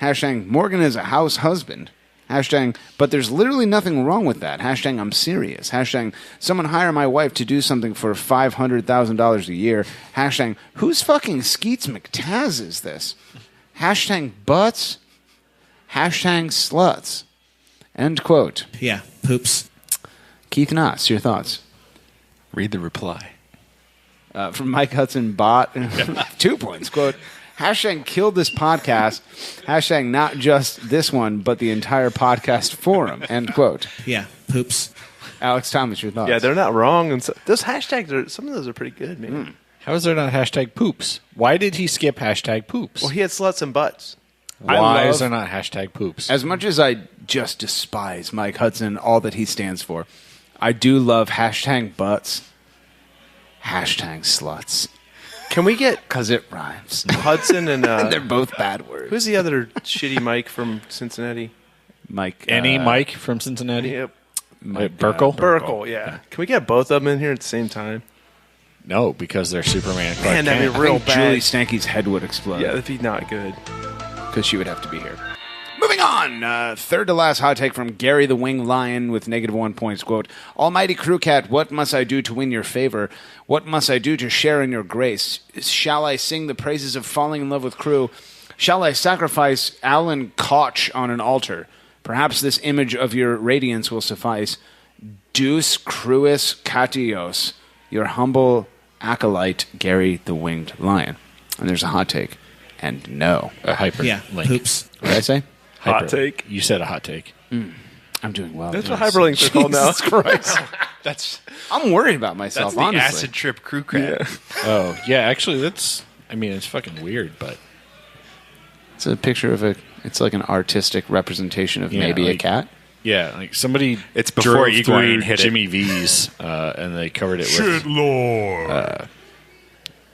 Hashtag Morgan is a house husband. Hashtag but there's literally nothing wrong with that. Hashtag I'm serious. Hashtag someone hire my wife to do something for $500,000 a year. Hashtag whose fucking Skeets McTaz is this? Hashtag butts. Hashtag sluts. End quote. Yeah, poops. Keith Knotts, your thoughts? Read the reply. From Mike Hudson bot. 2 points. Quote, hashtag killed this podcast. Hashtag not just this one, but the entire podcast forum. End quote. Yeah, poops. Alex Thomas, your thoughts? Yeah, they're not wrong. And so, those hashtags, some of those are pretty good, man. How is there not hashtag poops? Why did he skip hashtag poops? Well, he had sluts and butts. Why is there not hashtag poops? As much as I just despise Mike Hudson, all that he stands for, I do love hashtag butts, hashtag sluts. Can we get... Because it rhymes. Hudson and... they're both bad words. Who's the other shitty Mike from Cincinnati? Mike. Mike from Cincinnati? Yep. Burkle? Burkle, yeah. Can we get both of them in here at the same time? No, because they're Superman. Clark Man, that'd be Kent. real I think bad. Julie Stanky's head would explode. Yeah, that'd be not good. Because she would have to be here. Moving on. Third to last hot take from Gary the Winged Lion with -1 points. Quote, Almighty Crew Cat, what must I do to win your favor? What must I do to share in your grace? Shall I sing the praises of falling in love with Crew? Shall I sacrifice Alan Koch on an altar? Perhaps this image of your radiance will suffice. Deus Cruis Catios, your humble acolyte, Gary the Winged Lion. And there's a hot take. And no. A hyper Yeah, link. poops. What did I say? Hot take. You said a hot take. I'm doing well. That's what hyperlinks are called now. Jesus Christ. I'm worried about myself, That's the honestly. acid trip crew crab. Oh, yeah, actually, it's fucking weird, but... It's a picture of it's like an artistic representation of maybe a cat. Yeah, like somebody It's before drove Iguane through hit it. Jimmy V's, and they covered it Shit, with Lord.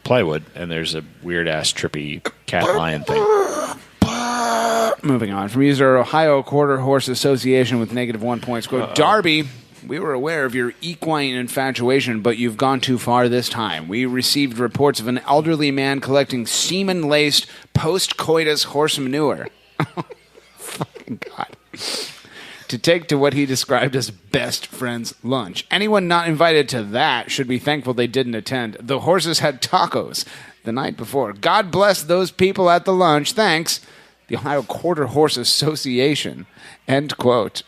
plywood, and there's a weird-ass trippy cat lion thing. Moving on. From user Ohio Quarter Horse Association with -1 points. Quote, Darby, we were aware of your equine infatuation, but you've gone too far this time. We received reports of an elderly man collecting semen-laced post-coitus horse manure. Fucking God. To take to what he described as best friend's lunch. Anyone not invited to that should be thankful they didn't attend. The horses had tacos the night before. God bless those people at the lunch. Thanks. The Ohio Quarter Horse Association. End quote.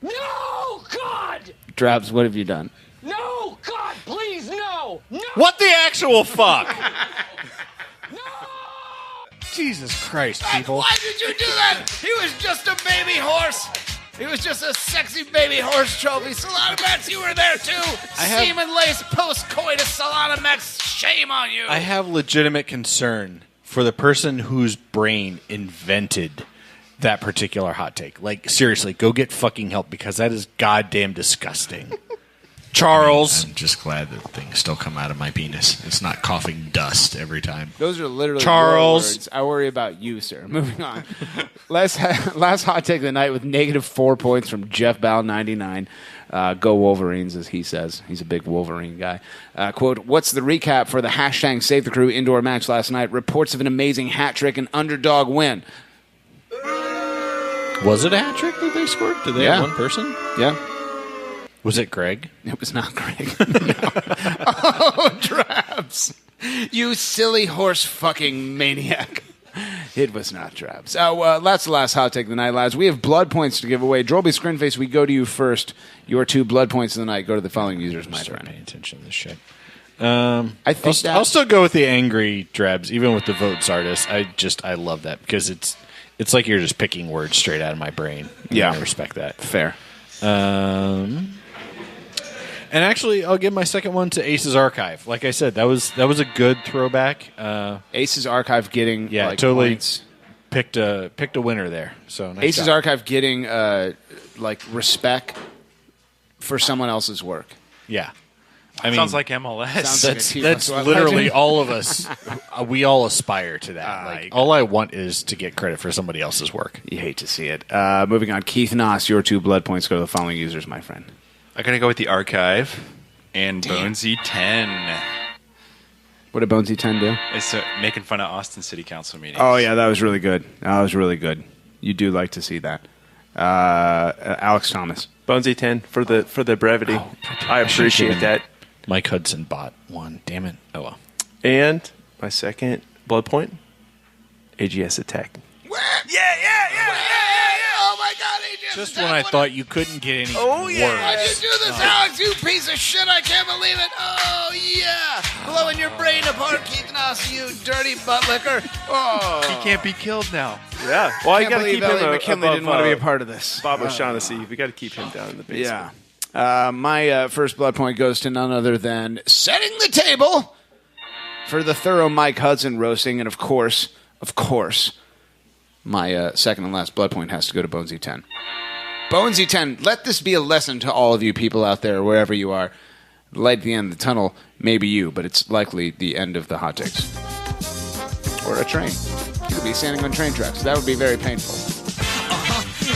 No, God! Drabs, what have you done? No, God, please, no! No! What the actual fuck? Jesus Christ, people. Why did you do that? He was just a baby horse. He was just a sexy baby horse trophy. Salamax, you were there too. Semen-laced post-coitus Salamax. Shame on you. I have legitimate concern for the person whose brain invented that particular hot take. Like, seriously, go get fucking help because that is goddamn disgusting. Charles. I'm just glad that things still come out of my penis. It's not coughing dust every time. Those are literally Charles. your words. I worry about you, sir. Moving on. last hot take of the night with -4 points from Jeff Ball 99. Go Wolverines, as he says. He's a big Wolverine guy. Quote, what's the recap for the hashtag Save the Crew indoor match last night? Reports of an amazing hat trick and underdog win. Was it a hat trick that they scored? Did they have one person? Yeah. Was it Greg? It was not Greg. No. Oh, Traps. You silly horse fucking maniac. It was not Traps. That's the last hot take of the night, lads. We have blood points to give away. Drolby Scrinface, we go to you first. Your 2 blood points of the night go to the following users, my friend. Paying attention to this shit. I think I'll still go with the angry Drabs, even with the votes artist. I love that because it's like you're just picking words straight out of my brain. Yeah. I respect that. Fair. And actually, I'll give my second one to Ace's Archive. Like I said, that was a good throwback. Ace's Archive getting totally points. Picked a winner there. So nice Ace's job. Archive getting respect for someone else's work. Yeah. Sounds like MLS. That's literally all of us. We all aspire to that. All I want is to get credit for somebody else's work. You hate to see it. Moving on, Keith Noss, your 2 blood points go to the following users, my friend. I'm going to go with the Archive and Bonesy 10. What did Bonesy 10 do? It's making fun of Austin City Council meetings. Oh, yeah, that was really good. You do like to see that. Alex Thomas. Bonesy 10 for the brevity. I appreciate that. Mike Hudson bought one. Damn it. Oh, well. And my second blood point, AGS Attack. Oh, my God, AGS Just when I thought you couldn't get any Why'd you worse. do this, Alex, you piece of shit? I can't believe it. Oh, yeah. Blowing your brain apart, Keith Noss, you dirty butt licker. Oh. He can't be killed now. Yeah. Well, I Can't got to believe keep him Elliot McKinley above, didn't want to be a part of this. Bob O'Shaughnessy. We got to keep him down in the basement. Yeah. My first blood point goes to none other than setting the table for the thorough Mike Hudson roasting. And, of course, my second and last blood point has to go to Bonesy 10. Bonesy 10, let this be a lesson to all of you people out there, wherever you are. The light at the end of the tunnel may be you, but it's likely the end of the hot takes. Or a train. You could be standing on train tracks. That would be very painful.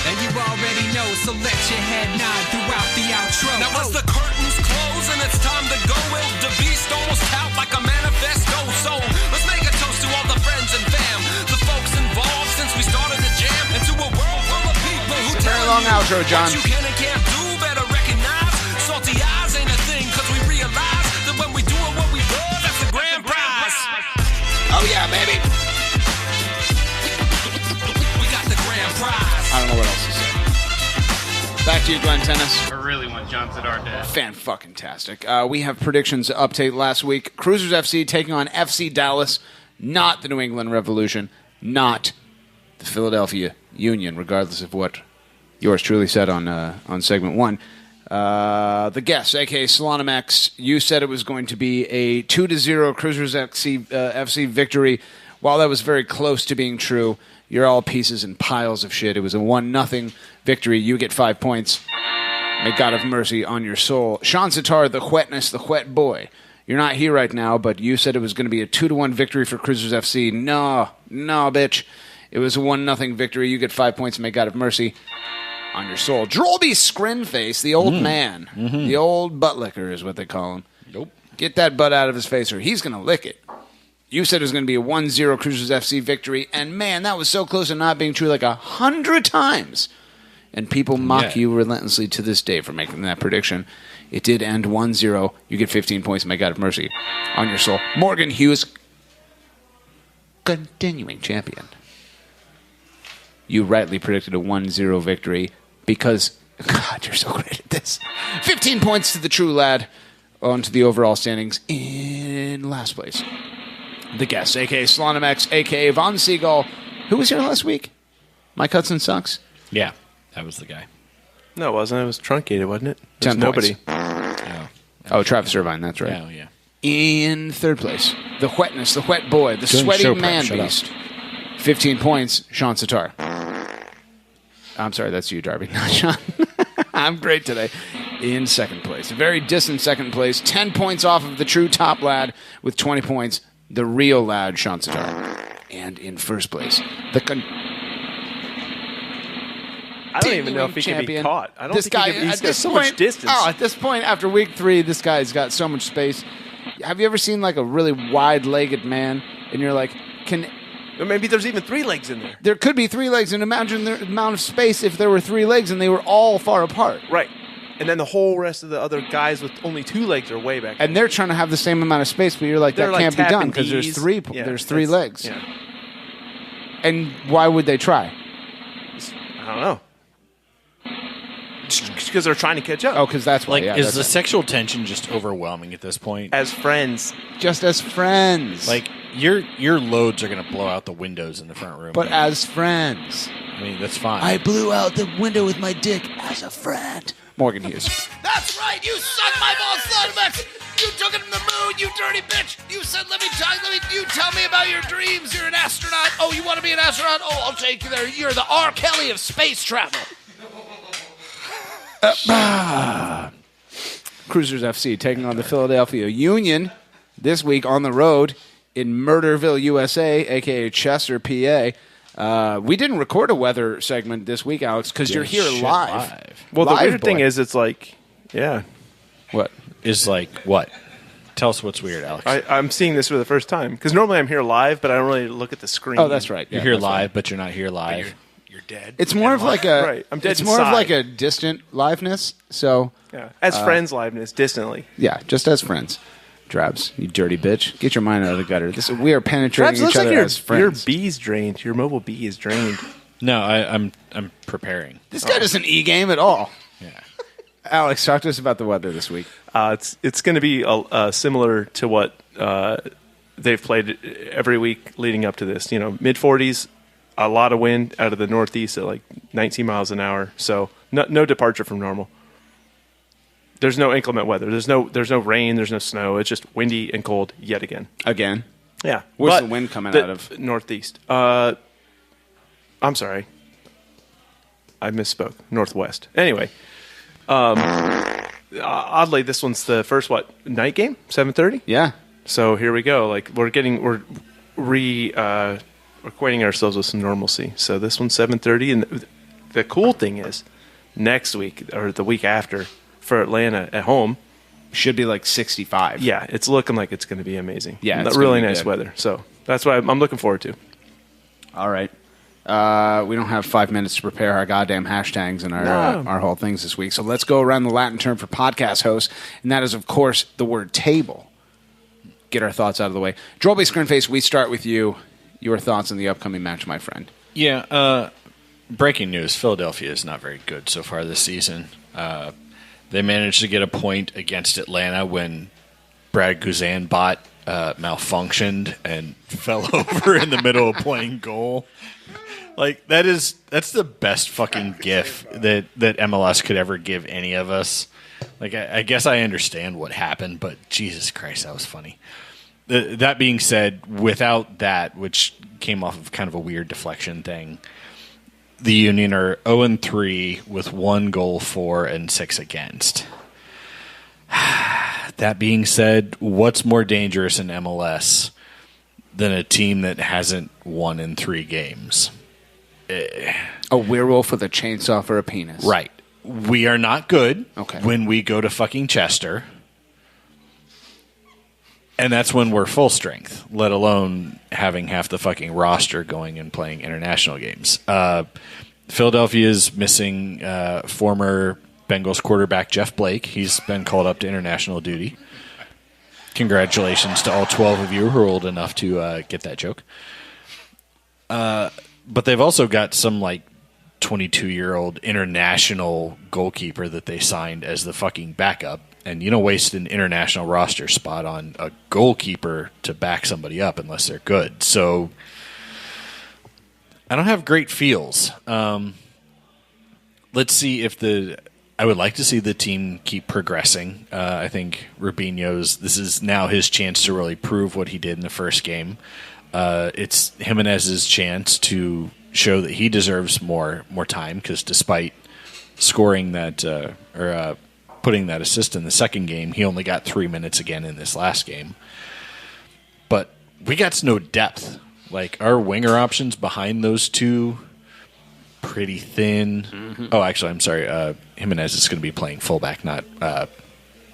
And you already know, so let your head nod throughout the outro. Now as the curtains close and it's time to go, will the beast almost out like a manifesto? So let's make a toast to all the friends and fam, the folks involved since we started the jam, into a world full of people who It's a very long outro, John. what you can and can't do, better recognize. Salty eyes ain't a thing, cause we realize that when we do what we love, that's the grand prize. Oh yeah, baby. We got the grand prize. I don't know what else to say. Back to you, Glenn Tennis. I really want John Zidar dead. Fan-fucking-tastic. We have predictions to update last week. Cruisers FC taking on FC Dallas, not the New England Revolution, not the Philadelphia Union, regardless of what yours truly said on segment 1. The guest, a.k.a. Solanamex, you said it was going to be a 2-0 Cruisers FC victory. While that was very close to being true, you're all pieces and piles of shit. It was a 1-0 victory. You get 5 points. May God have mercy on your soul. Sean Sitar, the wetness, the wet boy. You're not here right now, but you said it was going to be a 2-1 victory for Cruisers FC. No, bitch. It was a 1-0 victory. You get 5 points. May God have mercy on your soul. Drolby Scrinface, the old man. The old butt licker is what they call him. Nope. Get that butt out of his face or he's going to lick it. You said it was going to be a 1-0 Cruisers FC victory, and man, that was so close to not being true like 100 times. And people mock you relentlessly to this day for making that prediction. It did end 1-0. You get 15 points, may God have mercy on your soul. Morgan Hughes, continuing champion. You rightly predicted a 1-0 victory because, God, you're so great at this. 15 points to the true lad on to the overall standings in last place. The guest, a.k.a. Slonimex, a.k.a. Von Seagull. Who was here last week? Mike Hudson sucks? Yeah, that was the guy. No, it wasn't. It was truncated, wasn't it? 10 nobody. Oh, Travis Irvine, that's right. Oh, yeah. In third place, the wetness, the wet boy, the sweaty man beast. 15 points, Sean Sitar. I'm sorry, that's you, Darby, not Sean. I'm great today. in second place. A very distant second place. 10 points off of the true top lad with 20 points. The real lad, Sean Sadar. And in first place, the I don't even know if he can be caught. I don't think he's got so much distance. Oh, at this point, after week 3, this guy's got so much space. Have you ever seen like a really wide-legged man, and you're like, maybe there's even 3 legs in there. There could be 3 legs, and imagine the amount of space if there were 3 legs and they were all far apart. Right. And then the whole rest of the other guys with only 2 legs are way back. And they're trying to have the same amount of space, but you're like, They're that like can't be done tapping because there's Ds. 3. Yeah, there's 3 that's- legs. yeah. And why would they try? I don't know. Because they're trying to catch up. Oh, because that's why. Like, yeah, is that's the it. sexual tension just overwhelming at this point? As friends. Just as friends. Like, your loads are going to blow out the windows in the front room. But as friends. I mean, that's fine. I blew out the window with my dick as a friend. Morgan Hughes. That's right, you suck my balls, son of a bitch. You took it from the moon, you dirty bitch. You said, you tell me about your dreams. You're an astronaut. Oh, you want to be an astronaut? Oh, I'll take you there. You're the R. Kelly of space travel. Cruisers FC taking on the Philadelphia Union this week on the road in Murderville, USA, a.k.a. Chester, PA. We didn't record a weather segment this week, Alex, because you're here live. Well, Live, the weird thing boy. is, it's like, yeah. What? Is like what? Tell us what's weird, Alex. I'm seeing this for the first time. Because normally I'm here live, but I don't really look at the screen. Oh, that's right. You're Yeah, here that's live, but you're not here live. You're dead. It's more of like a Right, I'm dead It's more of inside. like a distant liveness. So Yeah. As friends liveness, distantly. yeah, just as friends. Drabs, you dirty bitch, get your mind out of the gutter. We are penetrating Travis, each looks other like your as friends. bee's drained. Your mobile bee is drained. No, I'm preparing. This guy doesn't e-game at all. Yeah. Alex, talk to us about the weather this week. It's going to be similar to what they've played every week leading up to this. You know, mid-40s, a lot of wind out of the northeast at like 19 miles an hour. So no departure from normal. There's no inclement weather. There's no rain. There's no snow. It's just windy and cold yet again. Again? Yeah. Where's But the wind coming out of? Northeast. I'm sorry. I misspoke. Northwest. Anyway. Oddly, this one's the first night game? 7:30? Yeah. So here we go. Like we're acquainting ourselves with some normalcy. So this one's 7:30, and the cool thing is, next week or the week after for Atlanta at home should be like 65. Yeah, it's looking like it's going to be amazing. Yeah, it's really gonna be nice good. weather. So that's what I'm looking forward to. All right. We don't have 5 minutes to prepare our goddamn hashtags and our whole things this week. So let's go around the Latin term for podcast host, and that is, of course, the word table. Get our thoughts out of the way. Drolby Screenface, we start with you. Your thoughts on the upcoming match, my friend. Yeah, breaking news. Philadelphia is not very good so far this season. They managed to get a point against Atlanta when Brad Guzan bot malfunctioned and fell over in the middle of playing goal. Like that's the best fucking gif that MLS could ever give any of us. Like I guess I understand what happened, but Jesus Christ, that was funny. That being said, without that, which came off of kind of a weird deflection thing, the Union are 0-3 with 1 goal for and 6 against. That being said, what's more dangerous in MLS than a team that hasn't won in 3 games? A werewolf with a chainsaw for a penis. Right. We are not good Okay. when we go to fucking Chester. And that's when we're full strength, let alone having half the fucking roster going and playing international games. Philadelphia is missing former Bengals quarterback Jeff Blake. He's been called up to international duty. Congratulations to all 12 of you who are old enough to get that joke. But they've also got some like 22-year-old international goalkeeper that they signed as the fucking backup. And you don't waste an international roster spot on a goalkeeper to back somebody up unless they're good. So I don't have great feels. Let's see if I would like to see the team keep progressing. I think this is now his chance to really prove what he did in the first game. It's Jimenez's chance to show that he deserves more time because despite scoring that putting that assist in the second game. He only got 3 minutes again in this last game. But we got no depth. Like, our winger options behind those two, pretty thin. Mm-hmm. Oh, actually, I'm sorry. Jimenez is going to be playing fullback, not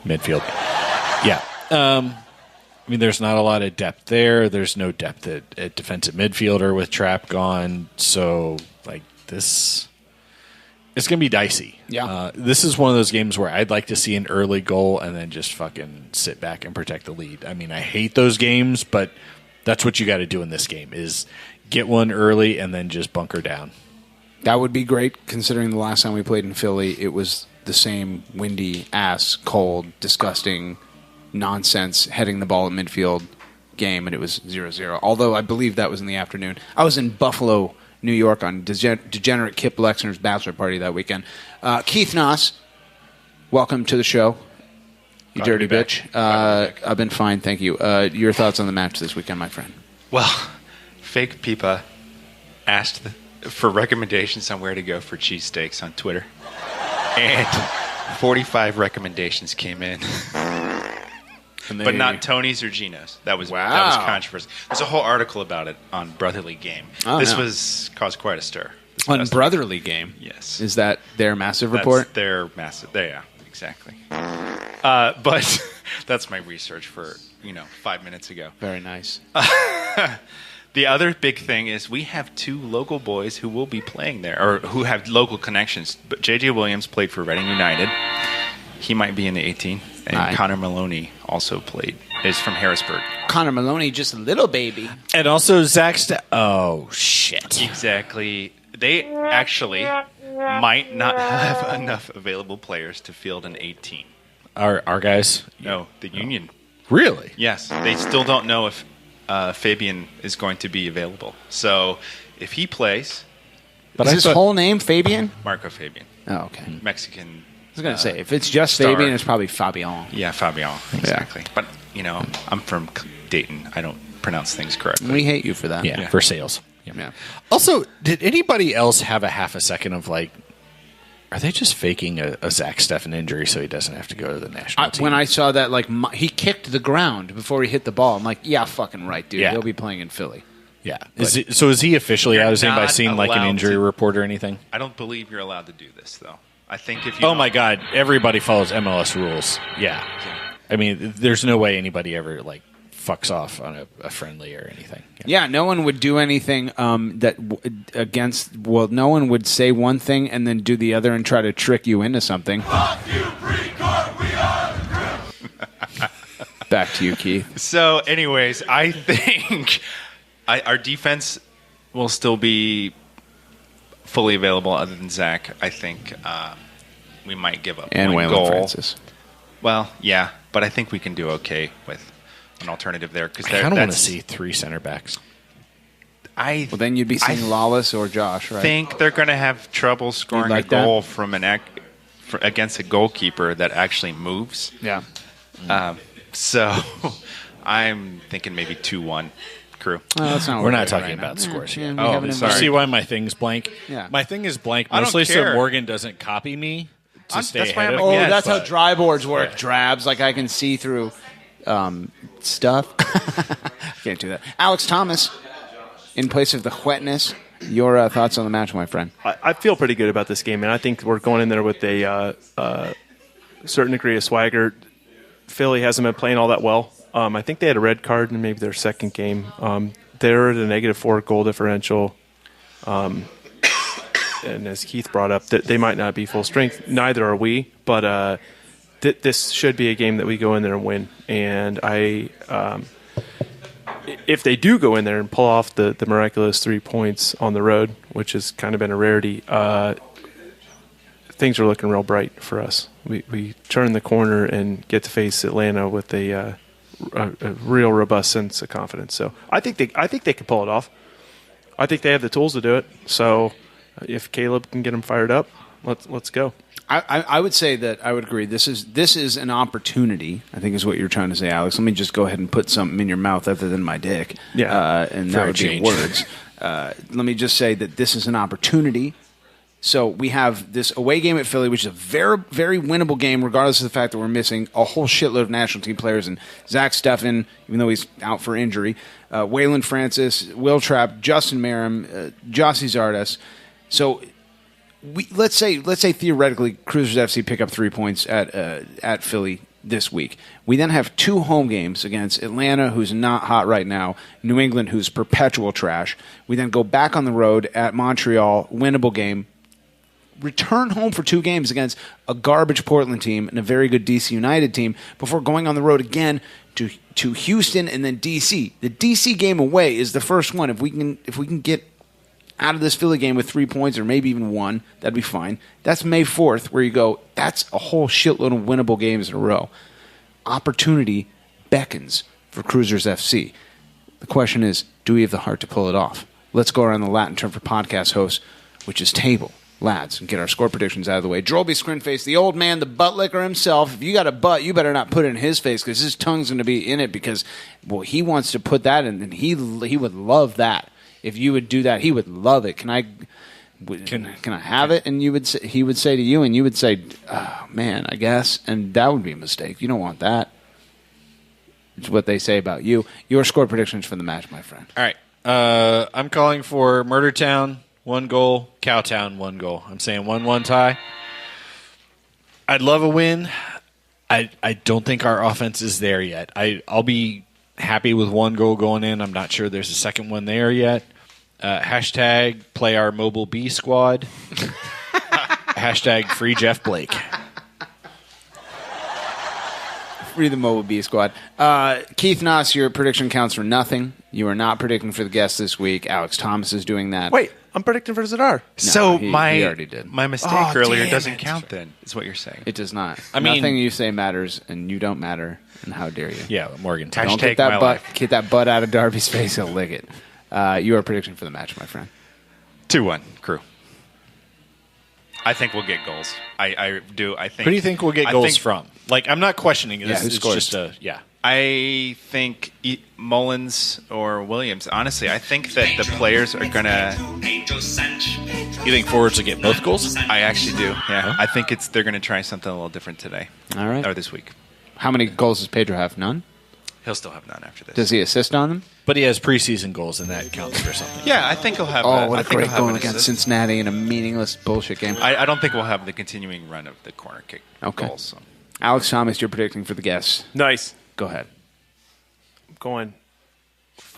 midfield. Yeah. I mean, there's not a lot of depth there. There's no depth at defensive midfielder with Trapp gone. So, like, this... It's going to be dicey. Yeah. This is one of those games where I'd like to see an early goal and then just fucking sit back and protect the lead. I mean, I hate those games, but that's what you got to do in this game is get one early and then just bunker down. That would be great, considering the last time we played in Philly, it was the same windy, ass, cold, disgusting nonsense heading the ball at midfield game, and it was 0-0. Although I believe that was in the afternoon. I was in Buffalo, New York on degenerate Kip Lexner's bachelor party that weekend. Keith Noss, welcome to the show. You Glad to dirty be back. bitch. I've been fine, thank you. Your thoughts on the match this weekend, my friend? Well, Fake Peepa asked for recommendations on where to go for cheesesteaks on Twitter. And 45 recommendations came in. But not Tony's or Gino's. That was controversy. There's a whole article about it on Brotherly Game. This caused quite a stir. On Brotherly Game? Yes. Is that their massive report? That's their massive. Yeah, exactly. But that's my research for 5 minutes ago. Very nice. The other big thing is we have 2 local boys who will be playing there, or who have local connections. But J.J. Williams played for Reading United. He might be in the 18. And Connor Maloney also is from Harrisburg. Connor Maloney, just a little baby. And also Zach oh, shit. Exactly. They actually might not have enough available players to field an 18. Our guys? No, the Union. Really? Yes. They still don't know if Fabian is going to be available. So if he plays... But is his whole name Fabian? Marco Fabian. Oh, okay. Mexican... I was going to say, if it's just star. Fabian, it's probably Fabian. Yeah, Fabian. Exactly. Yeah. But, I'm from Dayton. I don't pronounce things correctly. We hate you for that. Yeah. For sales. Yeah. Also, did anybody else have a half a second of like, are they just faking a Zach Steffen injury so he doesn't have to go to the national team? When I saw that, he kicked the ground before he hit the ball, I'm like, yeah, fucking right, dude. Yeah. He'll be playing in Philly. Yeah. Is he officially out? Has anybody seen like an injury report or anything? I don't believe you're allowed to do this, though. I think if you Oh my God! Everybody follows MLS rules. Yeah, I mean, there's no way anybody ever like fucks off on a friendly or anything. Yeah, no one would do anything no one would say one thing and then do the other and try to trick you into something. Back to you, Keith. So, anyways, I think our defense will still be fully available other than Zach. I think we might give up and one Waylon goal. Francis. Well, yeah, but I think we can do okay with an alternative there. Because I kind of want to see 3 center backs. Well, then you'd be seeing Lawless or Josh, right? I think they're going to have trouble scoring a goal from against a goalkeeper that actually moves. Yeah. So I'm thinking maybe 2-1. Crew. We're not talking about scores yet. Oh, sorry. See why my thing's blank? Yeah. My thing is blank I don't mostly so care. Morgan doesn't copy me to stay that's why ahead I'm of against, that's how but- dry boards work, drabs. Like I can see through stuff. Can't do that. Alex Thomas, in place of the wetness, your thoughts on the match, my friend? I feel pretty good about this game, and I think we're going in there with a certain degree of swagger. Philly hasn't been playing all that well. I think they had a red card in maybe their second game. They're at a -4 goal differential. And as Keith brought up, that they might not be full strength. Neither are we. But this should be a game that we go in there and win. And if they do go in there and pull off the miraculous 3 points on the road, which has kind of been a rarity, things are looking real bright for us. We turn the corner and get to face Atlanta with a real robust sense of confidence. So I think they can pull it off. I think they have the tools to do it. So if Caleb can get them fired up, let's go. I would say that I would agree. This is an opportunity, I think is what you're trying to say, Alex. Let me just go ahead and put something in your mouth other than my dick. Yeah. And For that a would be change. words. Let me just say that this is an opportunity So we have this away game at Philly, which is a very, very winnable game, regardless of the fact that we're missing a whole shitload of national team players. And Zach Steffen, even though he's out for injury, Waylon Francis, Will Trapp, Justin Merrim, Jossie Zardes. So let's say theoretically Cruisers FC pick up 3 points at Philly this week. We then have 2 home games against Atlanta, who's not hot right now, New England, who's perpetual trash. We then go back on the road at Montreal, winnable game. Return home for 2 games against a garbage Portland team and a very good DC United team before going on the road again to Houston and then DC. The DC game away is the first one. If we can get out of this Philly game with 3 points or maybe even 1, that'd be fine. That's May 4th where you go, that's a whole shitload of winnable games in a row. Opportunity beckons for Cruisers FC. The question is, do we have the heart to pull it off? Let's go around the Latin term for podcast hosts, which is table. Lads, and get our score predictions out of the way. Drolby Scrinface, the old man, the butt licker himself. If you got a butt, you better not put it in his face because his tongue's going to be in it because, well, he wants to put that in, and he would love that. If you would do that, he would love it. Can I have it? And he would say to you, and you would say, oh, man, I guess. And that would be a mistake. You don't want that. It's what they say about you. Your score predictions for the match, my friend. All right. I'm calling for Murder Town. 1 goal, Cowtown, 1 goal. I'm saying 1-1 tie. I'd love a win. I don't think our offense is there yet. I'll be happy with 1 goal going in. I'm not sure there's a second one there yet. Hashtag play our Mobile B squad. Hashtag free Jeff Blake. Free the Mobile B squad. Keith Noss, your prediction counts for nothing. You are not predicting for the guests this week. Alex Thomas is doing that. Wait, I'm predicting for Zadar. So he already did. my mistake earlier doesn't count then, is what you're saying. It does not. I mean- Nothing you say matters, and you don't matter, and how dare you. Yeah, Morgan. Don't Hashtag get that my butt. life. Get that butt out of Darby's face. He'll lick it. Your prediction for the match, my friend. 2-1, Crew. I think we'll get goals. I do. I think. Who do you think we'll get goals from? Like, I'm not questioning it. Yeah, who It's scores? just I think Mullins or Williams. Honestly, I think that the players are gonna. You think forwards will get both goals? I actually do. Yeah, I think they're gonna try something a little different today. All right. Or this week. How many goals does Pedro have? None? He'll still have none after this. Does he assist on them? But he has preseason goals, and that counts for something. Yeah, I think he'll have. Oh, what I a think great he'll have goal an against assist. Cincinnati in a meaningless bullshit game. I don't think we'll have the continuing run of the corner kick goals. So. Alex Thomas, you're predicting for the guests. Nice. Go ahead. I'm going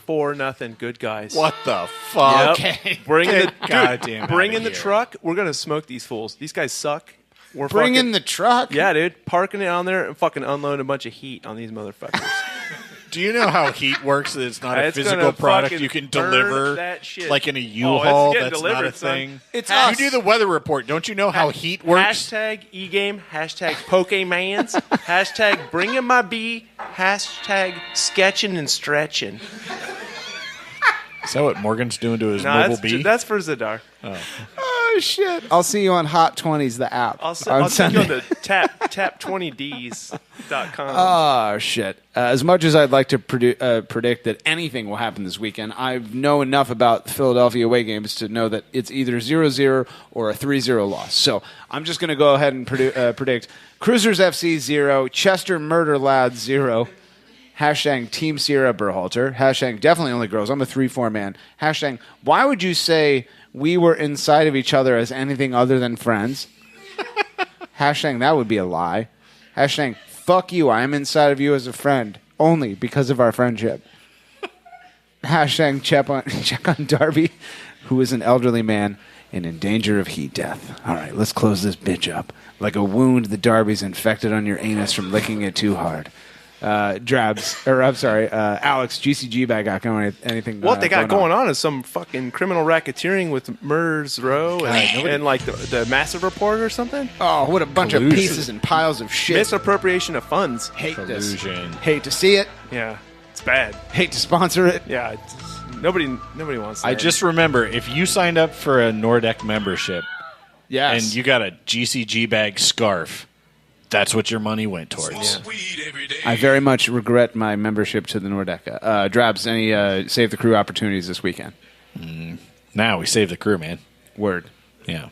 4-0. Good guys. What the fuck? Yep. Okay. Bring in the Goddamn bring outta in the here. truck. We're gonna smoke these fools. These guys suck. We're Bring fucking, in the truck? Yeah, dude. Parking it on there and fucking unloading a bunch of heat on these motherfuckers. Do you know how heat works? That it's not a It's physical gonna product fucking you can burn deliver, that shit. like in a Oh, it's U-Haul. getting That's not a delivered, son. thing. It's You us. do the weather report. Don't you know how heat works? Hashtag e-game. Hashtag Pokemans. Hashtag bringing my bee. Hashtag sketching and stretching. Is that what Morgan's doing to his No, mobile bee? that's for Zadar. Oh, shit. I'll see you on Hot 20s, the app. I'll send you on the tap20ds.com. Oh, shit. As much as I'd like to predict that anything will happen this weekend, I know enough about the Philadelphia away games to know that it's either 0-0 or a 3-0 loss. So I'm just going to go ahead and predict Cruisers FC 0, Chester Murder Lads 0, hashtag Team Sierra Berhalter, hashtag definitely only girls. I'm a 3-4 man. Hashtag why would you say we were inside of each other as anything other than friends? Hashtag that would be a lie. Hashtag fuck you, I'm inside of you as a friend only because of our friendship. Hashtag check on Darby, who is an elderly man and in danger of heat death. All right, let's close this bitch up. Like a wound the Darby's infected on your anus from licking it too hard. Alex, GCG bag got going. Anything? What they got going on is some fucking criminal racketeering with Murders Row and like the Massive Report or something. Oh, what a bunch Collusion. of pieces and piles of shit. Misappropriation of funds. Hate this. Collusion. Hate to see it. Yeah, it's bad. Hate to sponsor it. Yeah, nobody wants that. I just remember, if you signed up for a Nordeck membership Yes. and you got a GCG bag scarf, that's what your money went towards. I very much regret my membership to the Nordeca. Drabs, any Save the Crew opportunities this weekend? Now we save the crew, man. Word. Yeah.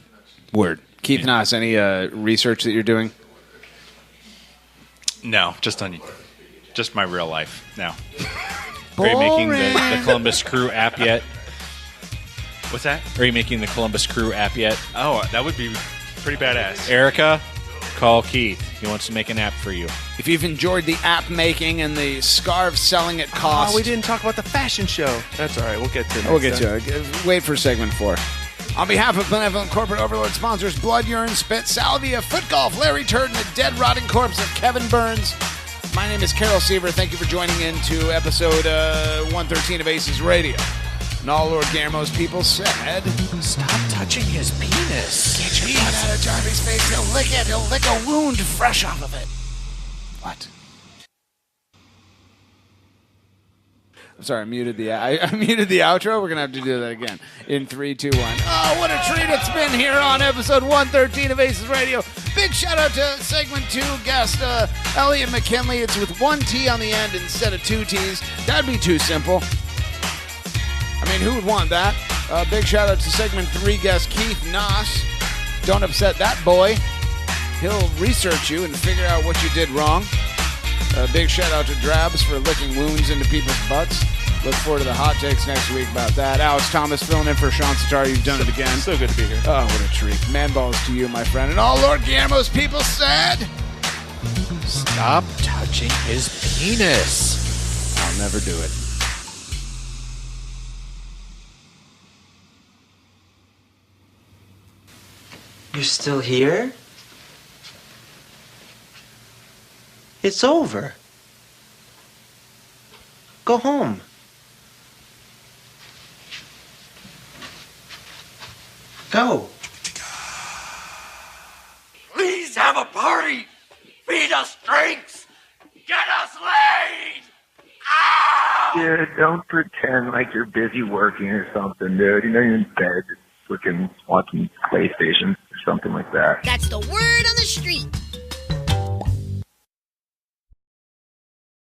Word. Keith Noss, any research that you're doing? No, just my real life now. Are you making the Columbus Crew app yet? What's that? Are you making the Columbus Crew app yet? Oh, that would be pretty badass. Erica, call Keith. He wants to make an app for you. If you've enjoyed the app making and the scarf selling at cost. Oh, we didn't talk about the fashion show. That's all right. We'll get to it. We'll get to it. Wait for segment 4. On behalf of Benevolent Corporate Overlord sponsors Blood, Urine, Spit, Salvia, Foot Golf, Larry Turd, and the dead, rotting corpse of Kevin Burns, my name is Carol Seaver. Thank you for joining in to episode 113 of ACES Radio. And all Lord Guillermo's people said, "Stop touching his penis. Get your butt out of Darby's face. He'll lick it. He'll lick a wound fresh off of it." What? I'm sorry, I muted the outro. We're going to have to do that again. In 3, 2, 1. Oh, what a treat it's been here on episode 113 of ACES Radio. Big shout out to segment 2 guest Elliot McKinley. It's with 1 T on the end instead of 2 T's. That'd be too simple. I mean, who would want that? Big shout out to segment 3 guest Keith Noss. Don't upset that boy. He'll research you and figure out what you did wrong. Big shout out to Drabs for licking wounds into people's butts. Look forward to the hot takes next week about that. Alex Thomas filling in for Sean Sitar. You've done it again. So good to be here. Oh, what a treat. Man balls to you, my friend. And all Lord Guillermo's people said, "Stop touching his penis." I'll never do it. You're still here? It's over. Go home. Go. Please have a party. Feed us drinks. Get us laid. Dude, don't pretend like you're busy working or something, dude. You know you're in bed, freaking watching PlayStation or something like that. That's the word on the street.